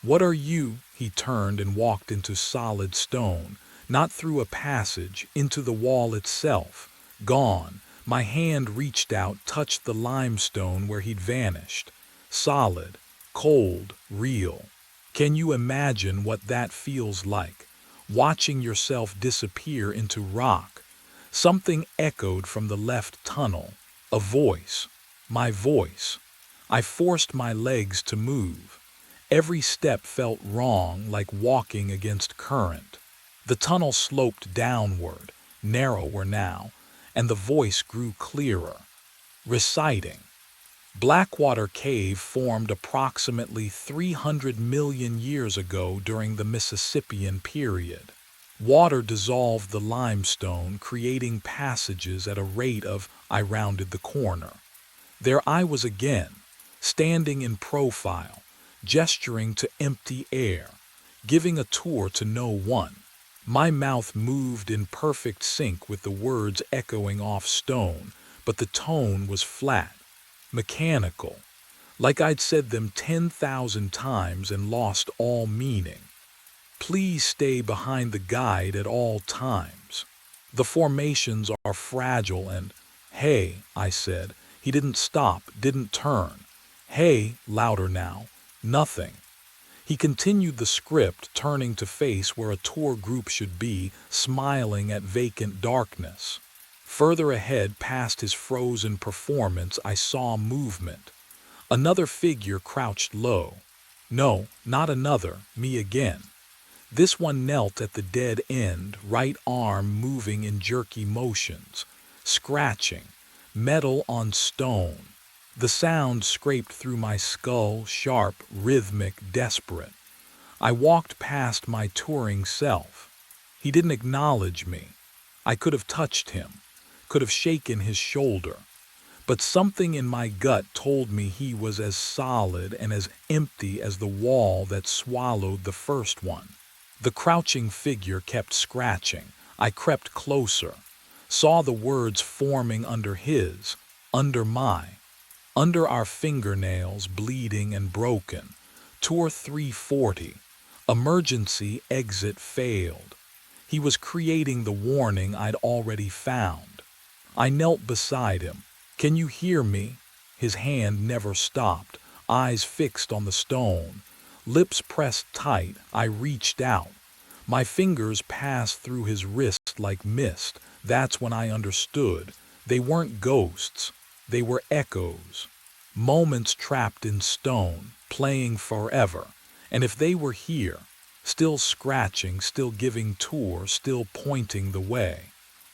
"What are you?" He turned and walked into solid stone, not through a passage, into the wall itself. Gone. My hand reached out, touched the limestone where he'd vanished. Solid, cold, real. Can you imagine what that feels like? Watching yourself disappear into rock. Something echoed from the left tunnel. A voice. My voice. I forced my legs to move. Every step felt wrong, like walking against current. The tunnel sloped downward, narrower now, and the voice grew clearer. Reciting. Blackwater Cave formed approximately 300 million years ago during the Mississippian period. Water dissolved the limestone, creating passages at a rate of, I rounded the corner. There I was again, standing in profile, gesturing to empty air, giving a tour to no one. My mouth moved in perfect sync with the words echoing off stone, but the tone was flat, mechanical, like I'd said them 10,000 times and lost all meaning. Please stay behind the guide at all times. The formations are fragile and, hey, I said. He didn't stop, didn't turn. Hey, louder now. Nothing. He continued the script, turning to face where a tour group should be, smiling at vacant darkness. Further ahead, past his frozen performance, I saw movement. Another figure crouched low. No, not another, me again. This one knelt at the dead end, right arm moving in jerky motions, scratching, metal on stone. The sound scraped through my skull, sharp, rhythmic, desperate. I walked past my touring self. He didn't acknowledge me. I could have touched him, could have shaken his shoulder. But something in my gut told me he was as solid and as empty as the wall that swallowed the first one. The crouching figure kept scratching. I crept closer, saw the words forming under his, under our fingernails bleeding and broken. Tour 340. Emergency exit failed. He was creating the warning I'd already found. I knelt beside him. Can you hear me? His hand never stopped, eyes fixed on the stone. Lips pressed tight, I reached out. My fingers passed through his wrist like mist. That's when I understood. They weren't ghosts. They were echoes. Moments trapped in stone, playing forever. And if they were here, still scratching, still giving tour, still pointing the way,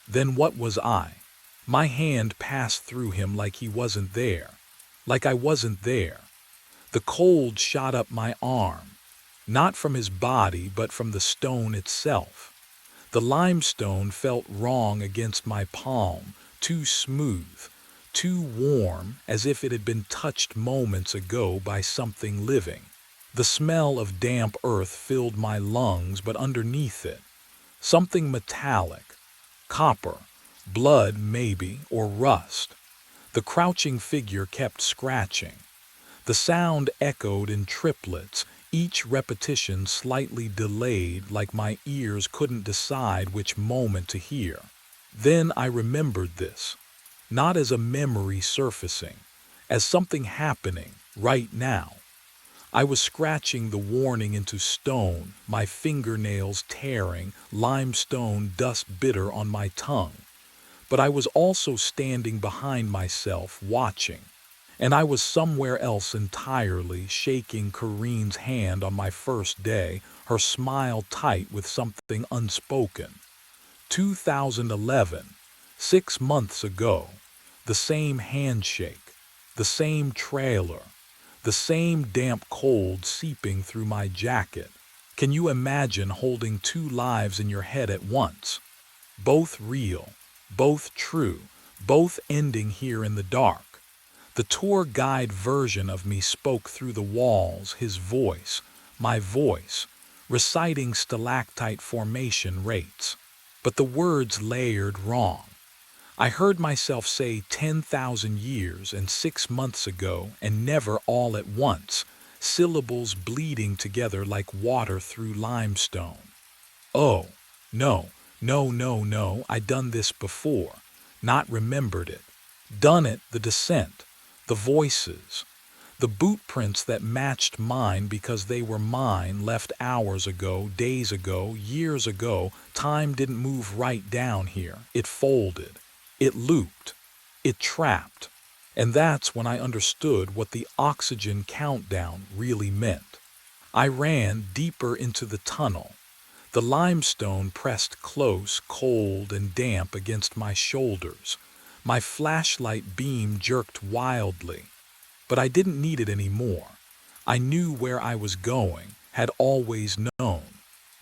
then what was I? My hand passed through him like he wasn't there. Like I wasn't there. The cold shot up my arm. Not from his body, but from the stone itself. The limestone felt wrong against my palm, too smooth, too warm, as if it had been touched moments ago by something living. The smell of damp earth filled my lungs, but underneath it, something metallic, copper, blood maybe, or rust. The crouching figure kept scratching. The sound echoed in triplets, each repetition slightly delayed, like my ears couldn't decide which moment to hear. Then I remembered this, not as a memory surfacing, as something happening right now. I was scratching the warning into stone, my fingernails tearing, limestone dust bitter on my tongue. But I was also standing behind myself, watching. And I was somewhere else entirely, shaking Kareen's hand on my first day, her smile tight with something unspoken. 2011, 6 months ago, the same handshake, the same trailer, the same damp cold seeping through my jacket. Can you imagine holding two lives in your head at once? Both real, both true, both ending here in the dark. The tour guide version of me spoke through the walls, his voice, my voice, reciting stalactite formation rates. But the words layered wrong. I heard myself say 10,000 years and 6 months ago and never all at once, syllables bleeding together like water through limestone. Oh, no, no, no, no, I done this before, not remembered it. Done it, the descent, the voices, the boot prints that matched mine because they were mine, left hours ago, days ago, years ago. Time didn't move right down here. It folded. It looped. It trapped. And that's when I understood what the oxygen countdown really meant. I ran deeper into the tunnel. The limestone pressed close, cold and damp against my shoulders. My flashlight beam jerked wildly. But I didn't need it anymore. I knew where I was going, had always known.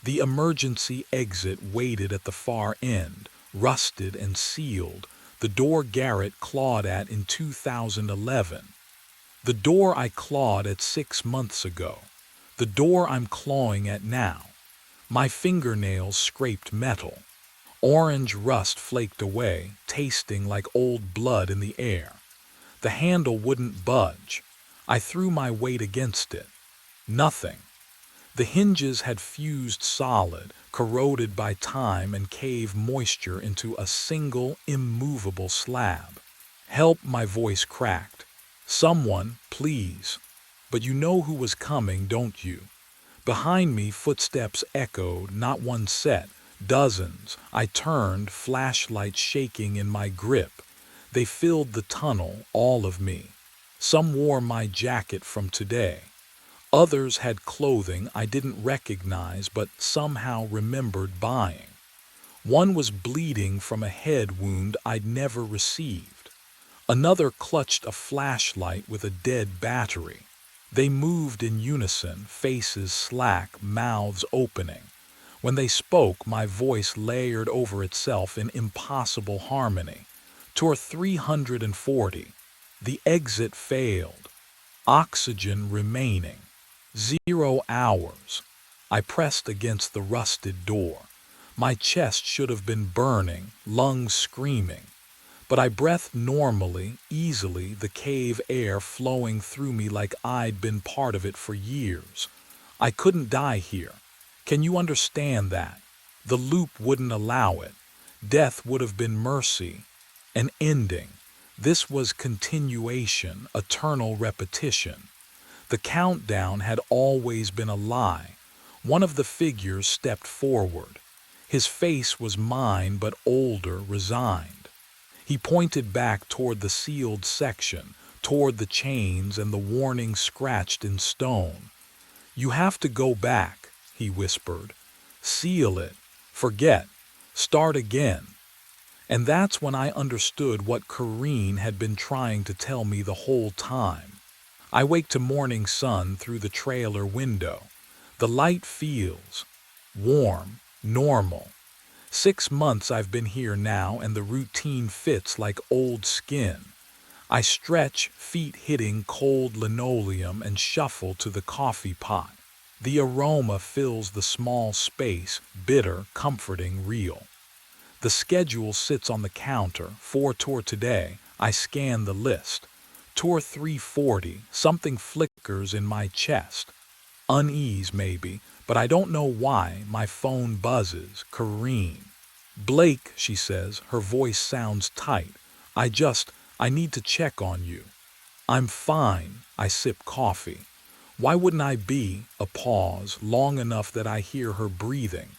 The emergency exit waited at the far end, rusted and sealed, the door Garrett clawed at in 2011. The door I clawed at 6 months ago. The door I'm clawing at now. My fingernails scraped metal. Orange rust flaked away, tasting like old blood in the air. The handle wouldn't budge. I threw my weight against it. Nothing. The hinges had fused solid, corroded by time and cave moisture into a single, immovable slab. Help, my voice cracked. Someone, please. But you know who was coming, don't you? Behind me, footsteps echoed, not one set, dozens. I turned, flashlight shaking in my grip. They filled the tunnel, all of me. Some wore my jacket from today. Others had clothing I didn't recognize but somehow remembered buying. One was bleeding from a head wound I'd never received. Another clutched a flashlight with a dead battery. They moved in unison, faces slack, mouths opening. When they spoke, my voice layered over itself in impossible harmony. Tour 340. The exit failed. Oxygen remaining. 0 hours. I pressed against the rusted door. My chest should have been burning, lungs screaming. But I breathed normally, easily, the cave air flowing through me like I'd been part of it for years. I couldn't die here. Can you understand that? The loop wouldn't allow it. Death would have been mercy. An ending. This was continuation, eternal repetition. The countdown had always been a lie. One of the figures stepped forward. His face was mine, but older, resigned. He pointed back toward the sealed section, toward the chains and the warning scratched in stone. You have to go back, he whispered. Seal it. Forget. Start again. And that's when I understood what Kareen had been trying to tell me the whole time. I wake to morning sun through the trailer window. The light feels warm, normal. 6 months I've been here now, and the routine fits like old skin. I stretch, feet hitting cold linoleum, and shuffle to the coffee pot. The aroma fills the small space, bitter, comforting, real. The schedule sits on the counter, 4 tour today. I scan the list. Tour 340, something flickers in my chest. Unease maybe, but I don't know why. My phone buzzes. Kareen. Blake, she says, her voice sounds tight. I just, I need to check on you. I'm fine. I sip coffee. Why wouldn't I be? A pause, long enough that I hear her breathing.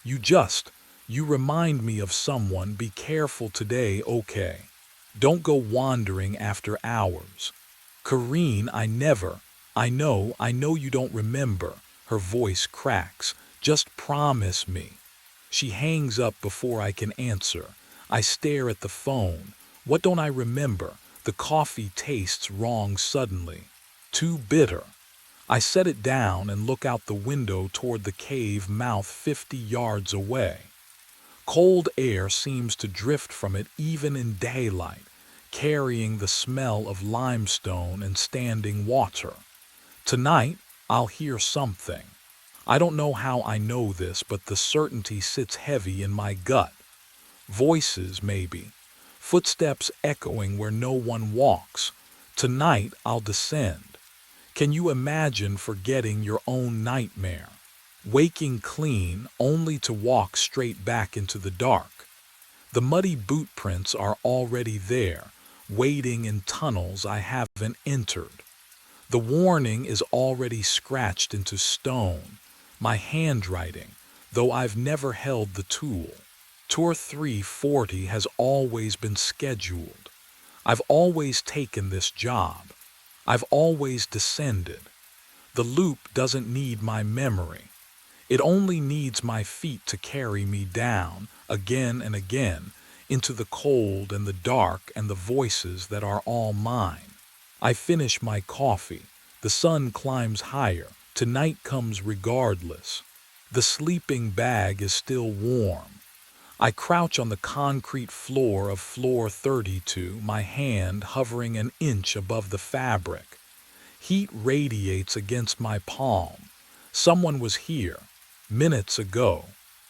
You just, you remind me of someone. Be careful today, okay? Don't go wandering after hours. Kareen, I know you don't remember. Her voice cracks. Just promise me. She hangs up before I can answer. I stare at the phone. What don't I remember? The coffee tastes wrong suddenly. Too bitter. I set it down and look out the window toward the cave mouth 50 yards away. Cold air seems to drift from it even in daylight, carrying the smell of limestone and standing water. Tonight, I'll hear something. I don't know how I know this, but the certainty sits heavy in my gut. Voices, maybe. Footsteps echoing where no one walks. Tonight, I'll descend. Can you imagine forgetting your own nightmare? Waking clean only to walk straight back into the dark. The muddy boot prints are already there, waiting in tunnels I haven't entered. The warning is already scratched into stone. My handwriting, though I've never held the tool. Tour 340 has always been scheduled. I've always taken this job. I've always descended. The loop doesn't need my memory. It only needs my feet to carry me down, again and again, into the cold and the dark and the voices that are all mine. I finish my coffee. The sun climbs higher. Tonight comes regardless. The sleeping bag is still warm. I crouch on the concrete floor of floor 32, my hand hovering an inch above the fabric. Heat radiates against my palm. Someone was here, minutes ago,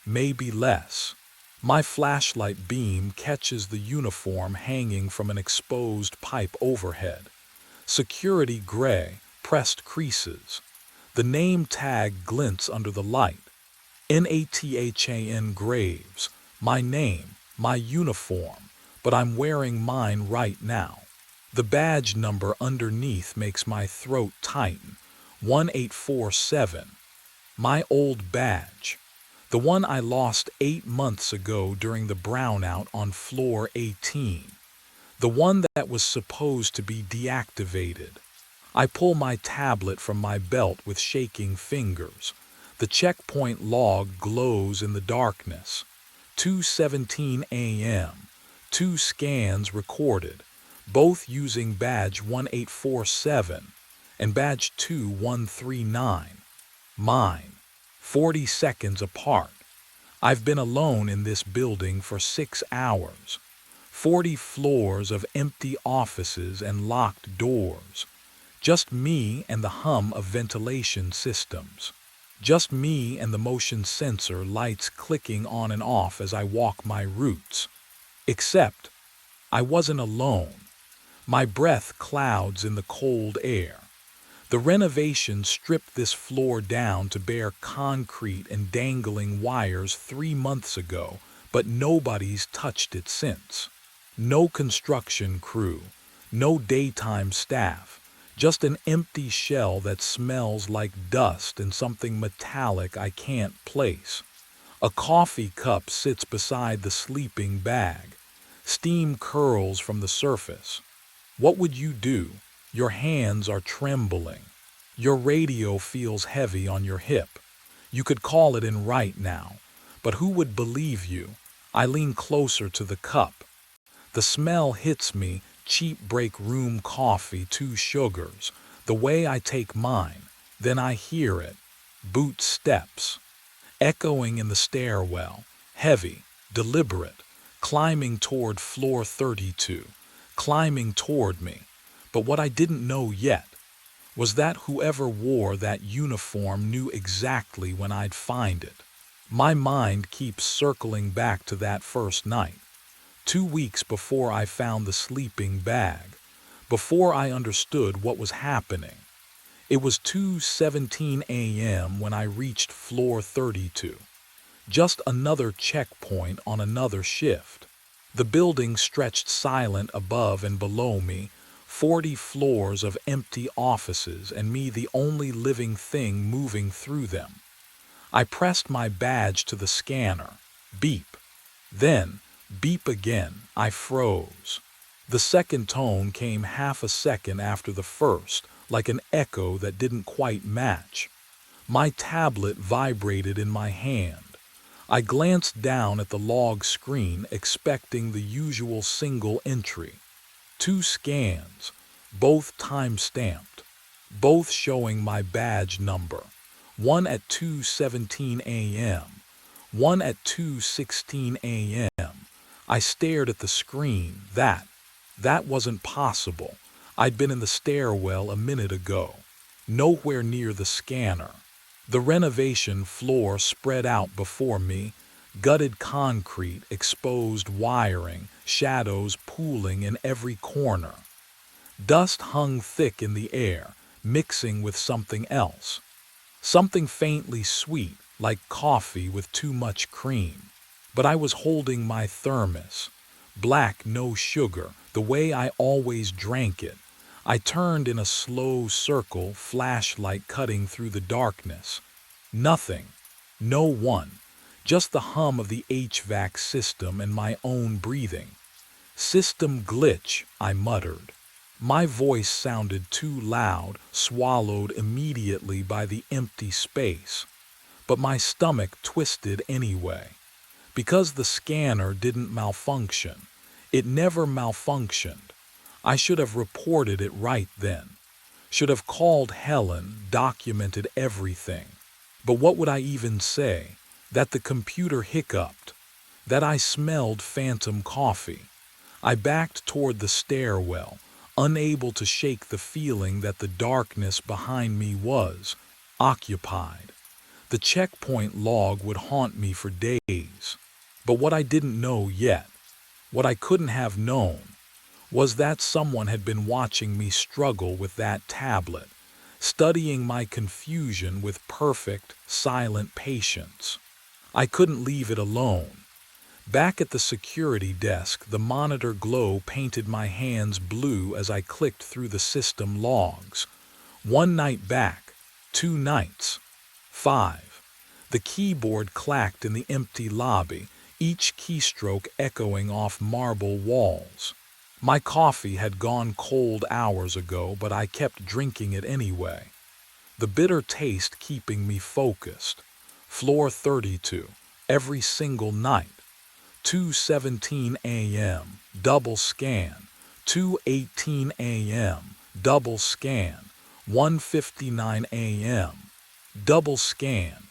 maybe less. My flashlight beam catches the uniform hanging from an exposed pipe overhead. Security gray, pressed creases. The name tag glints under the light. Nathan Graves. My name, my uniform, but I'm wearing mine right now. The badge number underneath makes my throat tighten. 1847. My old badge. The one I lost 8 months ago during the brownout on floor 18. The one that was supposed to be deactivated. I pull my tablet from my belt with shaking fingers. The checkpoint log glows in the darkness. 2:17 a.m. 2 scans recorded, both using badge 1847 and badge 2139. Mine. 40 seconds apart. I've been alone in this building for 6 hours. 40 floors of empty offices and locked doors. Just me and the hum of ventilation systems. Just me and the motion sensor lights clicking on and off as I walk my routes. Except, I wasn't alone. My breath clouds in the cold air. The renovation stripped this floor down to bare concrete and dangling wires 3 months ago, but nobody's touched it since. No construction crew, no daytime staff, just an empty shell that smells like dust and something metallic I can't place. A coffee cup sits beside the sleeping bag. Steam curls from the surface. What would you do? Your hands are trembling. Your radio feels heavy on your hip. You could call it in right now, but who would believe you? I lean closer to the cup. The smell hits me, cheap break room coffee, 2 sugars, the way I take mine. Then I hear it. Boot steps. Echoing in the stairwell. Heavy, deliberate, climbing toward floor 32, climbing toward me. But what I didn't know yet was that whoever wore that uniform knew exactly when I'd find it. My mind keeps circling back to that first night, 2 weeks before I found the sleeping bag, before I understood what was happening. It was 2:17 a.m. when I reached floor 32. Just another checkpoint on another shift. The building stretched silent above and below me, 40 floors of empty offices and me the only living thing moving through them. I pressed my badge to the scanner. Beep. Then, beep again. I froze. The second tone came half a second after the first, like an echo that didn't quite match. My tablet vibrated in my hand. I glanced down at the log screen, expecting the usual single entry. 2 scans, both time-stamped, both showing my badge number. One at 2:17 a.m., one at 2:16 a.m. I stared at the screen. That wasn't possible. I'd been in the stairwell a minute ago, nowhere near the scanner. The renovation floor spread out before me, gutted concrete, exposed wiring, shadows pooling in every corner. Dust hung thick in the air, mixing with something else. Something faintly sweet, like coffee with too much cream. But I was holding my thermos. Black, no sugar, the way I always drank it. I turned in a slow circle, flashlight cutting through the darkness. Nothing. No one. Just the hum of the HVAC system and my own breathing. "System glitch," I muttered. My voice sounded too loud, swallowed immediately by the empty space. But my stomach twisted anyway. Because the scanner didn't malfunction. It never malfunctioned. I should have reported it right then. Should have called Helen, documented everything. But what would I even say? That the computer hiccuped. That I smelled phantom coffee. I backed toward the stairwell, unable to shake the feeling that the darkness behind me was occupied. The checkpoint log would haunt me for days. But what I didn't know yet, what I couldn't have known, was that someone had been watching me struggle with that tablet, studying my confusion with perfect, silent patience. I couldn't leave it alone. Back at the security desk, the monitor glow painted my hands blue as I clicked through the system logs. 1 night back, 2 nights, 5. The keyboard clacked in the empty lobby, each keystroke echoing off marble walls. My coffee had gone cold hours ago, but I kept drinking it anyway. The bitter taste keeping me focused. Floor 32, every single night. 2:17 a.m., double scan. 2:18 a.m., double scan. 1:59 a.m., double scan.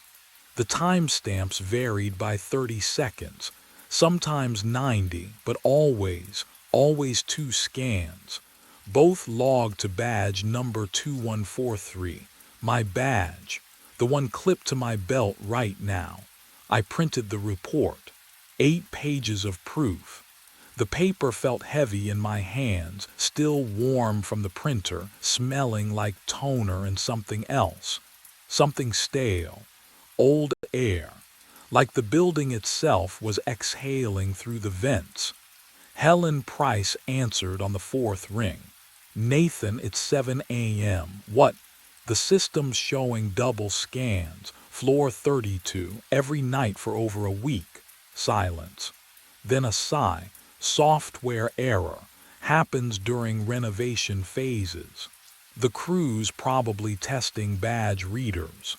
The timestamps varied by 30 seconds, sometimes 90, but always 2 scans. Both logged to badge number 2143, my badge, the one clipped to my belt right now. I printed the report. 8 pages of proof. The paper felt heavy in my hands, still warm from the printer, smelling like toner and something else. Something stale. Old air. Like the building itself was exhaling through the vents. Helen Price answered on the 4th ring. "Nathan, it's 7 a.m. What?" The system's showing double scans, floor 32, every night for over a week. Silence. Then a sigh. Software error. Happens during renovation phases. The crew's probably testing badge readers.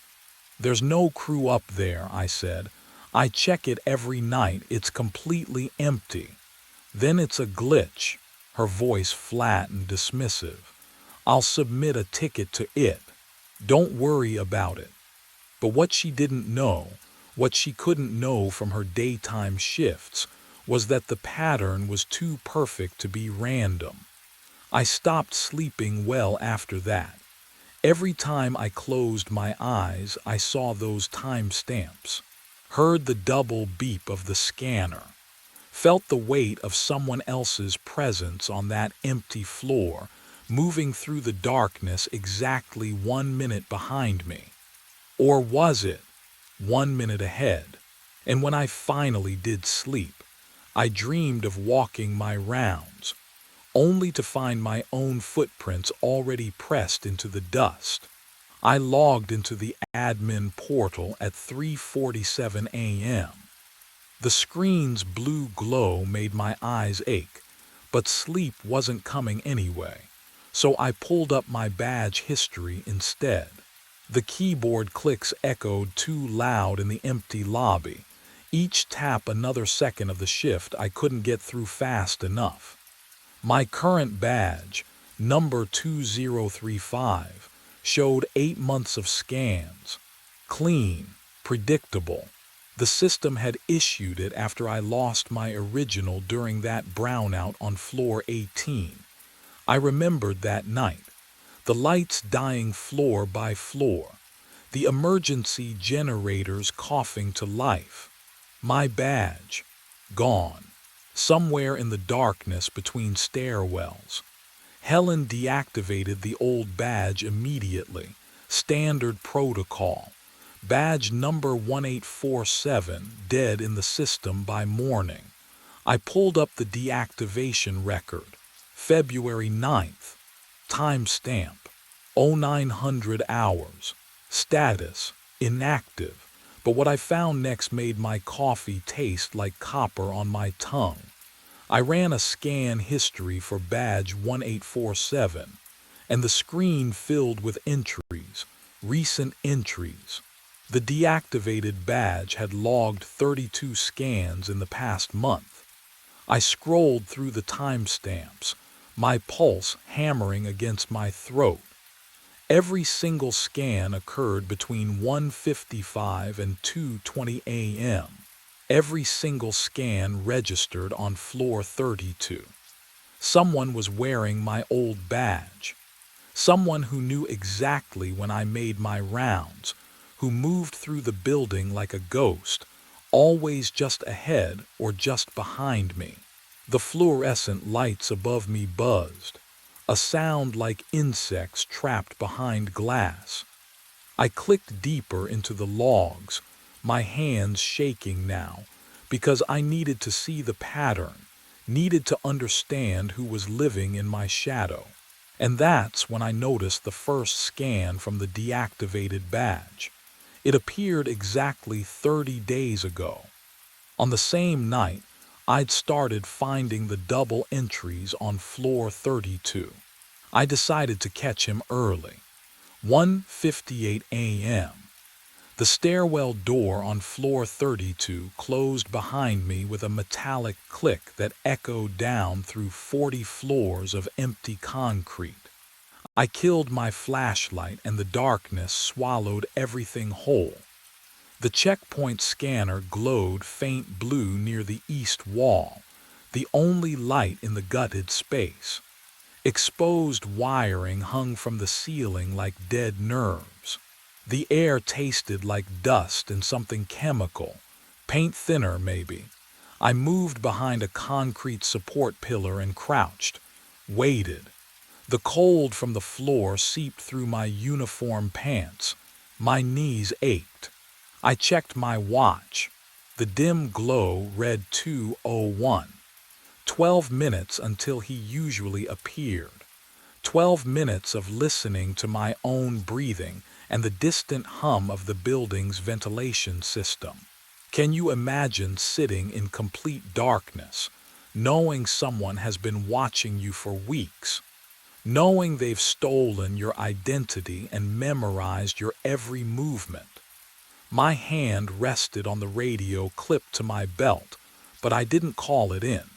"There's no crew up there," I said. "I check it every night. It's completely empty." "Then it's a glitch." Her voice flat and dismissive. "I'll submit a ticket to it. Don't worry about it." But what she didn't know What she couldn't know from her daytime shifts was that the pattern was too perfect to be random. I stopped sleeping well after that. Every time I closed my eyes, I saw those timestamps, heard the double beep of the scanner, felt the weight of someone else's presence on that empty floor, moving through the darkness exactly 1 minute behind me. Or was it 1 minute ahead? And when I finally did sleep, I dreamed of walking my rounds, only to find my own footprints already pressed into the dust. I logged into the admin portal at 3:47 a.m. The screen's blue glow made my eyes ache, but sleep wasn't coming anyway, so I pulled up my badge history instead. The keyboard clicks echoed too loud in the empty lobby. Each tap another second of the shift I couldn't get through fast enough. My current badge, number 2035, showed 8 months of scans. Clean, predictable. The system had issued it after I lost my original during that brownout on floor 18. I remembered that night. The lights dying floor by floor. The emergency generators coughing to life. My badge, gone. Somewhere in the darkness between stairwells. Helen deactivated the old badge immediately. Standard protocol. Badge number 1847 dead in the system by morning. I pulled up the deactivation record. February 9th. Timestamp. 0900 hours. Status. Inactive. But what I found next made my coffee taste like copper on my tongue. I ran a scan history for badge 1847, and the screen filled with entries, recent entries. The deactivated badge had logged 32 scans in the past month. I scrolled through the timestamps, my pulse hammering against my throat. Every single scan occurred between 1:55 and 2:20 a.m. Every single scan registered on floor 32. Someone was wearing my old badge. Someone who knew exactly when I made my rounds, who moved through the building like a ghost, always just ahead or just behind me. The fluorescent lights above me buzzed, a sound like insects trapped behind glass. I clicked deeper into the logs, my hands shaking now, because I needed to see the pattern, needed to understand who was living in my shadow. And that's when I noticed the first scan from the deactivated badge. It appeared exactly 30 days ago. On the same night, I'd started finding the double entries on floor 32. I decided to catch him early. 1:58 a.m. The stairwell door on floor 32 closed behind me with a metallic click that echoed down through 40 floors of empty concrete. I killed my flashlight and the darkness swallowed everything whole. The checkpoint scanner glowed faint blue near the east wall, the only light in the gutted space. Exposed wiring hung from the ceiling like dead nerves. The air tasted like dust and something chemical, paint thinner maybe. I moved behind a concrete support pillar and crouched, waited. The cold from the floor seeped through my uniform pants. My knees ached. I checked my watch. The dim glow read 2:01. 12 minutes until he usually appeared. 12 minutes of listening to my own breathing and the distant hum of the building's ventilation system. Can you imagine sitting in complete darkness, knowing someone has been watching you for weeks, knowing they've stolen your identity and memorized your every movement? My hand rested on the radio clipped to my belt, but I didn't call it in.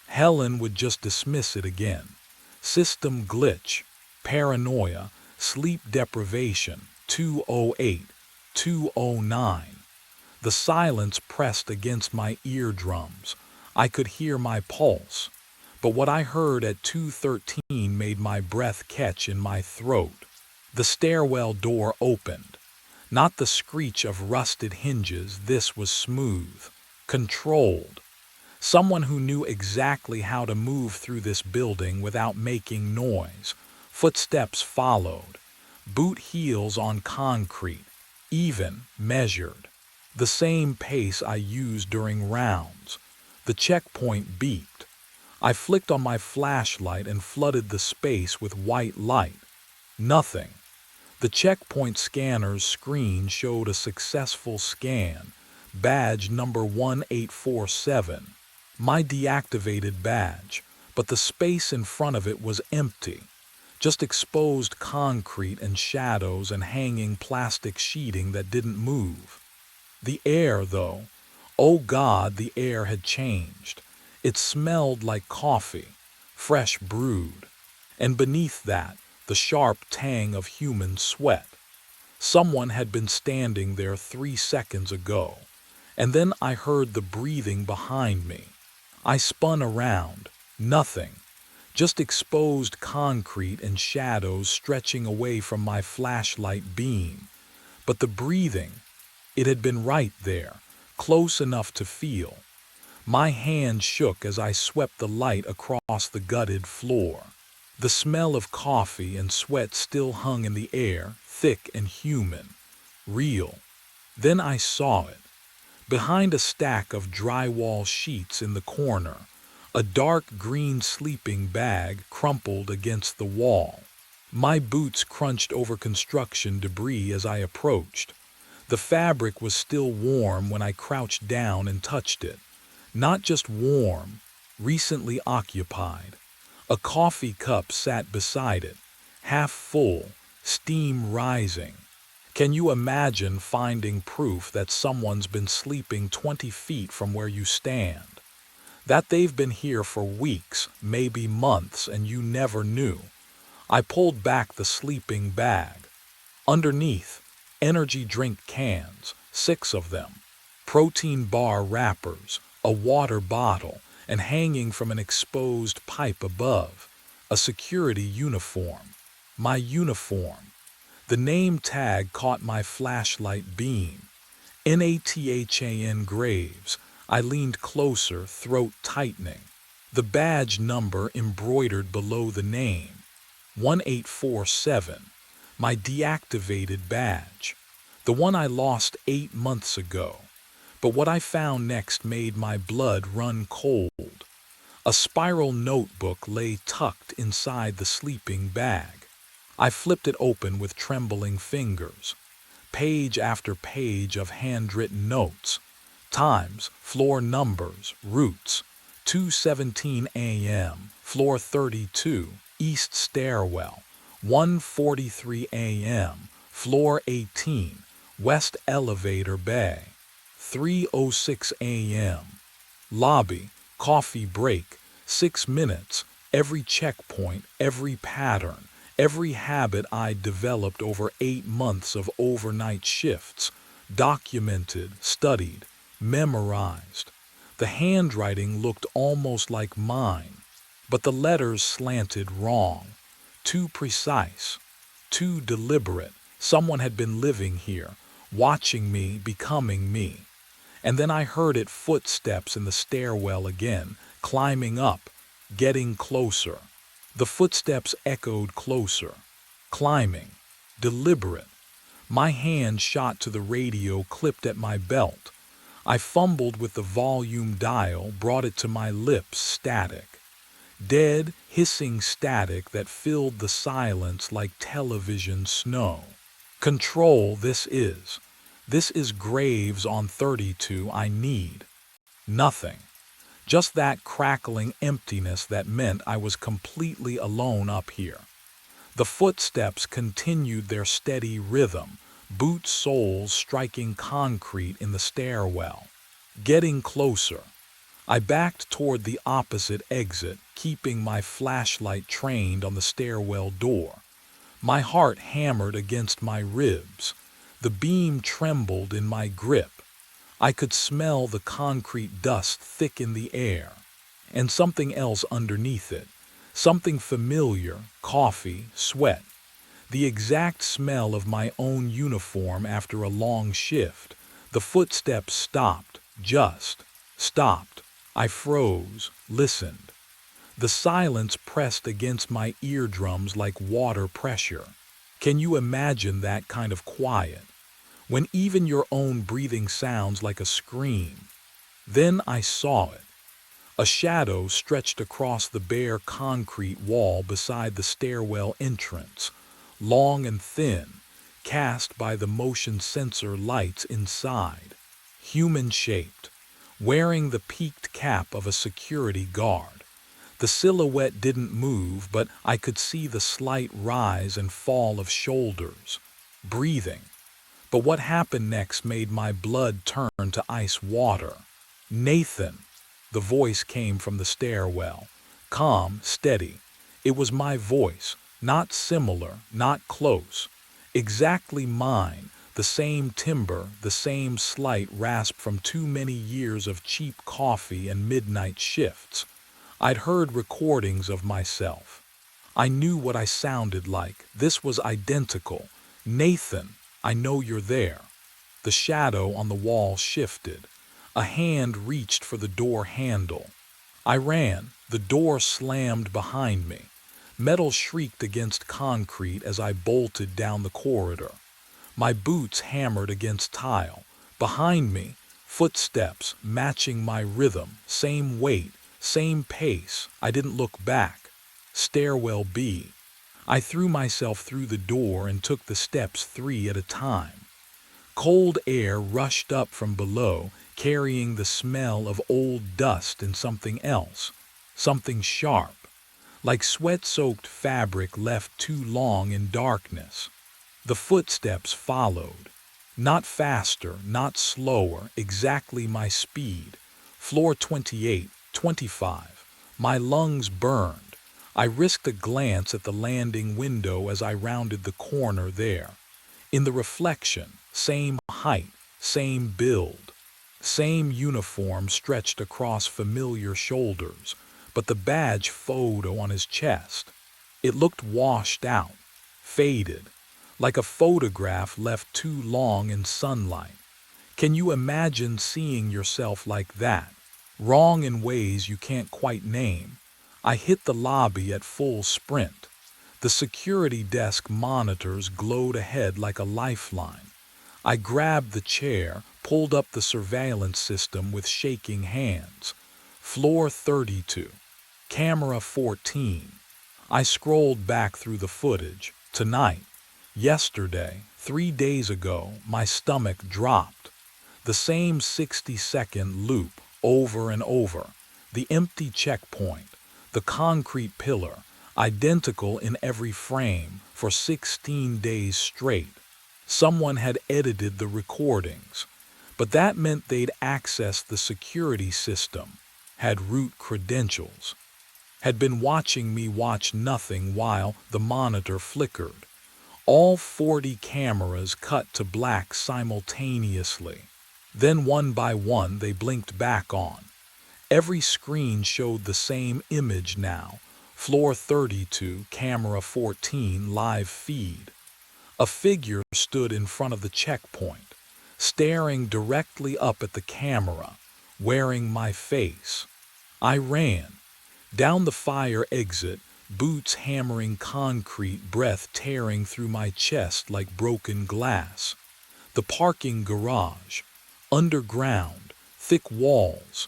Helen would just dismiss it again. System glitch, paranoia, sleep deprivation, 2:08, 2:09. The silence pressed against my eardrums. I could hear my pulse. But what I heard at 2:13 made my breath catch in my throat. The stairwell door opened. Not the screech of rusted hinges, this was smooth, controlled. Someone who knew exactly how to move through this building without making noise. Footsteps followed. Boot heels on concrete, even, measured. The same pace I used during rounds. The checkpoint beeped. I flicked on my flashlight and flooded the space with white light. Nothing. The checkpoint scanner's screen showed a successful scan. Badge number 1847. My deactivated badge, but the space in front of it was empty. Just exposed concrete and shadows and hanging plastic sheeting that didn't move. The air, though, oh God, the air had changed. It smelled like coffee, fresh brewed. And beneath that, the sharp tang of human sweat. Someone had been standing there 3 seconds ago. And then I heard the breathing behind me. I spun around. Nothing. Just exposed concrete and shadows stretching away from my flashlight beam. But the breathing, it had been right there, close enough to feel. My hand shook as I swept the light across the gutted floor. The smell of coffee and sweat still hung in the air, thick and human. Real. Then I saw it. Behind a stack of drywall sheets in the corner, a dark green sleeping bag crumpled against the wall. My boots crunched over construction debris as I approached. The fabric was still warm when I crouched down and touched it. Not just warm, recently occupied. A coffee cup sat beside it, half full, steam rising. Can you imagine finding proof that someone's been sleeping 20 feet from where you stand? That they've been here for weeks, maybe months, and you never knew. I pulled back the sleeping bag. Underneath, energy drink cans, 6 of them, protein bar wrappers, a water bottle, and hanging from an exposed pipe above, a security uniform. My uniform. The name tag caught my flashlight beam. Nathan Graves. I leaned closer, throat tightening. The badge number embroidered below the name. 1847. My deactivated badge. The one I lost 8 months ago. But what I found next made my blood run cold. A spiral notebook lay tucked inside the sleeping bag. I flipped it open with trembling fingers. Page after page of handwritten notes. Times, floor numbers, routes. 2:17 a.m., floor 32, east stairwell. 1:43 a.m., floor 18, west elevator bay. 3:06 a.m., lobby, coffee break, 6 minutes, every checkpoint, every pattern. Every habit I'd developed over 8 months of overnight shifts, documented, studied, memorized. The handwriting looked almost like mine, but the letters slanted wrong, too precise, too deliberate. Someone had been living here, watching me, becoming me. And then I heard it, footsteps in the stairwell again, climbing up, getting closer. The footsteps echoed closer, climbing, deliberate. My hand shot to the radio clipped at my belt. I fumbled with the volume dial, brought it to my lips, static. Dead, hissing static that filled the silence like television snow. Control, this is. This is Graves on 32. I need nothing. Just that crackling emptiness that meant I was completely alone up here. The footsteps continued their steady rhythm, boot soles striking concrete in the stairwell. Getting closer. I backed toward the opposite exit, keeping my flashlight trained on the stairwell door. My heart hammered against my ribs. The beam trembled in my grip. I could smell the concrete dust thick in the air, and something else underneath it, something familiar, coffee, sweat, the exact smell of my own uniform after a long shift. The footsteps stopped, just stopped. I froze, listened. The silence pressed against my eardrums like water pressure. Can you imagine that kind of quiet, when even your own breathing sounds like a scream? Then I saw it. A shadow stretched across the bare concrete wall beside the stairwell entrance, long and thin, cast by the motion sensor lights inside. Human-shaped, wearing the peaked cap of a security guard. The silhouette didn't move, but I could see the slight rise and fall of shoulders. Breathing. But what happened next made my blood turn to ice water. "Nathan!" The voice came from the stairwell. Calm, steady. It was my voice, not similar, not close. Exactly mine, the same timbre, the same slight rasp from too many years of cheap coffee and midnight shifts. I'd heard recordings of myself. I knew what I sounded like. This was identical. "Nathan, I know you're there." The shadow on the wall shifted. A hand reached for the door handle. I ran. The door slammed behind me. Metal shrieked against concrete as I bolted down the corridor. My boots hammered against tile. Behind me, footsteps matching my rhythm, same weight, same pace. I didn't look back. Stairwell B. I threw myself through the door and took the steps 3 at a time. Cold air rushed up from below, carrying the smell of old dust and something else, something sharp, like sweat-soaked fabric left too long in darkness. The footsteps followed. Not faster, not slower, exactly my speed. Floor 28, 25. My lungs burned. I risked a glance at the landing window as I rounded the corner there. In the reflection, same height, same build, same uniform stretched across familiar shoulders, but the badge photo on his chest. It looked washed out, faded, like a photograph left too long in sunlight. Can you imagine seeing yourself like that? Wrong in ways you can't quite name. I hit the lobby at full sprint. The security desk monitors glowed ahead like a lifeline. I grabbed the chair, pulled up the surveillance system with shaking hands. Floor 32. Camera 14. I scrolled back through the footage. Tonight. Yesterday. 3 days ago. My stomach dropped. The same 60-second loop, over and over. The empty checkpoint. The concrete pillar. Identical in every frame, for 16 days straight. Someone had edited the recordings, but that meant they'd accessed the security system, had root credentials, had been watching me watch nothing while the monitor flickered. All 40 cameras cut to black simultaneously. Then one by one they blinked back on. Every screen showed the same image now. Floor 32, camera 14, live feed. A figure stood in front of the checkpoint, staring directly up at the camera, wearing my face. I ran. Down the fire exit, boots hammering concrete, breath tearing through my chest like broken glass. The parking garage. Underground, thick walls.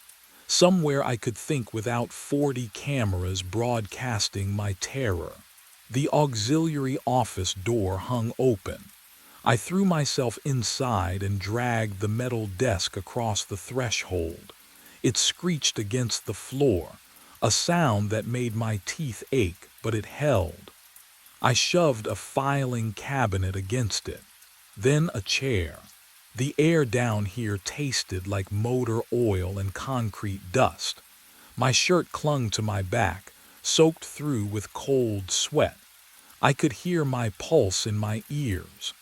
Somewhere I could think without 40 cameras broadcasting my terror. The auxiliary office door hung open. I threw myself inside and dragged the metal desk across the threshold. It screeched against the floor, a sound that made my teeth ache, but it held. I shoved a filing cabinet against it, then a chair. The air down here tasted like motor oil and concrete dust. My shirt clung to my back, soaked through with cold sweat. I could hear my pulse in my ears.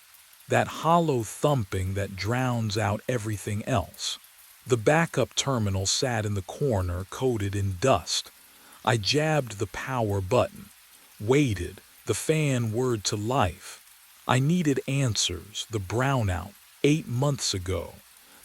that hollow thumping that drowns out everything else. The backup terminal sat in the corner coated in dust. I jabbed the power button, waited, the fan whirred to life. I needed answers, the brownout, 8 months ago,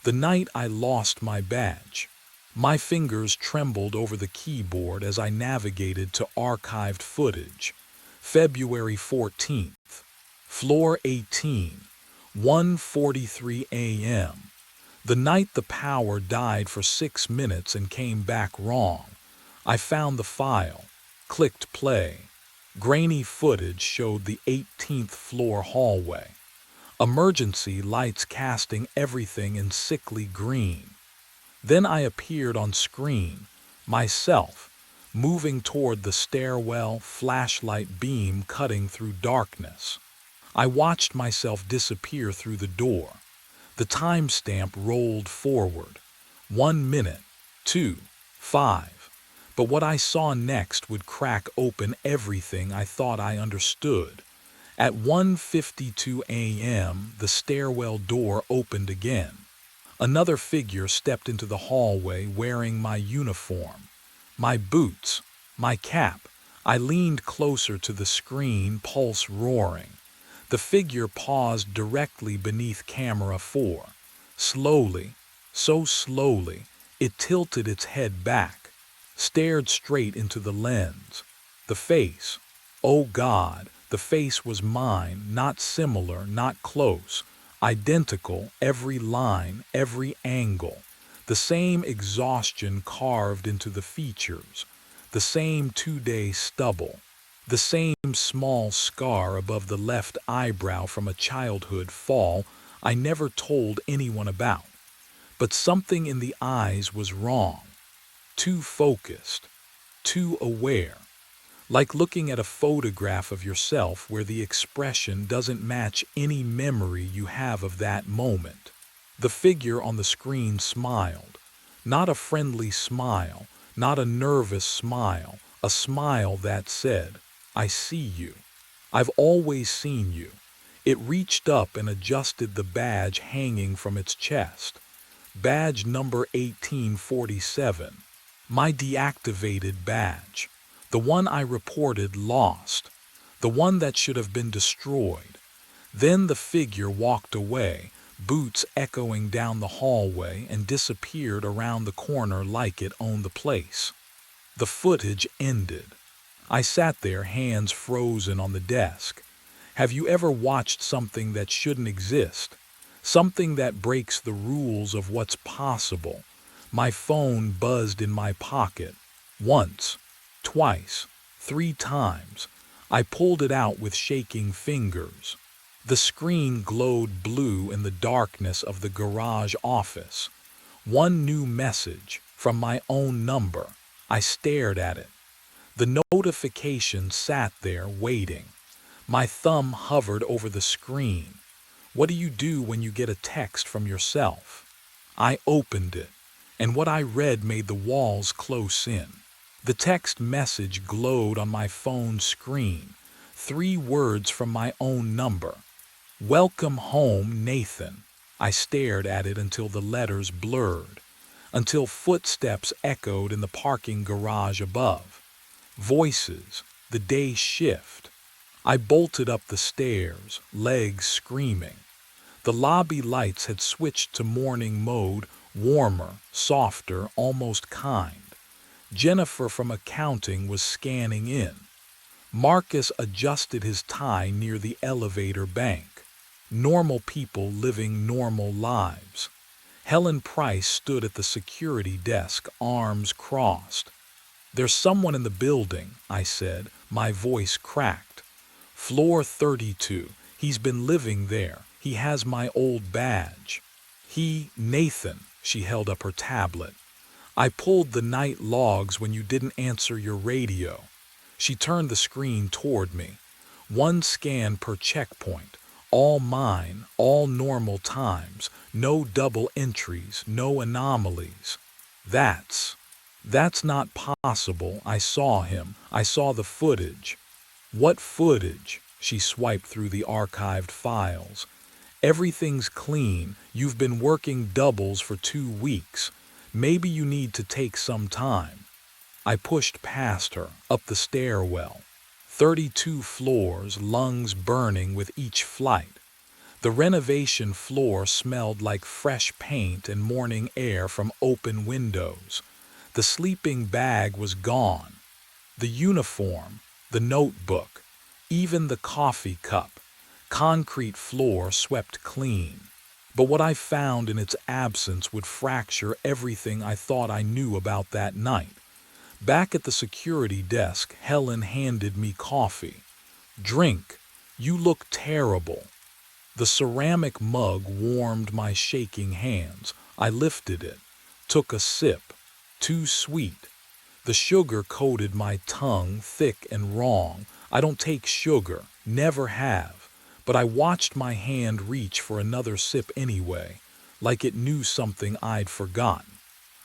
the night I lost my badge. My fingers trembled over the keyboard as I navigated to archived footage. February 14th, floor 18, 1:43 a.m. The night the power died for 6 minutes and came back wrong. I found the file, clicked play. Grainy footage showed the 18th floor hallway. Emergency lights casting everything in sickly green. Then I appeared on screen, myself, moving toward the stairwell, flashlight beam cutting through darkness. I watched myself disappear through the door. The timestamp rolled forward. 1 minute, 2, 5. But what I saw next would crack open everything I thought I understood. At 1:52 a.m., the stairwell door opened again. Another figure stepped into the hallway wearing my uniform, my boots, my cap. I leaned closer to the screen, pulse roaring. The figure paused directly beneath camera 4. Slowly, so slowly, it tilted its head back, stared straight into the lens. The face, oh God, the face was mine, not similar, not close. Identical, every line, every angle. The same exhaustion carved into the features. The same 2-day stubble. The same small scar above the left eyebrow from a childhood fall I never told anyone about. But something in the eyes was wrong. Too focused. Too aware. Like looking at a photograph of yourself where the expression doesn't match any memory you have of that moment. The figure on the screen smiled. Not a friendly smile, not a nervous smile, a smile that said, I see you. I've always seen you. It reached up and adjusted the badge hanging from its chest. Badge number 1847. My deactivated badge. The one I reported lost, the one that should have been destroyed. Then the figure walked away, boots echoing down the hallway, and disappeared around the corner like it owned the place. The footage ended. I sat there, hands frozen on the desk. Have you ever watched something that shouldn't exist? Something that breaks the rules of what's possible? My phone buzzed in my pocket. Once. Twice, 3 times. I pulled it out with shaking fingers. The screen glowed blue in the darkness of the garage office. One new message from my own number. I stared at it. The notification sat there waiting. My thumb hovered over the screen. What do you do when you get a text from yourself? I opened it, and what I read made the walls close in. The text message glowed on my phone screen. 3 words from my own number. Welcome home, Nathan. I stared at it until the letters blurred, until footsteps echoed in the parking garage above. Voices, the day shift. I bolted up the stairs, legs screaming. The lobby lights had switched to morning mode, warmer, softer, almost kind. Jennifer from accounting was scanning in. Marcus adjusted his tie near the elevator bank. Normal people living normal lives. Helen Price stood at the security desk, arms crossed. There's someone in the building, I said, my voice cracked. Floor 32. He's been living there. He has my old badge. Nathan, she held up her tablet. I pulled the night logs when you didn't answer your radio. She turned the screen toward me. 1 scan per checkpoint. All mine, all normal times. No double entries, no anomalies. That's not possible. I saw him. I saw the footage. What footage? She swiped through the archived files. Everything's clean. You've been working doubles for 2 weeks. Maybe you need to take some time. I pushed past her, up the stairwell. 32 floors, lungs burning with each flight. The renovation floor smelled like fresh paint and morning air from open windows. The sleeping bag was gone. The uniform, the notebook, even the coffee cup. Concrete floor swept clean. But what I found in its absence would fracture everything I thought I knew about that night. Back at the security desk, Helen handed me coffee. "Drink. You look terrible." The ceramic mug warmed my shaking hands. I lifted it, took a sip. Too sweet. The sugar coated my tongue, thick and wrong. I don't take sugar, never have. But I watched my hand reach for another sip anyway, like it knew something I'd forgotten.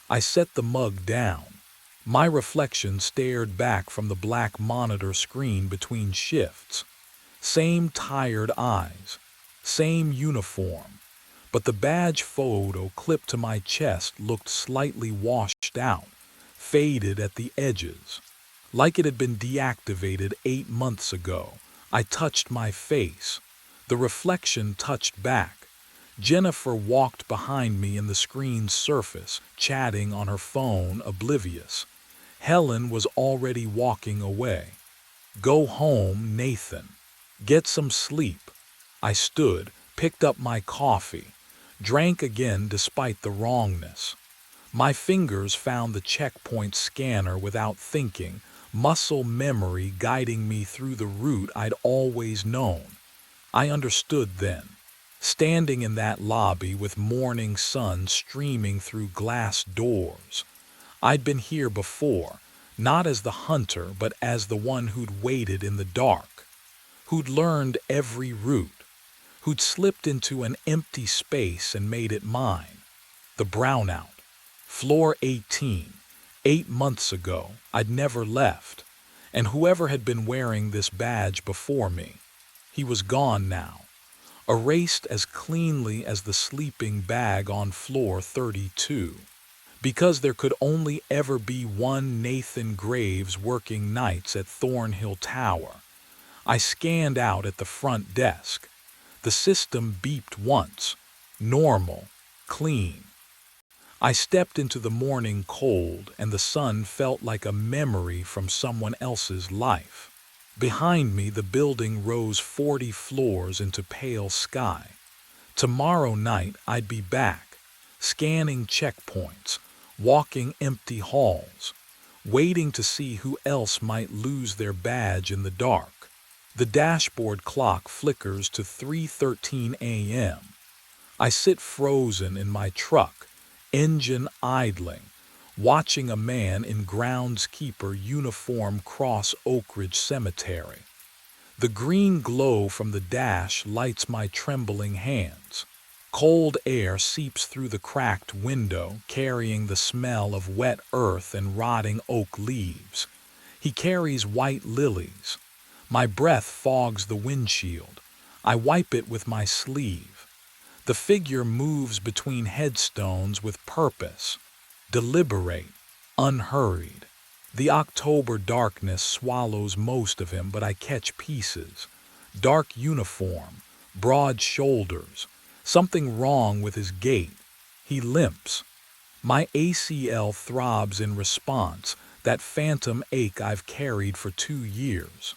I set the mug down. My reflection stared back from the black monitor screen between shifts. Same tired eyes, same uniform, but the badge photo clipped to my chest looked slightly washed out, faded at the edges, like it had been deactivated 8 months ago. I touched my face. The reflection touched back. Jennifer walked behind me in the screen's surface, chatting on her phone, oblivious. Helen was already walking away. "Go home, Nathan. Get some sleep." I stood, picked up my coffee, drank again despite the wrongness. My fingers found the checkpoint scanner without thinking, muscle memory guiding me through the route I'd always known. I understood then. Standing in that lobby with morning sun streaming through glass doors. I'd been here before, not as the hunter, but as the one who'd waited in the dark, who'd learned every route, who'd slipped into an empty space and made it mine. The brownout. Floor 18. 8 months ago, I'd never left. And whoever had been wearing this badge before me, he was gone now. Erased as cleanly as the sleeping bag on floor 32. Because there could only ever be one Nathan Graves working nights at Thornhill Tower. I scanned out at the front desk. The system beeped once. Normal. Clean. I stepped into the morning cold, and the sun felt like a memory from someone else's life. Behind me, the building rose 40 floors into pale sky. Tomorrow night, I'd be back, scanning checkpoints, walking empty halls, waiting to see who else might lose their badge in the dark. The dashboard clock flickers to 3:13 a.m. I sit frozen in my truck, engine idling, watching a man in groundskeeper uniform cross Oak Ridge Cemetery. The green glow from the dash lights my trembling hands. Cold air seeps through the cracked window, carrying the smell of wet earth and rotting oak leaves. He carries white lilies. My breath fogs the windshield. I wipe it with my sleeve. The figure moves between headstones with purpose, deliberate, unhurried. The October darkness swallows most of him, but I catch pieces. Dark uniform, broad shoulders, something wrong with his gait. He limps. My ACL throbs in response, that phantom ache I've carried for 2 years.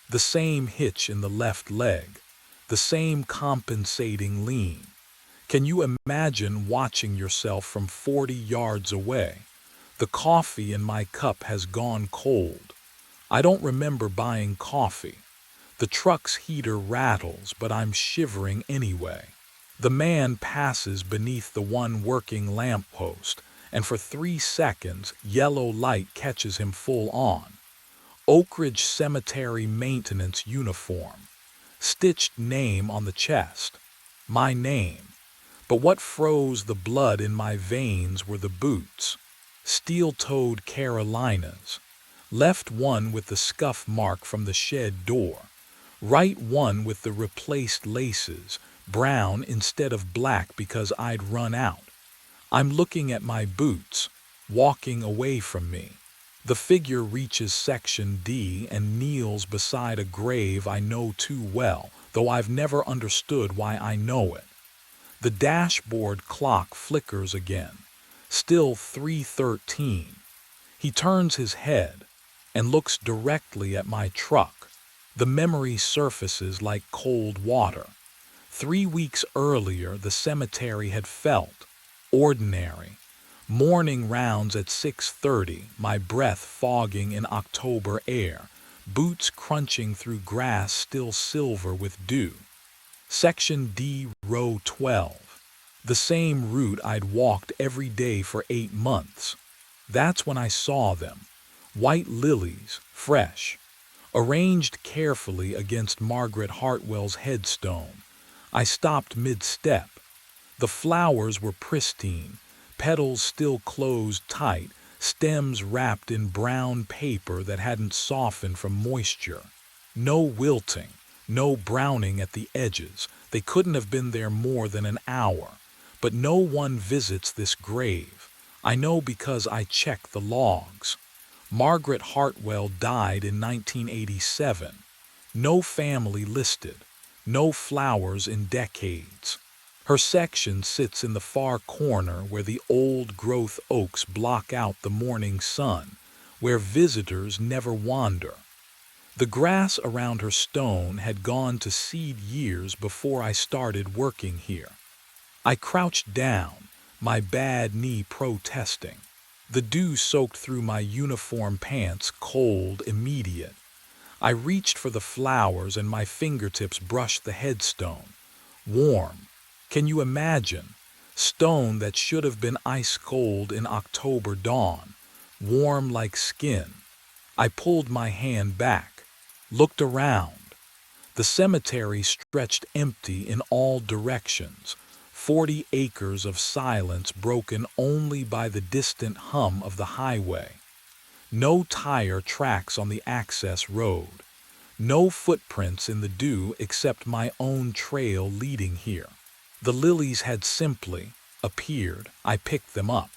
The same hitch in the left leg, the same compensating lean. Can you imagine watching yourself from 40 yards away? The coffee in my cup has gone cold. I don't remember buying coffee. The truck's heater rattles, but I'm shivering anyway. The man passes beneath the one working lamppost, and for 3 seconds, yellow light catches him full on. Oak Ridge Cemetery maintenance uniform. Stitched name on the chest. My name. But what froze the blood in my veins were the boots. Steel-toed Carolinas. Left one with the scuff mark from the shed door. Right one with the replaced laces, brown instead of black because I'd run out. I'm looking at my boots, walking away from me. The figure reaches section D and kneels beside a grave I know too well, though I've never understood why I know it. The dashboard clock flickers again, still 3:13. He turns his head and looks directly at my truck. The memory surfaces like cold water. 3 weeks earlier, the cemetery had felt ordinary. Morning rounds at 6:30, my breath fogging in October air, boots crunching through grass still silver with dew. Section D, row 12. The same route I'd walked every day for 8 months. That's when I saw them. White lilies, fresh, arranged carefully against Margaret Hartwell's headstone. I stopped mid-step. The flowers were pristine, petals still closed tight, stems wrapped in brown paper that hadn't softened from moisture. No wilting, no browning at the edges. They couldn't have been there more than an hour. But no one visits this grave. I know because I checked the logs. Margaret Hartwell died in 1987. No family listed. No flowers in decades. Her section sits in the far corner where the old-growth oaks block out the morning sun, where visitors never wander. The grass around her stone had gone to seed years before I started working here. I crouched down, my bad knee protesting. The dew soaked through my uniform pants, cold, immediate. I reached for the flowers and my fingertips brushed the headstone. Warm. Can you imagine? Stone that should have been ice cold in October dawn, warm like skin. I pulled my hand back, looked around. The cemetery stretched empty in all directions, 40 acres of silence broken only by the distant hum of the highway. No tire tracks on the access road. No footprints in the dew except my own trail leading here. The lilies had simply appeared. I picked them up.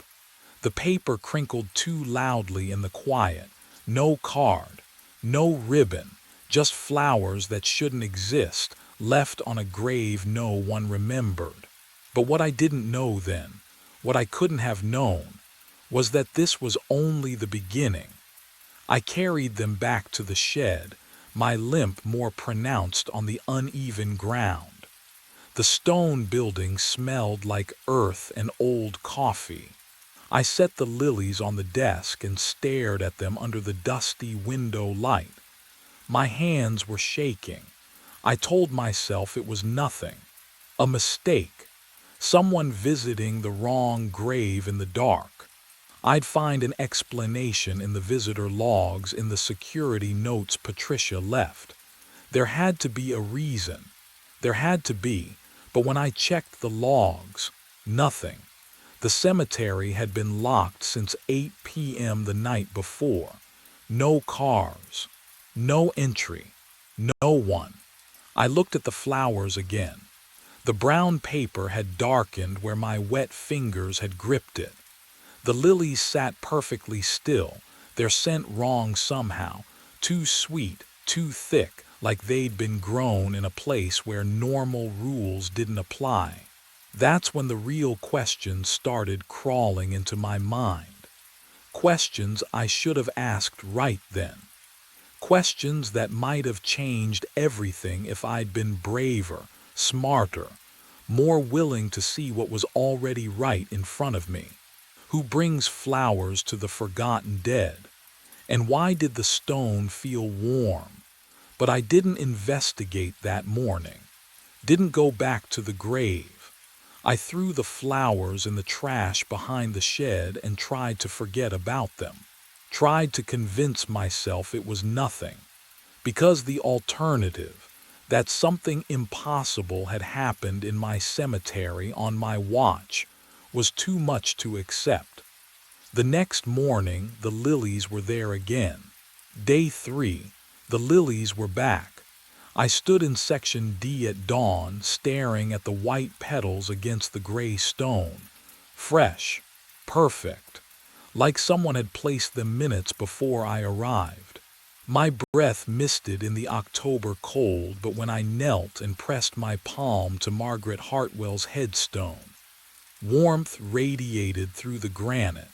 The paper crinkled too loudly in the quiet. No card, no ribbon, just flowers that shouldn't exist, left on a grave no one remembered. But what I didn't know then, what I couldn't have known, was that this was only the beginning. I carried them back to the shed, my limp more pronounced on the uneven ground. The stone building smelled like earth and old coffee. I set the lilies on the desk and stared at them under the dusty window light. My hands were shaking. I told myself it was nothing. A mistake. Someone visiting the wrong grave in the dark. I'd find an explanation in the visitor logs, in the security notes Patricia left. There had to be a reason. There had to be, but when I checked the logs, nothing. The cemetery had been locked since 8 p.m. the night before. No cars. No entry. No one. I looked at the flowers again. The brown paper had darkened where my wet fingers had gripped it. The lilies sat perfectly still, their scent wrong somehow, too sweet, too thick, like they'd been grown in a place where normal rules didn't apply. That's when the real questions started crawling into my mind. Questions I should have asked right then. Questions that might have changed everything if I'd been braver, smarter, more willing to see what was already right in front of me. Who brings flowers to the forgotten dead? And why did the stone feel warm? But I didn't investigate that morning. Didn't go back to the grave. I threw the flowers in the trash behind the shed and tried to forget about them. Tried to convince myself it was nothing. Because the alternative, that something impossible had happened in my cemetery on my watch, was too much to accept. The next morning, the lilies were there again. Day 3, the lilies were back. I stood in section D at dawn, staring at the white petals against the gray stone. Fresh, perfect, like someone had placed them minutes before I arrived. My breath misted in the October cold, but when I knelt and pressed my palm to Margaret Hartwell's headstone, warmth radiated through the granite.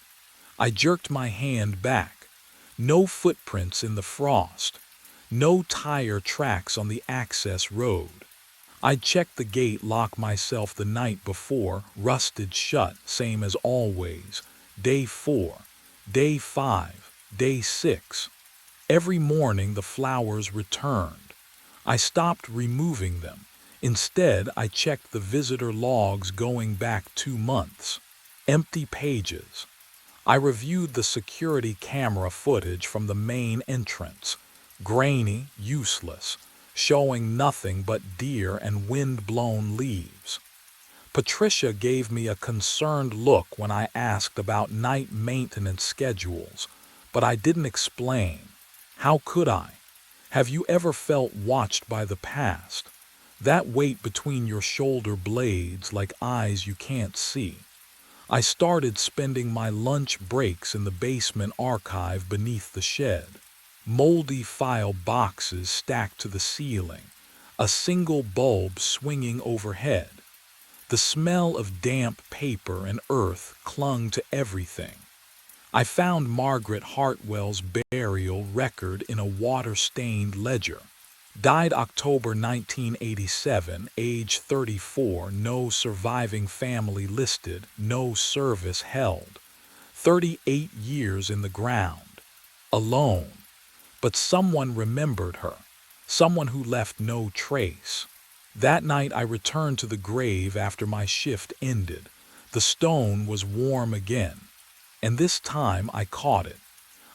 I jerked my hand back. No footprints in the frost. No tire tracks on the access road. I'd checked the gate lock myself the night before, rusted shut, same as always. Day 4, day 5, day 6. Every morning the flowers returned. I stopped removing them. Instead, I checked the visitor logs going back 2 months. Empty pages. I reviewed the security camera footage from the main entrance. Grainy, useless, showing nothing but deer and wind-blown leaves. Patricia gave me a concerned look when I asked about night maintenance schedules, but I didn't explain. How could I? Have you ever felt watched by the past? That weight between your shoulder blades like eyes you can't see. I started spending my lunch breaks in the basement archive beneath the shed. Moldy file boxes stacked to the ceiling, a single bulb swinging overhead. The smell of damp paper and earth clung to everything. I found Margaret Hartwell's burial record in a water-stained ledger. Died October 1987, age 34, no surviving family listed, no service held. 38 years in the ground. Alone. But someone remembered her. Someone who left no trace. That night I returned to the grave after my shift ended. The stone was warm again. And this time I caught it.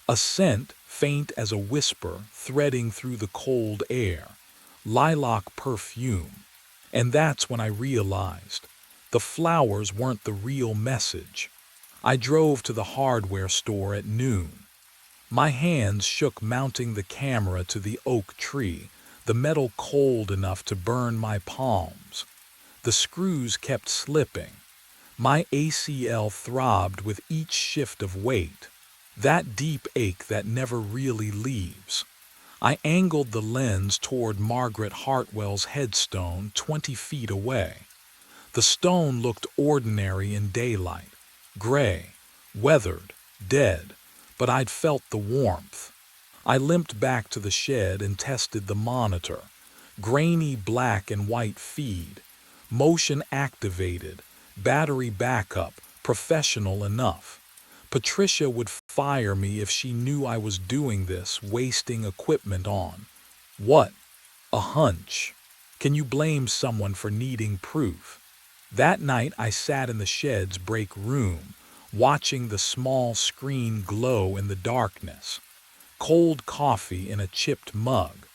A scent, faint as a whisper, threading through the cold air. Lilac perfume. And that's when I realized the flowers weren't the real message. I drove to the hardware store at noon. My hands shook mounting the camera to the oak tree, the metal cold enough to burn my palms. The screws kept slipping. My ACL throbbed with each shift of weight. That deep ache that never really leaves. I angled the lens toward Margaret Hartwell's headstone 20 feet away. The stone looked ordinary in daylight, gray, weathered, dead, but I'd felt the warmth. I limped back to the shed and tested the monitor. Grainy black and white feed, motion activated, battery backup, professional enough. Patricia would fire me if she knew I was doing this, wasting equipment on. What? A hunch. Can you blame someone for needing proof? That night I sat in the shed's break room, watching the small screen glow in the darkness. Cold coffee in a chipped mug.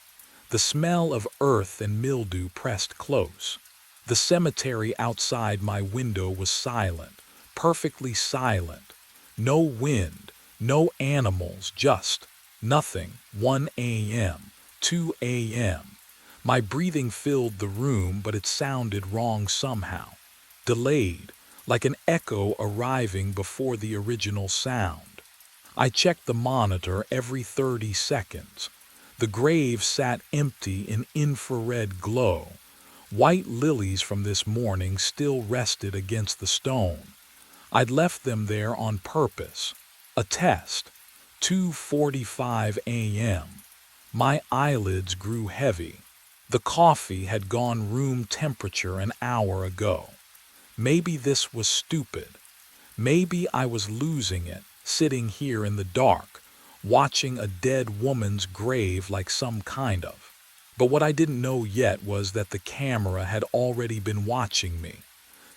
The smell of earth and mildew pressed close. The cemetery outside my window was silent, perfectly silent. No wind, no animals, just nothing. 1 a.m., 2 a.m. My breathing filled the room, but it sounded wrong somehow. Delayed, like an echo arriving before the original sound. I checked the monitor every 30 seconds. The grave sat empty in infrared glow. White lilies from this morning still rested against the stone. I'd left them there on purpose. A test. 2:45 a.m. My eyelids grew heavy. The coffee had gone room temperature an hour ago. Maybe this was stupid. Maybe I was losing it, sitting here in the dark, watching a dead woman's grave like some kind of. But what I didn't know yet was that the camera had already been watching me.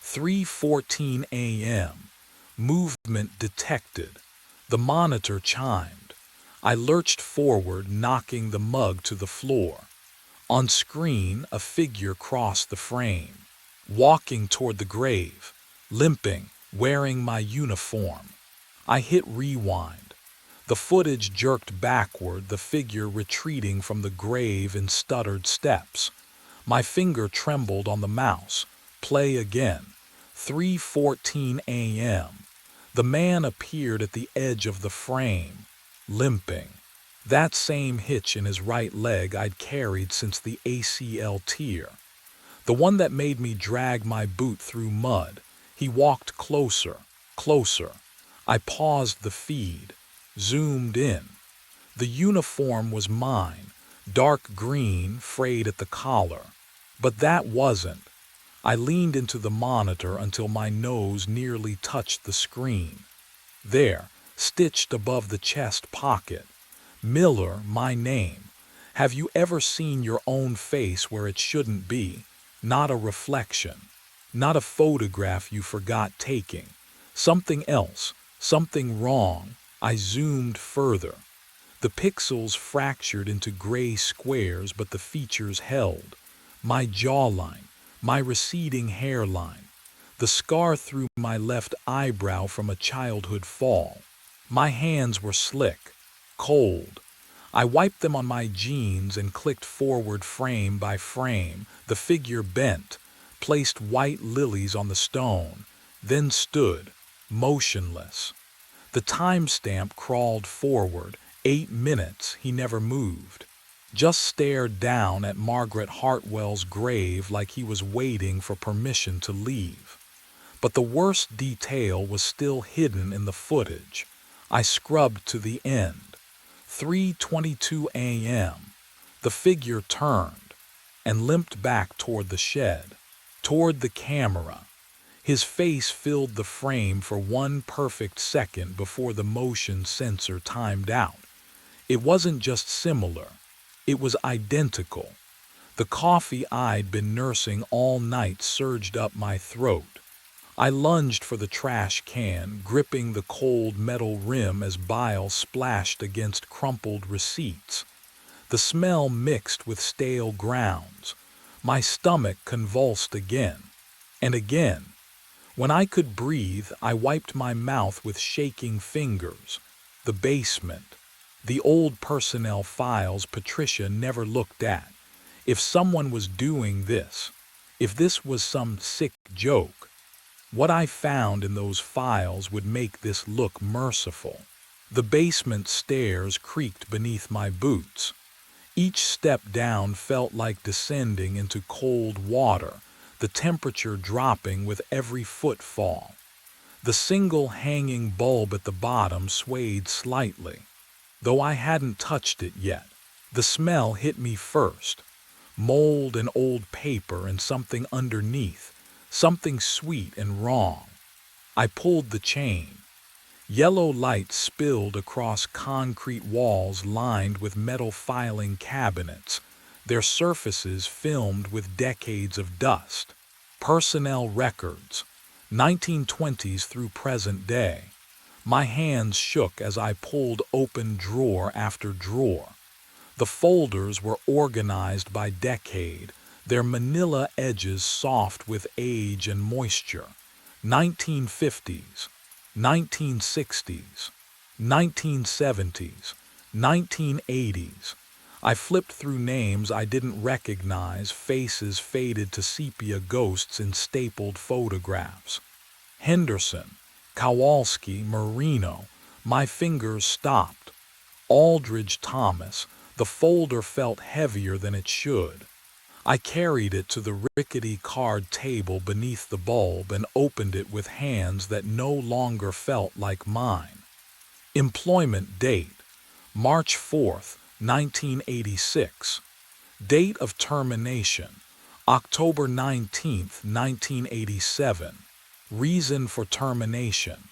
3:14 a.m. Movement detected. The monitor chimed. I lurched forward, knocking the mug to the floor. On screen, a figure crossed the frame, walking toward the grave, limping, wearing my uniform. I hit rewind. The footage jerked backward, the figure retreating from the grave in stuttered steps. My finger trembled on the mouse. Play again. 3:14 a.m. The man appeared at the edge of the frame, limping. That same hitch in his right leg I'd carried since the ACL tear. The one that made me drag my boot through mud. He walked closer, closer. I paused the feed, zoomed in. The uniform was mine, dark green, frayed at the collar. But that wasn't. I leaned into the monitor until my nose nearly touched the screen. There, stitched above the chest pocket, Miller, my name. Have you ever seen your own face where it shouldn't be? Not a reflection. Not a photograph you forgot taking. Something else. Something wrong. I zoomed further. The pixels fractured into gray squares, but the features held. My jawline, my receding hairline, the scar through my left eyebrow from a childhood fall. My hands were slick, cold. I wiped them on my jeans and clicked forward frame by frame. The figure bent, placed white lilies on the stone, then stood, motionless. The timestamp crawled forward. 8 minutes. He never moved. Just stared down at Margaret Hartwell's grave like he was waiting for permission to leave. But the worst detail was still hidden in the footage. I scrubbed to the end. 3:22 a.m. The figure turned and limped back toward the shed, toward the camera. His face filled the frame for one perfect second before the motion sensor timed out. It wasn't just similar. It was identical. The coffee I'd been nursing all night surged up my throat. I lunged for the trash can, gripping the cold metal rim as bile splashed against crumpled receipts. The smell mixed with stale grounds. My stomach convulsed again and again. When I could breathe, I wiped my mouth with shaking fingers. The basement. The old personnel files Patricia never looked at. If someone was doing this, if this was some sick joke, what I found in those files would make this look merciful. The basement stairs creaked beneath my boots. Each step down felt like descending into cold water, the temperature dropping with every footfall. The single hanging bulb at the bottom swayed slightly. Though I hadn't touched it yet, the smell hit me first. Mold and old paper and something underneath, something sweet and wrong. I pulled the chain. Yellow light spilled across concrete walls lined with metal filing cabinets, their surfaces filmed with decades of dust. Personnel records, 1920s through present day. My hands shook as I pulled open drawer after drawer. The folders were organized by decade, their manila edges soft with age and moisture. 1950s, 1960s, 1970s, 1980s. I flipped through names I didn't recognize, faces faded to sepia ghosts in stapled photographs. Henderson, Kowalski, Marino. My fingers stopped. Aldridge Thomas. The folder felt heavier than it should. I carried it to the rickety card table beneath the bulb and opened it with hands that no longer felt like mine. Employment date, March 4th, 1986. Date of termination, October 19th, 1987. Reason for termination.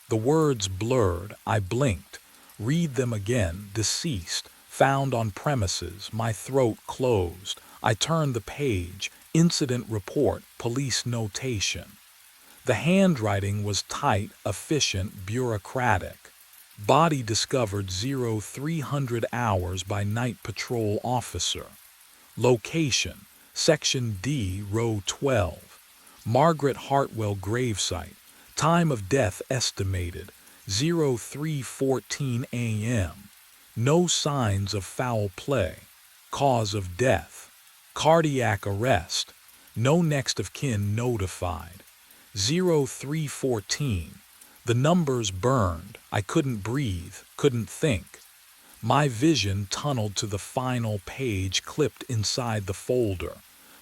The words blurred. I blinked. Read them again. Deceased. Found on premises. My throat closed. I turned the page. Incident report. Police notation. The handwriting was tight, efficient, bureaucratic. Body discovered 0300 hours by night patrol officer. Location, Section D, Row 12. Margaret Hartwell gravesite. Time of death estimated. 03:14 a.m. No signs of foul play. Cause of death: cardiac arrest. No next of kin notified. 03:14. The numbers burned. I couldn't breathe, couldn't think. My vision tunneled to the final page clipped inside the folder.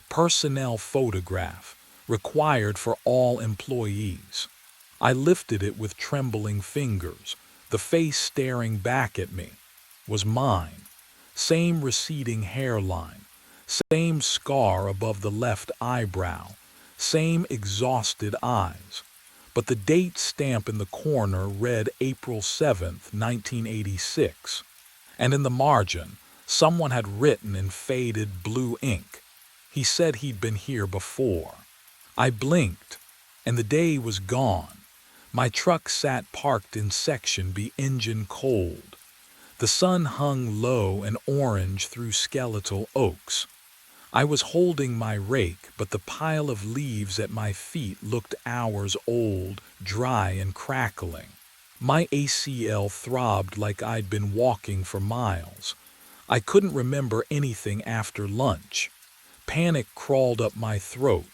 Personnel photograph, required for all employees. I lifted it with trembling fingers. The face staring back at me was mine. Same receding hairline, same scar above the left eyebrow, same exhausted eyes. But the date stamp in the corner read April 7th, 1986. And in the margin, someone had written in faded blue ink. He said he'd been here before. I blinked, and the day was gone. My truck sat parked in Section B, engine cold. The sun hung low and orange through skeletal oaks. I was holding my rake, but the pile of leaves at my feet looked hours old, dry and crackling. My ACL throbbed like I'd been walking for miles. I couldn't remember anything after lunch. Panic crawled up my throat.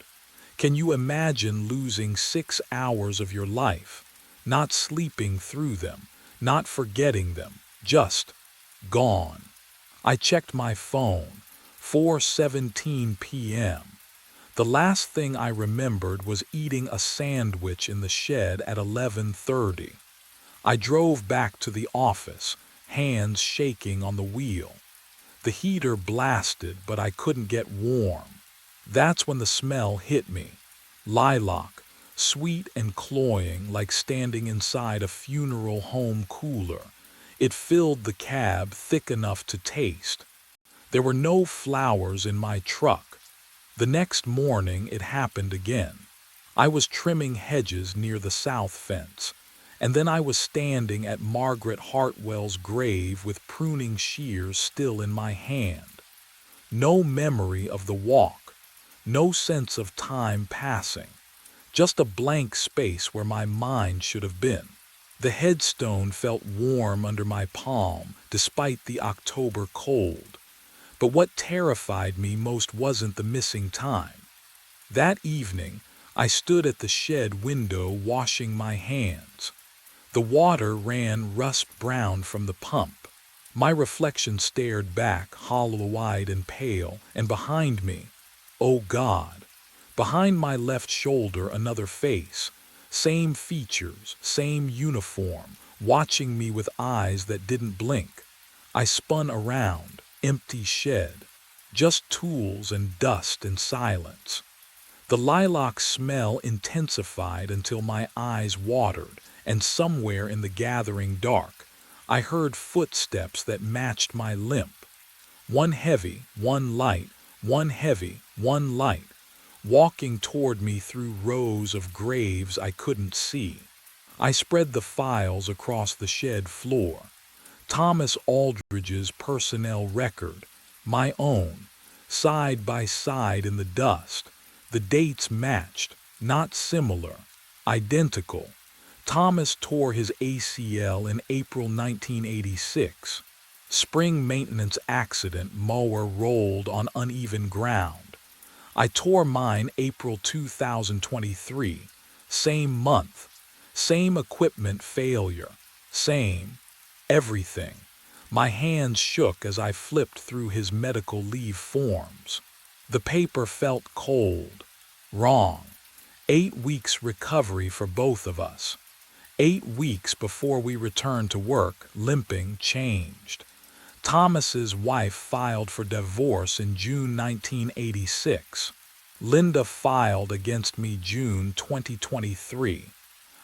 Can you imagine losing 6 hours of your life, not sleeping through them, not forgetting them, just gone? I checked my phone. 4:17 p.m. The last thing I remembered was eating a sandwich in the shed at 11:30. I drove back to the office, hands shaking on the wheel. The heater blasted, but I couldn't get warm. That's when the smell hit me. Lilac, sweet and cloying like standing inside a funeral home cooler. It filled the cab thick enough to taste. There were no flowers in my truck. The next morning it happened again. I was trimming hedges near the south fence, and then I was standing at Margaret Hartwell's grave with pruning shears still in my hand. No memory of the walk, no sense of time passing, just a blank space where my mind should have been. The headstone felt warm under my palm despite the October cold. But what terrified me most wasn't the missing time. That evening, I stood at the shed window washing my hands. The water ran rust-brown from the pump. My reflection stared back, hollow-eyed and pale, and behind me, oh God, behind my left shoulder another face, same features, same uniform, watching me with eyes that didn't blink. I spun around. Empty shed, just tools and dust and silence. The lilac smell intensified until my eyes watered, and somewhere in the gathering dark, I heard footsteps that matched my limp. One heavy, one light, one heavy, one light, walking toward me through rows of graves I couldn't see. I spread the files across the shed floor. Thomas Aldridge's personnel record, my own, side by side in the dust. The dates matched, not similar, identical. Thomas tore his ACL in April 1986. Spring maintenance accident, mower rolled on uneven ground. I tore mine April 2023, same month, same equipment failure, same everything. My hands shook as I flipped through his medical leave forms. The paper felt cold. Wrong. 8 weeks recovery for both of us. 8 weeks before we returned to work, limping changed. Thomas's wife filed for divorce in June 1986. Linda filed against me June 2023.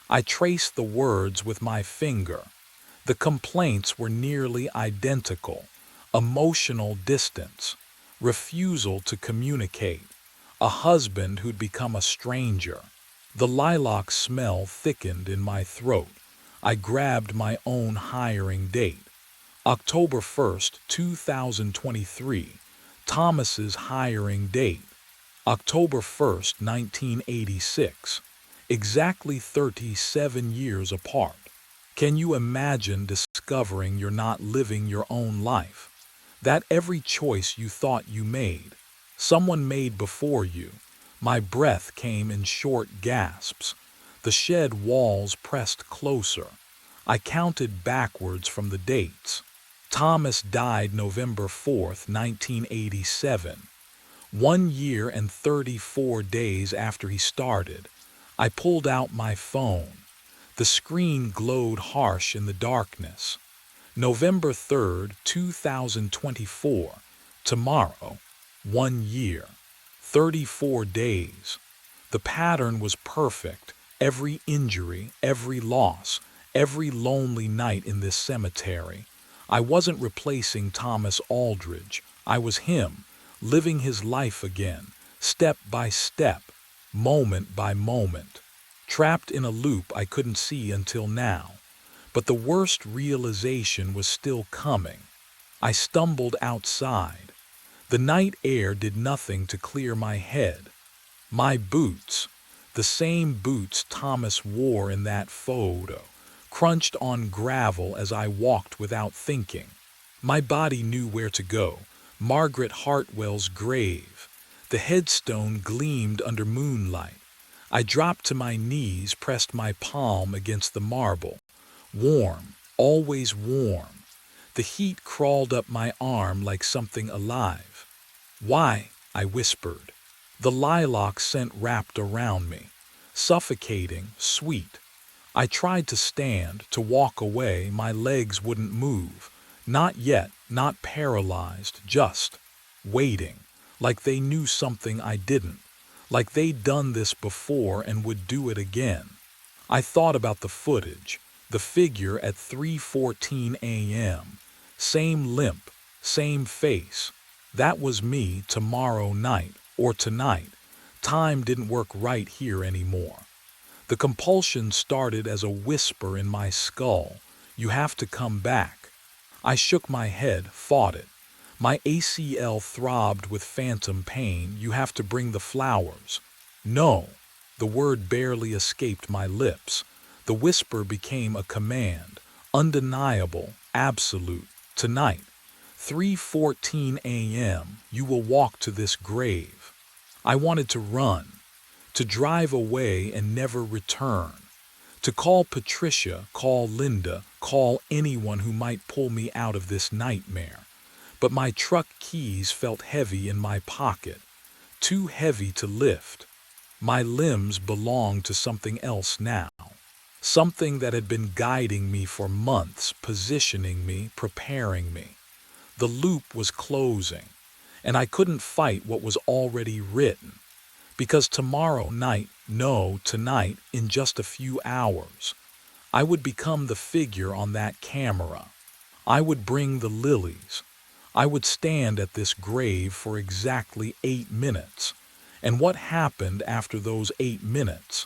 I traced the words with my finger. The complaints were nearly identical. Emotional distance, refusal to communicate, a husband who'd become a stranger. The lilac smell thickened in my throat. I grabbed my own hiring date. October 1st, 2023. Thomas's hiring date. October 1st, 1986. Exactly 37 years apart. Can you imagine discovering you're not living your own life? That every choice you thought you made, someone made before you. My breath came in short gasps. The shed walls pressed closer. I counted backwards from the dates. Thomas died November 4th, 1987. 1 year and 34 days after he started. I pulled out my phone. The screen glowed harsh in the darkness. November 3rd, 2024. Tomorrow. 1 year. 34 days. The pattern was perfect. Every injury, every loss, every lonely night in this cemetery. I wasn't replacing Thomas Aldridge. I was him, living his life again, step by step, moment by moment. Trapped in a loop I couldn't see until now. But the worst realization was still coming. I stumbled outside. The night air did nothing to clear my head. My boots, the same boots Thomas wore in that photo, crunched on gravel as I walked without thinking. My body knew where to go. Margaret Hartwell's grave. The headstone gleamed under moonlight. I dropped to my knees, pressed my palm against the marble. Warm, always warm. The heat crawled up my arm like something alive. "Why?" I whispered. The lilac scent wrapped around me, suffocating, sweet. I tried to stand, to walk away. My legs wouldn't move. Not yet, not paralyzed, just waiting, like they knew something I didn't, like they'd done this before and would do it again. I thought about the footage, the figure at 3:14 a.m., same limp, same face. That was me tomorrow night, or tonight. Time didn't work right here anymore. The compulsion started as a whisper in my skull. You have to come back. I shook my head, fought it. My ACL throbbed with phantom pain. You have to bring the flowers. No. The word barely escaped my lips. The whisper became a command, undeniable, absolute. Tonight, 3:14 a.m., you will walk to this grave. I wanted to run, to drive away and never return, to call Patricia, call Linda, call anyone who might pull me out of this nightmare. But my truck keys felt heavy in my pocket, too heavy to lift. My limbs belonged to something else now, something that had been guiding me for months, positioning me, preparing me. The loop was closing, and I couldn't fight what was already written. Because tomorrow night, no, tonight, in just a few hours, I would become the figure on that camera. I would bring the lilies. I would stand at this grave for exactly 8 minutes. And what happened after those 8 minutes?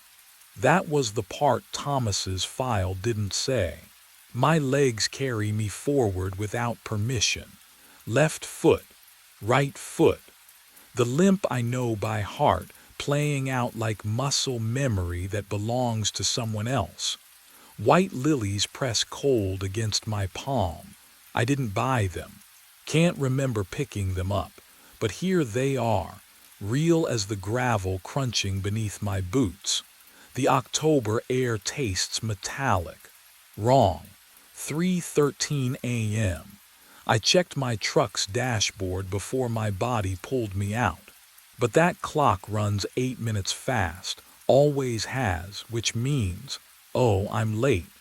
That was the part Thomas's file didn't say. My legs carry me forward without permission. Left foot, right foot. The limp I know by heart, playing out like muscle memory that belongs to someone else. White lilies press cold against my palm. I didn't buy them. Can't remember picking them up, but here they are, real as the gravel crunching beneath my boots. The October air tastes metallic. Wrong. 3:13 a.m. I checked my truck's dashboard before my body pulled me out. But that clock runs 8 minutes fast, always has, which means, oh, I'm late.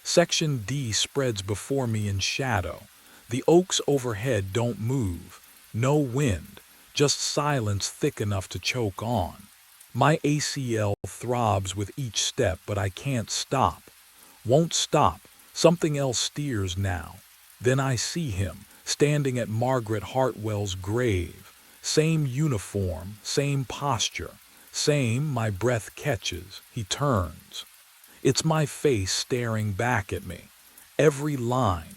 Section D spreads before me in shadow. The oaks overhead don't move. No wind, just silence thick enough to choke on. My ACL throbs with each step, but I can't stop. Won't stop. Something else steers now. Then I see him, standing at Margaret Hartwell's grave. Same uniform, same posture, same. My breath catches. He turns. It's my face staring back at me. Every line,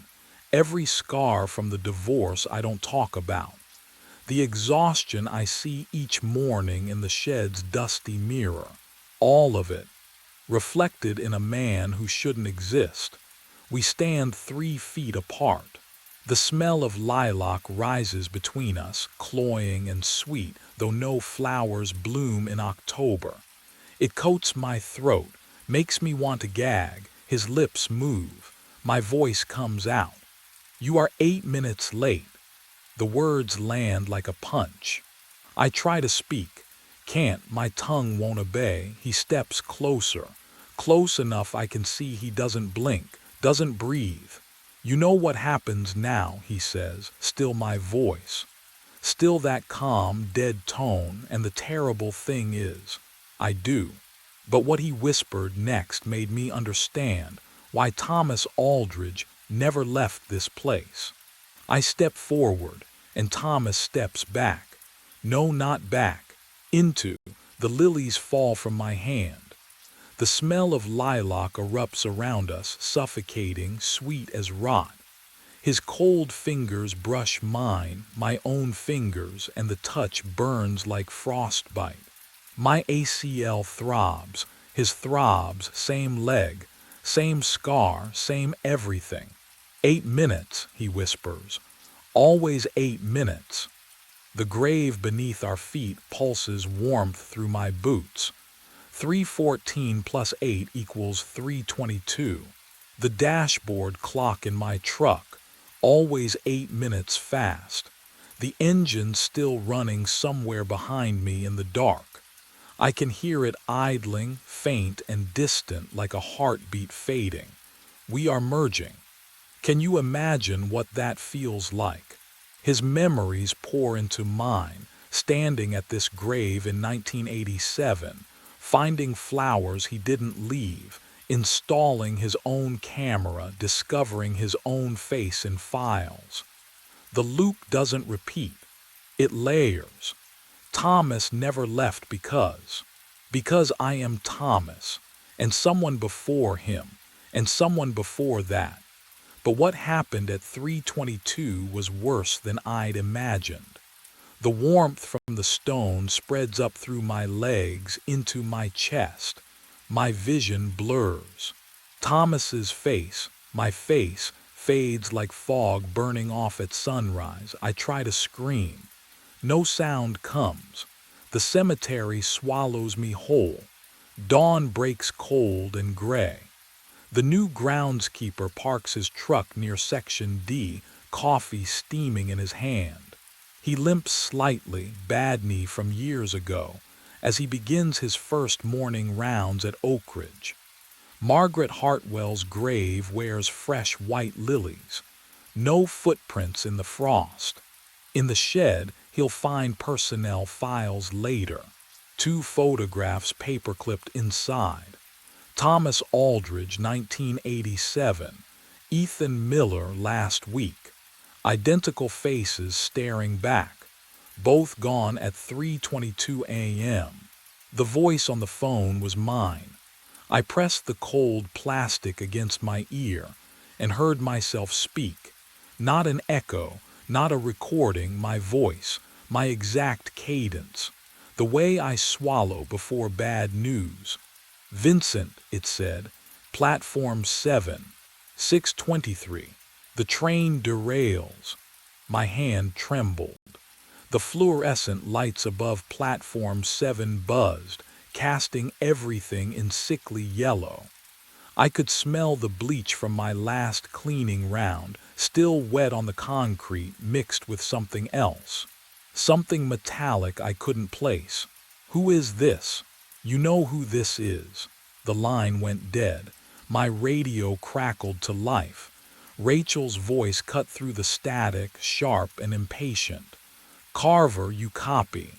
every scar from the divorce I don't talk about. The exhaustion I see each morning in the shed's dusty mirror. All of it, reflected in a man who shouldn't exist. We stand 3 feet apart. The smell of lilac rises between us, cloying and sweet, though no flowers bloom in October. It coats my throat, makes me want to gag. His lips move. My voice comes out. "You are 8 minutes late." The words land like a punch. I try to speak. Can't, my tongue won't obey. He steps closer. Close enough I can see he doesn't blink, doesn't breathe. "You know what happens now," he says, still my voice. Still that calm, dead tone, and the terrible thing is, I do. But what he whispered next made me understand why Thomas Aldridge never left this place. I step forward, and Thomas steps back. No, not back. Into. The lilies fall from my hand. The smell of lilac erupts around us, suffocating, sweet as rot. His cold fingers brush mine, my own fingers, and the touch burns like frostbite. My ACL throbs, his throbs, same leg, same scar, same everything. 8 minutes, he whispers. Always 8 minutes. The grave beneath our feet pulses warmth through my boots. 314 plus 8 equals 322. The dashboard clock in my truck, always 8 minutes fast. The engine still running somewhere behind me in the dark. I can hear it idling, faint and distant like a heartbeat fading. We are merging. Can you imagine what that feels like? His memories pour into mine, standing at this grave in 1987, finding flowers he didn't leave, installing his own camera, discovering his own face in files. The loop doesn't repeat, it layers. Thomas never left because I am Thomas, and someone before him, and someone before that. But what happened at 322 was worse than I'd imagined. The warmth from the stone spreads up through my legs into my chest. My vision blurs. Thomas's face, my face, fades like fog burning off at sunrise. I try to scream. No sound comes. The cemetery swallows me whole. Dawn breaks cold and gray. The new groundskeeper parks his truck near Section D, coffee steaming in his hand. He limps slightly, bad knee from years ago, as he begins his first morning rounds at Oak Ridge. Margaret Hartwell's grave wears fresh white lilies. No footprints in the frost. In the shed, he'll find personnel files later. 2 photographs paper-clipped inside. Thomas Aldridge, 1987. Ethan Miller, last week. Identical faces staring back. Both gone at 3:22 a.m. The voice on the phone was mine. I pressed the cold plastic against my ear and heard myself speak. Not an echo, not a recording, my voice, my exact cadence. The way I swallow before bad news. "Vincent," it said, "Platform 7, 6:23. The train derails." My hand trembled. The fluorescent lights above Platform 7 buzzed, casting everything in sickly yellow. I could smell the bleach from my last cleaning round, still wet on the concrete, mixed with something else. Something metallic I couldn't place. "Who is this?" "You know who this is." The line went dead. My radio crackled to life. Rachel's voice cut through the static, sharp and impatient. "Carver, you copy.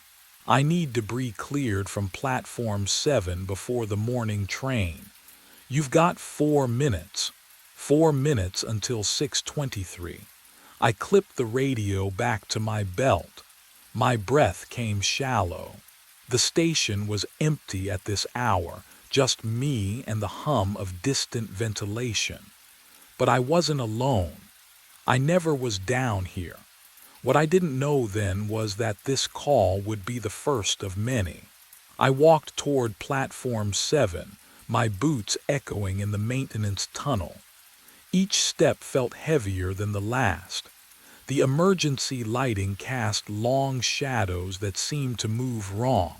I need debris cleared from Platform 7 before the morning train. You've got 4 minutes. 4 minutes until 6:23. I clipped the radio back to my belt. My breath came shallow. The station was empty at this hour, just me and the hum of distant ventilation. But I wasn't alone. I never was down here. What I didn't know then was that this call would be the first of many. I walked toward Platform 7, my boots echoing in the maintenance tunnel. Each step felt heavier than the last. The emergency lighting cast long shadows that seemed to move wrong,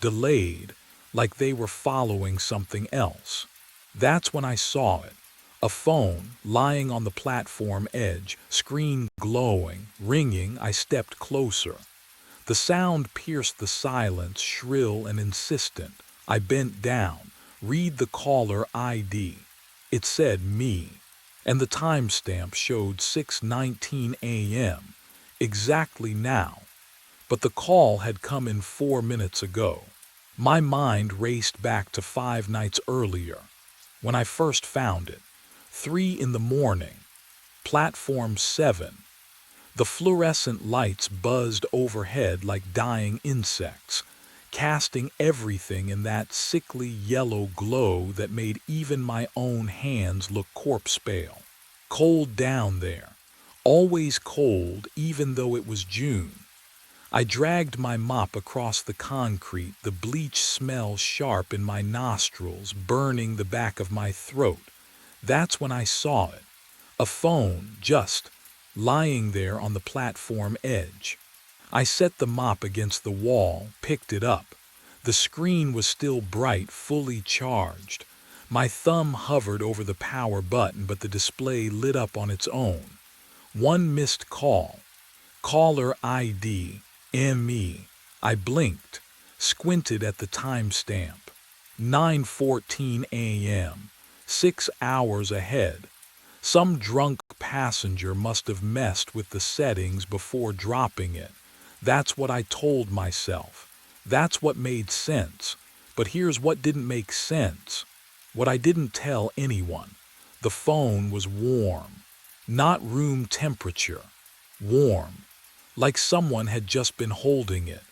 delayed, like they were following something else. That's when I saw it. A phone lying on the platform edge, screen glowing, ringing. I stepped closer. The sound pierced the silence, shrill and insistent. I bent down. Read the caller ID. It said me, and the timestamp showed 6:19 a.m. Exactly now. But the call had come in 4 minutes ago. My mind raced back to 5 nights earlier, when I first found it. 3 in the morning, platform 7. The fluorescent lights buzzed overhead like dying insects, casting everything in that sickly yellow glow that made even my own hands look corpse pale. Cold down there, always cold even though it was June. I dragged my mop across the concrete, the bleach smell sharp in my nostrils, burning the back of my throat. That's when I saw it. A phone, just lying there on the platform edge. I set the mop against the wall, picked it up. The screen was still bright, fully charged. My thumb hovered over the power button, but the display lit up on its own. One missed call. Caller ID, ME. I blinked, squinted at the timestamp. 9:14 a.m., 6 hours ahead. Some drunk passenger must have messed with the settings before dropping it. That's what I told myself. That's what made sense. But here's what didn't make sense. What I didn't tell anyone. The phone was warm. Not room temperature. Warm. Like someone had just been holding it.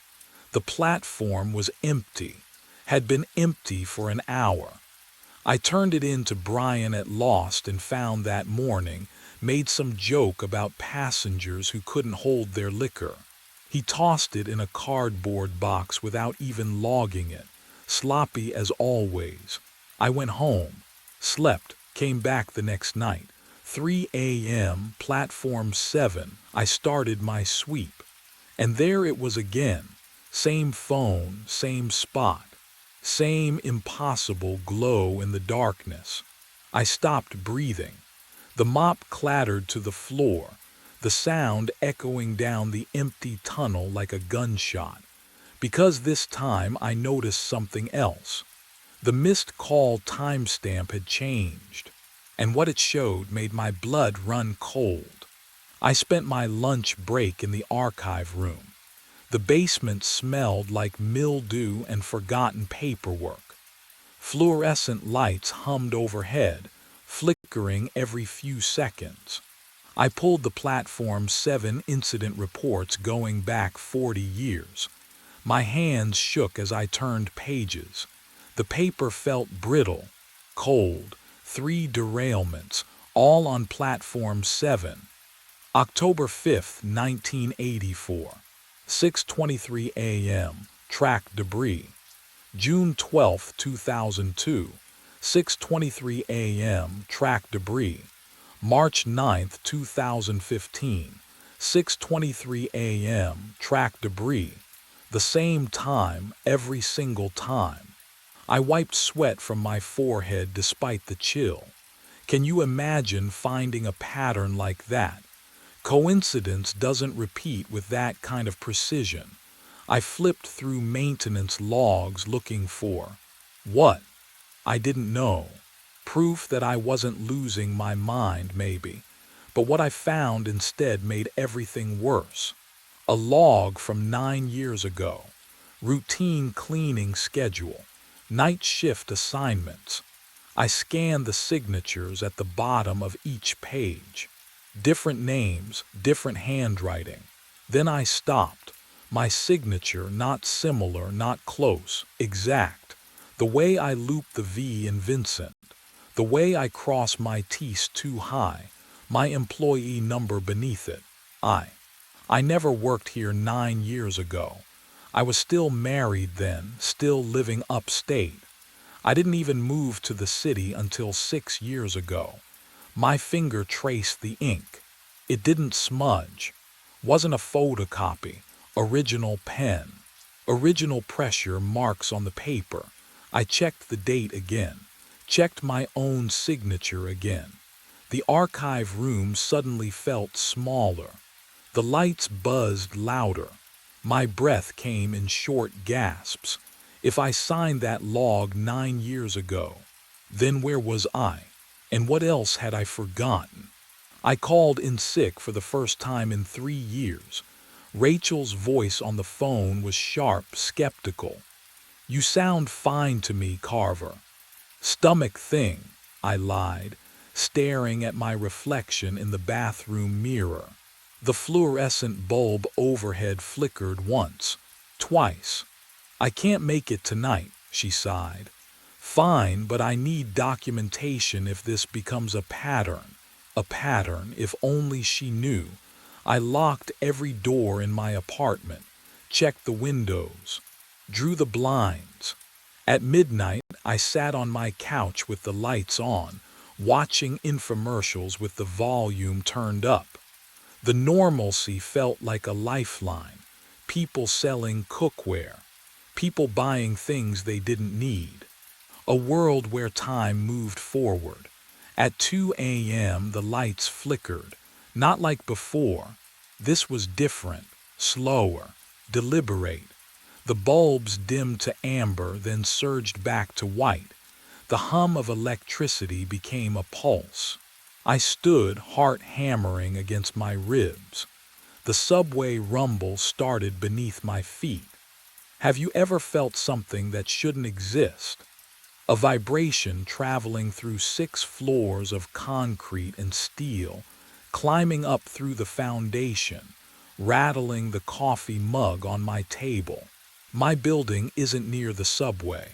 The platform was empty. Had been empty for an hour. I turned it in to Brian at Lost and Found that morning, made some joke about passengers who couldn't hold their liquor. He tossed it in a cardboard box without even logging it, sloppy as always. I went home, slept, came back the next night. 3 a.m., platform 7, I started my sweep. And there it was again. Same phone, same spot. Same impossible glow in the darkness. I stopped breathing. The mop clattered to the floor, the sound echoing down the empty tunnel like a gunshot. Because this time I noticed something else. The missed call timestamp had changed, and what it showed made my blood run cold. I spent my lunch break in the archive room. The basement smelled like mildew and forgotten paperwork. Fluorescent lights hummed overhead, flickering every few seconds. I pulled the platform 7 incident reports going back 40 years. My hands shook as I turned pages. The paper felt brittle, cold. 3 derailments, all on platform 7. October 5th, 1984. 6:23 a.m., track debris. June 12, 2002, 6:23 a.m., track debris. March 9, 2015, 6:23 a.m., track debris. The same time, every single time. I wiped sweat from my forehead despite the chill. Can you imagine finding a pattern like that? Coincidence doesn't repeat with that kind of precision. I flipped through maintenance logs looking for what? I didn't know. Proof that I wasn't losing my mind, maybe. But what I found instead made everything worse. A log from 9 years ago. Routine cleaning schedule. Night shift assignments. I scanned the signatures at the bottom of each page. Different names, different handwriting. Then I stopped. My signature not similar, not close, exact. The way I looped the V in Vincent. The way I cross my T's too high. My employee number beneath it. I never worked here 9 years ago. I was still married then, still living upstate. I didn't even move to the city until 6 years ago. My finger traced the ink. It didn't smudge. Wasn't a photocopy. Original pen. Original pressure marks on the paper. I checked the date again. Checked my own signature again. The archive room suddenly felt smaller. The lights buzzed louder. My breath came in short gasps. If I signed that log 9 years ago, then where was I? And what else had I forgotten? I called in sick for the first time in 3 years. Rachel's voice on the phone was sharp, skeptical. "You sound fine to me, Carver." "Stomach thing," I lied, staring at my reflection in the bathroom mirror. The fluorescent bulb overhead flickered once, twice. "I can't make it tonight," she sighed. "Fine, but I need documentation if this becomes a pattern. A pattern, if only she knew. I locked every door in my apartment, checked the windows, drew the blinds. At midnight, I sat on my couch with the lights on, watching infomercials with the volume turned up. The normalcy felt like a lifeline. People selling cookware. People buying things they didn't need. A world where time moved forward. At 2 a.m. the lights flickered. Not like before. This was different, slower, deliberate. The bulbs dimmed to amber, then surged back to white. The hum of electricity became a pulse. I stood, heart hammering against my ribs. The subway rumble started beneath my feet. Have you ever felt something that shouldn't exist? A vibration traveling through 6 floors of concrete and steel, climbing up through the foundation, rattling the coffee mug on my table. My building isn't near the subway.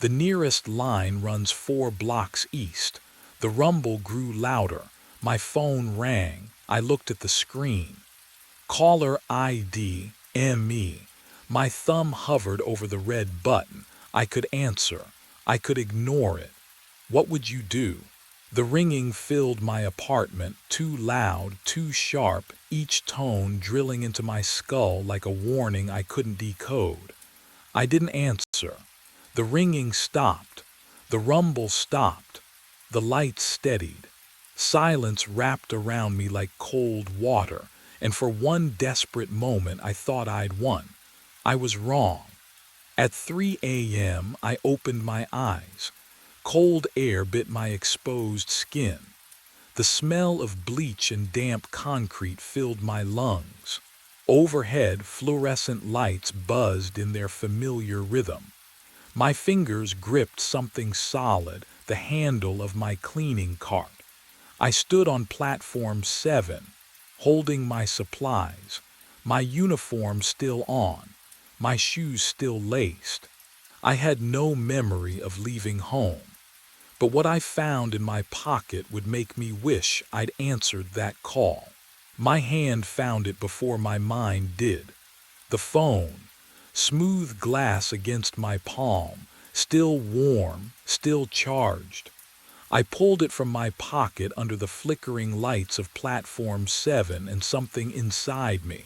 The nearest line runs 4 blocks east. The rumble grew louder. My phone rang. I looked at the screen. Caller ID, ME. My thumb hovered over the red button. I could answer. I could ignore it. What would you do? The ringing filled my apartment, too loud, too sharp, each tone drilling into my skull like a warning I couldn't decode. I didn't answer. The ringing stopped. The rumble stopped. The lights steadied. Silence wrapped around me like cold water, and for one desperate moment I thought I'd won. I was wrong. At 3 a.m. I opened my eyes. Cold air bit my exposed skin. The smell of bleach and damp concrete filled my lungs. Overhead, fluorescent lights buzzed in their familiar rhythm. My fingers gripped something solid, the handle of my cleaning cart. I stood on platform 7, holding my supplies, my uniform still on, my shoes still laced. I had no memory of leaving home. But what I found in my pocket would make me wish I'd answered that call. My hand found it before my mind did. The phone, smooth glass against my palm, still warm, still charged. I pulled it from my pocket under the flickering lights of platform 7, and something inside me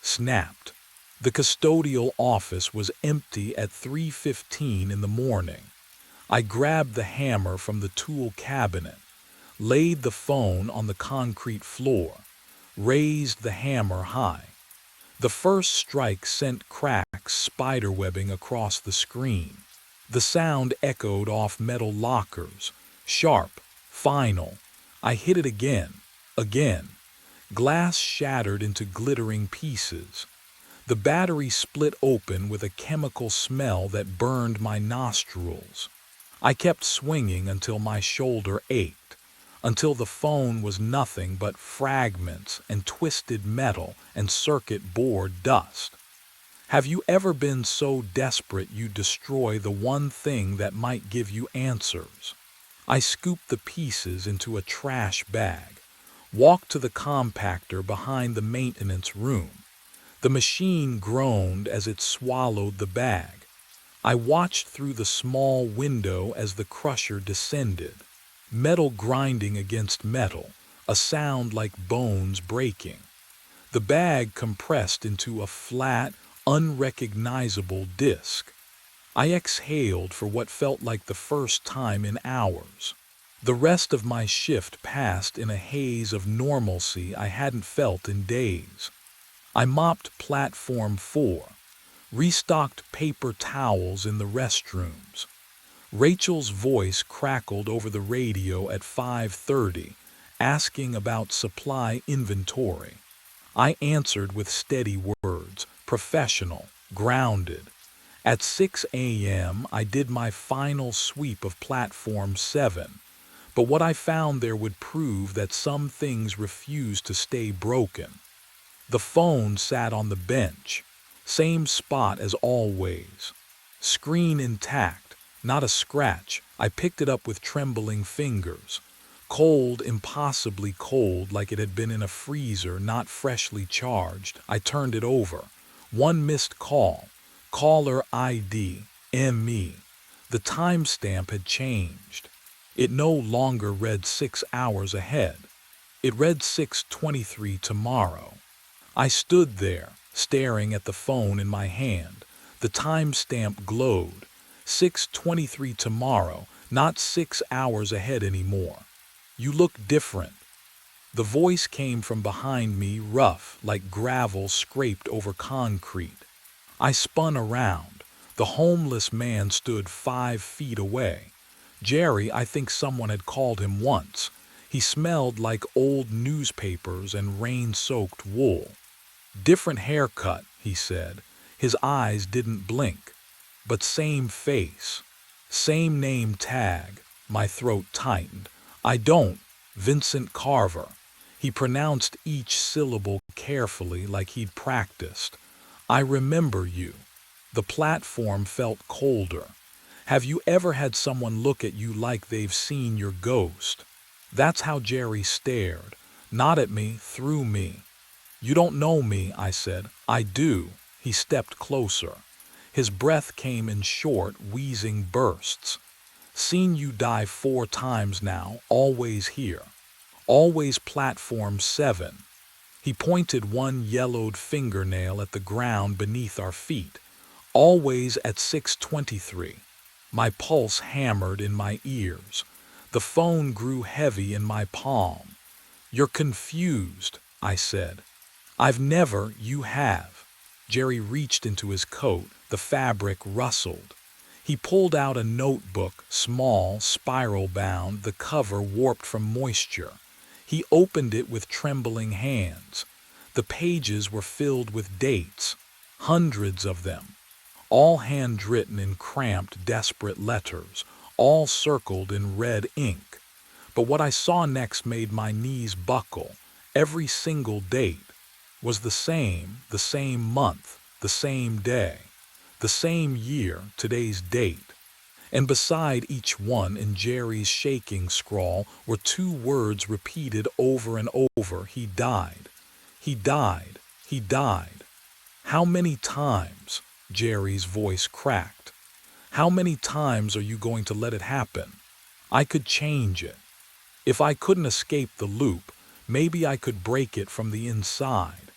snapped. The custodial office was empty at 3:15 in the morning. I grabbed the hammer from the tool cabinet, laid the phone on the concrete floor, raised the hammer high. The first strike sent cracks spiderwebbing across the screen. The sound echoed off metal lockers, sharp, final. I hit it again, again. Glass shattered into glittering pieces. The battery split open with a chemical smell that burned my nostrils. I kept swinging until my shoulder ached, until the phone was nothing but fragments and twisted metal and circuit board dust. Have you ever been so desperate you destroy the one thing that might give you answers? I scooped the pieces into a trash bag, walked to the compactor behind the maintenance room. The machine groaned as it swallowed the bag. I watched through the small window as the crusher descended. Metal grinding against metal, a sound like bones breaking. The bag compressed into a flat, unrecognizable disc. I exhaled for what felt like the first time in hours. The rest of my shift passed in a haze of normalcy I hadn't felt in days. I mopped platform 4, restocked paper towels in the restrooms. Rachel's voice crackled over the radio at 5:30, asking about supply inventory. I answered with steady words, professional, grounded. At 6 a.m., I did my final sweep of Platform 7, but what I found there would prove that some things refuse to stay broken. The phone sat on the bench, same spot as always. Screen intact, not a scratch. I picked it up with trembling fingers. Cold, impossibly cold, like it had been in a freezer, not freshly charged. I turned it over. One missed call. Caller ID, ME. The timestamp had changed. It no longer read 6 hours ahead. It read 6:23 tomorrow. I stood there, staring at the phone in my hand. The timestamp glowed. 6:23 tomorrow, not 6 hours ahead anymore. You look different. The voice came from behind me, rough, like gravel scraped over concrete. I spun around. The homeless man stood 5 feet away. Jerry, I think someone had called him once. He smelled like old newspapers and rain-soaked wool. Different haircut, he said. His eyes didn't blink. But same face. Same name tag. My throat tightened. I don't. Vincent Carver. He pronounced each syllable carefully like he'd practiced. I remember you. The platform felt colder. Have you ever had someone look at you like they've seen your ghost? That's how Jerry stared. Not at me, through me. You don't know me, I said. I do. He stepped closer. His breath came in short, wheezing bursts. Seen you die 4 times now, always here. Always Platform 7. He pointed one yellowed fingernail at the ground beneath our feet. Always at 6:23. My pulse hammered in my ears. The phone grew heavy in my palm. You're confused, I said. I've never, you have. Jerry reached into his coat. The fabric rustled. He pulled out a notebook, small, spiral-bound, the cover warped from moisture. He opened it with trembling hands. The pages were filled with dates, hundreds of them, all handwritten in cramped, desperate letters, all circled in red ink. But what I saw next made my knees buckle. Every single date was the same month, the same day, the same year, today's date. And beside each one in Jerry's shaking scrawl were 2 words repeated over and over: he died. He died. He died. How many times? Jerry's voice cracked. How many times are you going to let it happen? I could change it. If I couldn't escape the loop, maybe I could break it from the inside.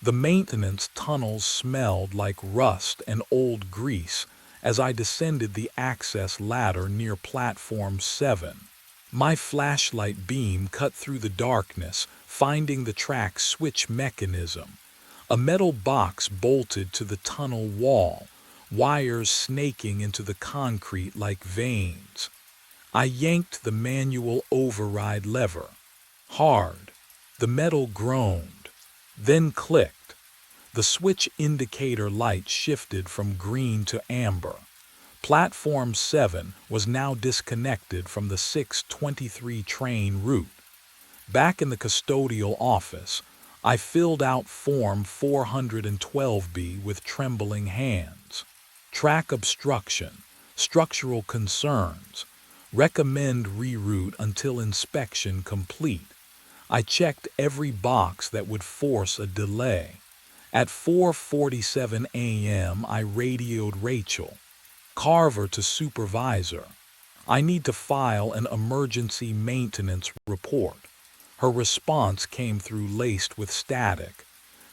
The maintenance tunnels smelled like rust and old grease as I descended the access ladder near Platform 7. My flashlight beam cut through the darkness, finding the track switch mechanism. A metal box bolted to the tunnel wall, wires snaking into the concrete like veins. I yanked the manual override lever. Hard. The metal groaned, then clicked. The switch indicator light shifted from green to amber. Platform 7 was now disconnected from the 6:23 train route. Back in the custodial office, I filled out Form 412B with trembling hands. Track obstruction, structural concerns, recommend reroute until inspection complete. I checked every box that would force a delay. At 4:47 a.m., I radioed Rachel. Carver to supervisor. I need to file an emergency maintenance report. Her response came through laced with static.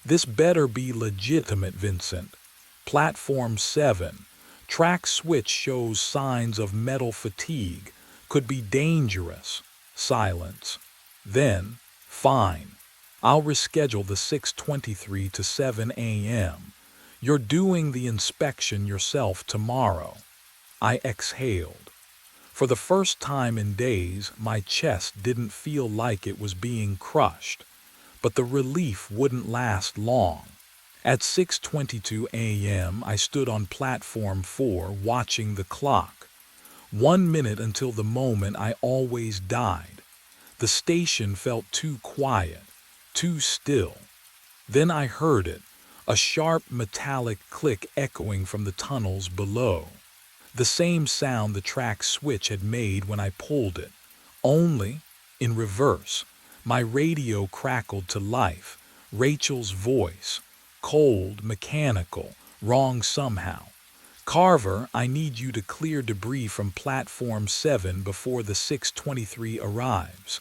This better be legitimate, Vincent. Platform 7. Track switch shows signs of metal fatigue. Could be dangerous. Silence. Then, fine. I'll reschedule the 6:23 to 7 a.m. You're doing the inspection yourself tomorrow. I exhaled. For the first time in days, my chest didn't feel like it was being crushed. But the relief wouldn't last long. At 6:22 a.m., I stood on platform 4 watching the clock. 1 minute until the moment I always died. The station felt too quiet, too still. Then I heard it, a sharp metallic click echoing from the tunnels below. The same sound the track switch had made when I pulled it, only in reverse. My radio crackled to life. Rachel's voice. Cold, mechanical, wrong somehow. Carver, I need you to clear debris from platform 7 before the 6:23 arrives.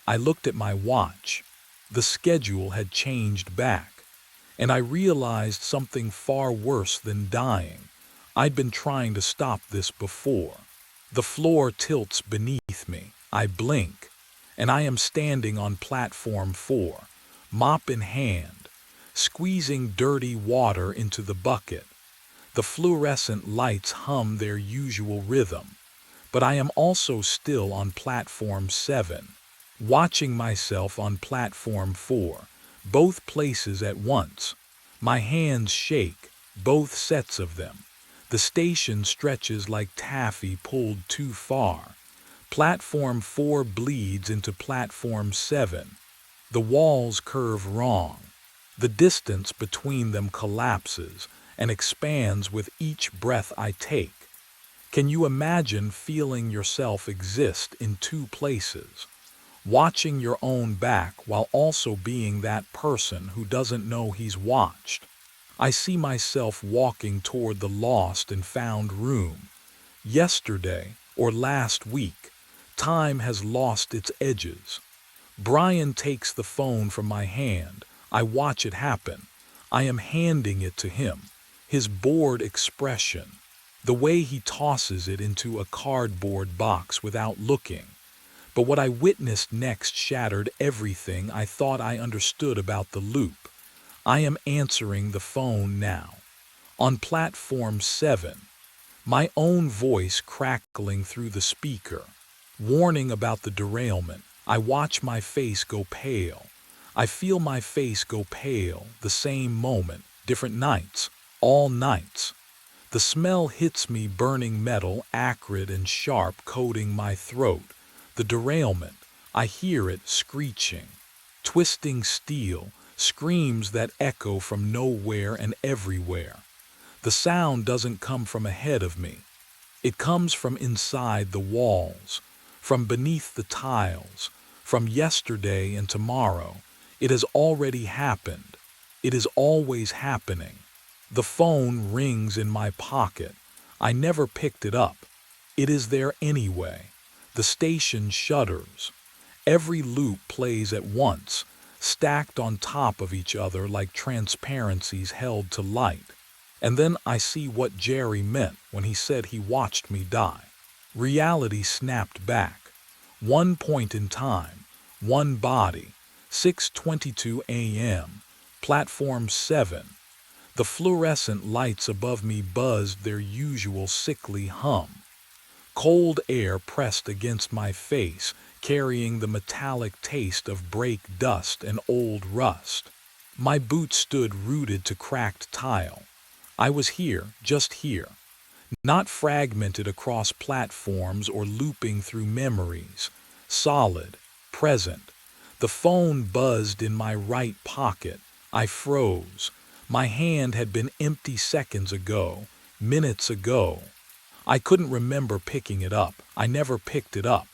I looked at my watch. The schedule had changed back. And I realized something far worse than dying. I'd been trying to stop this before. The floor tilts beneath me. I blink. And I am standing on platform 4, mop in hand, squeezing dirty water into the bucket. The fluorescent lights hum their usual rhythm, but I am also still on platform 7, watching myself on platform 4, both places at once. My hands shake, both sets of them. The station stretches like taffy pulled too far. Platform 4 bleeds into platform 7. The walls curve wrong. The distance between them collapses and expands with each breath I take. Can you imagine feeling yourself exist in two places? Watching your own back while also being that person who doesn't know he's watched. I see myself walking toward the lost and found room. Yesterday or last week, time has lost its edges. Brian takes the phone from my hand. I watch it happen. I am handing it to him. His bored expression. The way he tosses it into a cardboard box without looking. But what I witnessed next shattered everything I thought I understood about the loop. I am answering the phone now. On platform 7. My own voice crackling through the speaker. Warning about the derailment. I watch my face go pale. I feel my face go pale, the same moment, different nights, all nights. The smell hits me, burning metal, acrid and sharp, coating my throat. The derailment, I hear it screeching. Twisting steel, screams that echo from nowhere and everywhere. The sound doesn't come from ahead of me. It comes from inside the walls, from beneath the tiles, from yesterday and tomorrow. It has already happened. It is always happening. The phone rings in my pocket. I never picked it up. It is there anyway. The station shudders. Every loop plays at once, stacked on top of each other like transparencies held to light. And then I see what Jerry meant when he said he watched me die. Reality snapped back. One point in time, one body, 6:22 a.m., platform 7. The fluorescent lights above me buzzed their usual sickly hum. Cold air pressed against my face, carrying the metallic taste of brake dust and old rust. My boots stood rooted to cracked tile. I was here, just here. Not fragmented across platforms or looping through memories. Solid, present. The phone buzzed in my right pocket. I froze. My hand had been empty seconds ago, minutes ago. I couldn't remember picking it up. I never picked it up.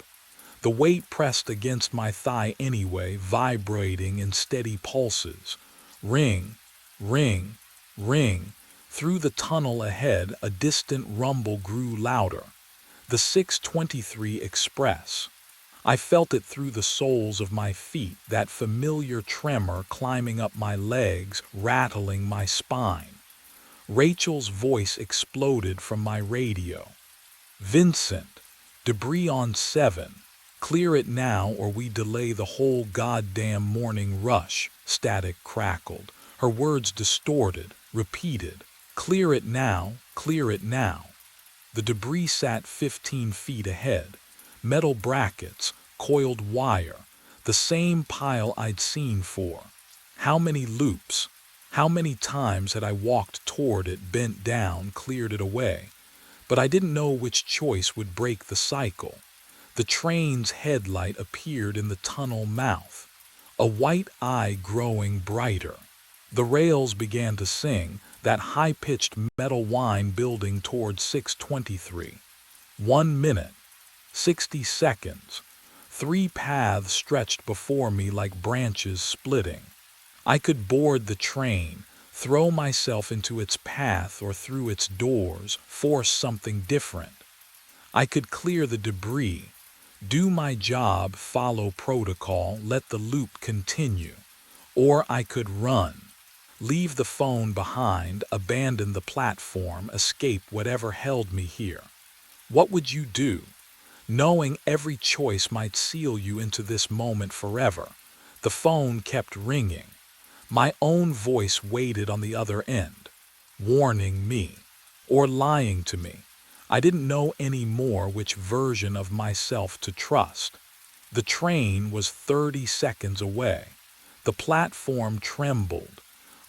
The weight pressed against my thigh anyway, vibrating in steady pulses. Ring, ring, ring. Through the tunnel ahead, a distant rumble grew louder. The 6:23 Express. I felt it through the soles of my feet, that familiar tremor climbing up my legs, rattling my spine. Rachel's voice exploded from my radio. "Vincent, debris on 7. Clear it now or we delay the whole goddamn morning rush." Static crackled. Her words distorted, repeated. "Clear it now, clear it now." The debris sat 15 feet ahead. Metal brackets, coiled wire, the same pile I'd seen for. How many loops? How many times had I walked toward it, bent down, cleared it away? But I didn't know which choice would break the cycle. The train's headlight appeared in the tunnel mouth, a white eye growing brighter. The rails began to sing, that high-pitched metal whine building toward 6:23. 1 minute, 60 seconds. 3 paths stretched before me like branches splitting. I could board the train, throw myself into its path or through its doors, force something different. I could clear the debris, do my job, follow protocol, let the loop continue. Or I could run. Leave the phone behind, abandon the platform, escape whatever held me here. What would you do? Knowing every choice might seal you into this moment forever. The phone kept ringing. My own voice waited on the other end, warning me, or lying to me. I didn't know anymore which version of myself to trust. The train was 30 seconds away. The platform trembled.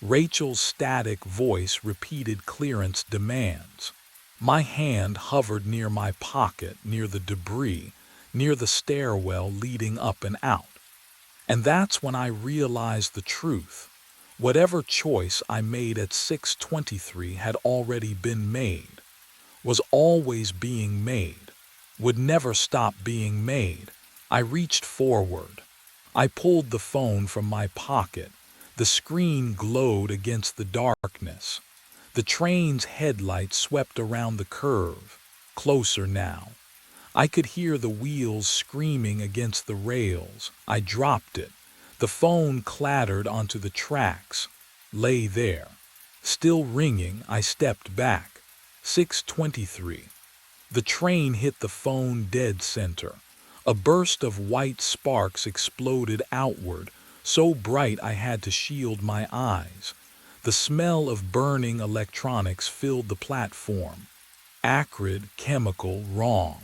Rachel's static voice repeated clearance demands. My hand hovered near my pocket, near the debris, near the stairwell leading up and out. And that's when I realized the truth. Whatever choice I made at 6:23 had already been made, was always being made, would never stop being made. I reached forward. I pulled the phone from my pocket. The screen glowed against the darkness. The train's headlights swept around the curve, closer now. I could hear the wheels screaming against the rails. I dropped it. The phone clattered onto the tracks, lay there. Still ringing, I stepped back. 6:23. The train hit the phone dead center. A burst of white sparks exploded outward, so bright I had to shield my eyes. The smell of burning electronics filled the platform. Acrid, chemical, wrong.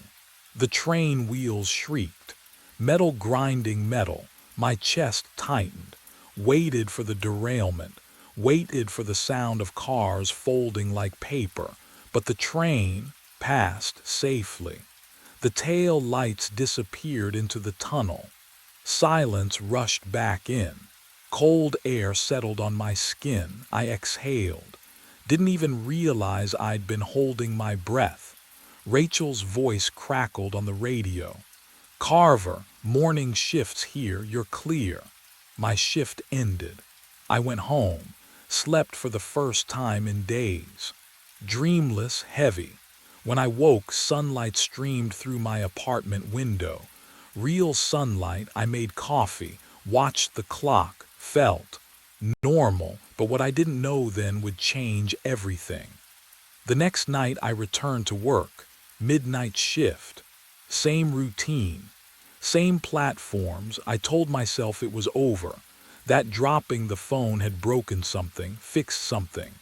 The train wheels shrieked. Metal grinding metal. My chest tightened. Waited for the derailment. Waited for the sound of cars folding like paper. But the train passed safely. The tail lights disappeared into the tunnel. Silence rushed back in. Cold air settled on my skin. I exhaled. Didn't even realize I'd been holding my breath. Rachel's voice crackled on the radio. "Carver, morning shift's here, you're clear." My shift ended. I went home, slept for the first time in days. Dreamless, heavy. When I woke, sunlight streamed through my apartment window. Real sunlight. I made coffee, watched the clock, felt normal, but what I didn't know then would change everything. The next night I returned to work, midnight shift. Same routine, same platforms. I told myself it was over, that dropping the phone had broken something, fixed something.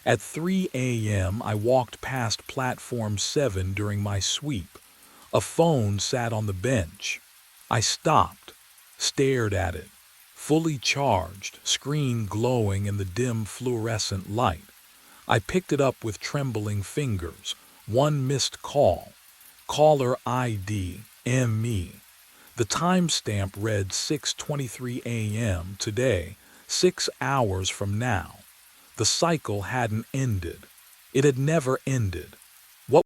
At 3 a.m. I walked past platform 7 during my sweep. A phone sat on the bench. I stopped, stared at it. Fully charged, screen glowing in the dim fluorescent light. I picked it up with trembling fingers. One missed call. Caller ID, ME. The timestamp read 6:23 a.m. today, 6 hours from now. The cycle hadn't ended. It had never ended.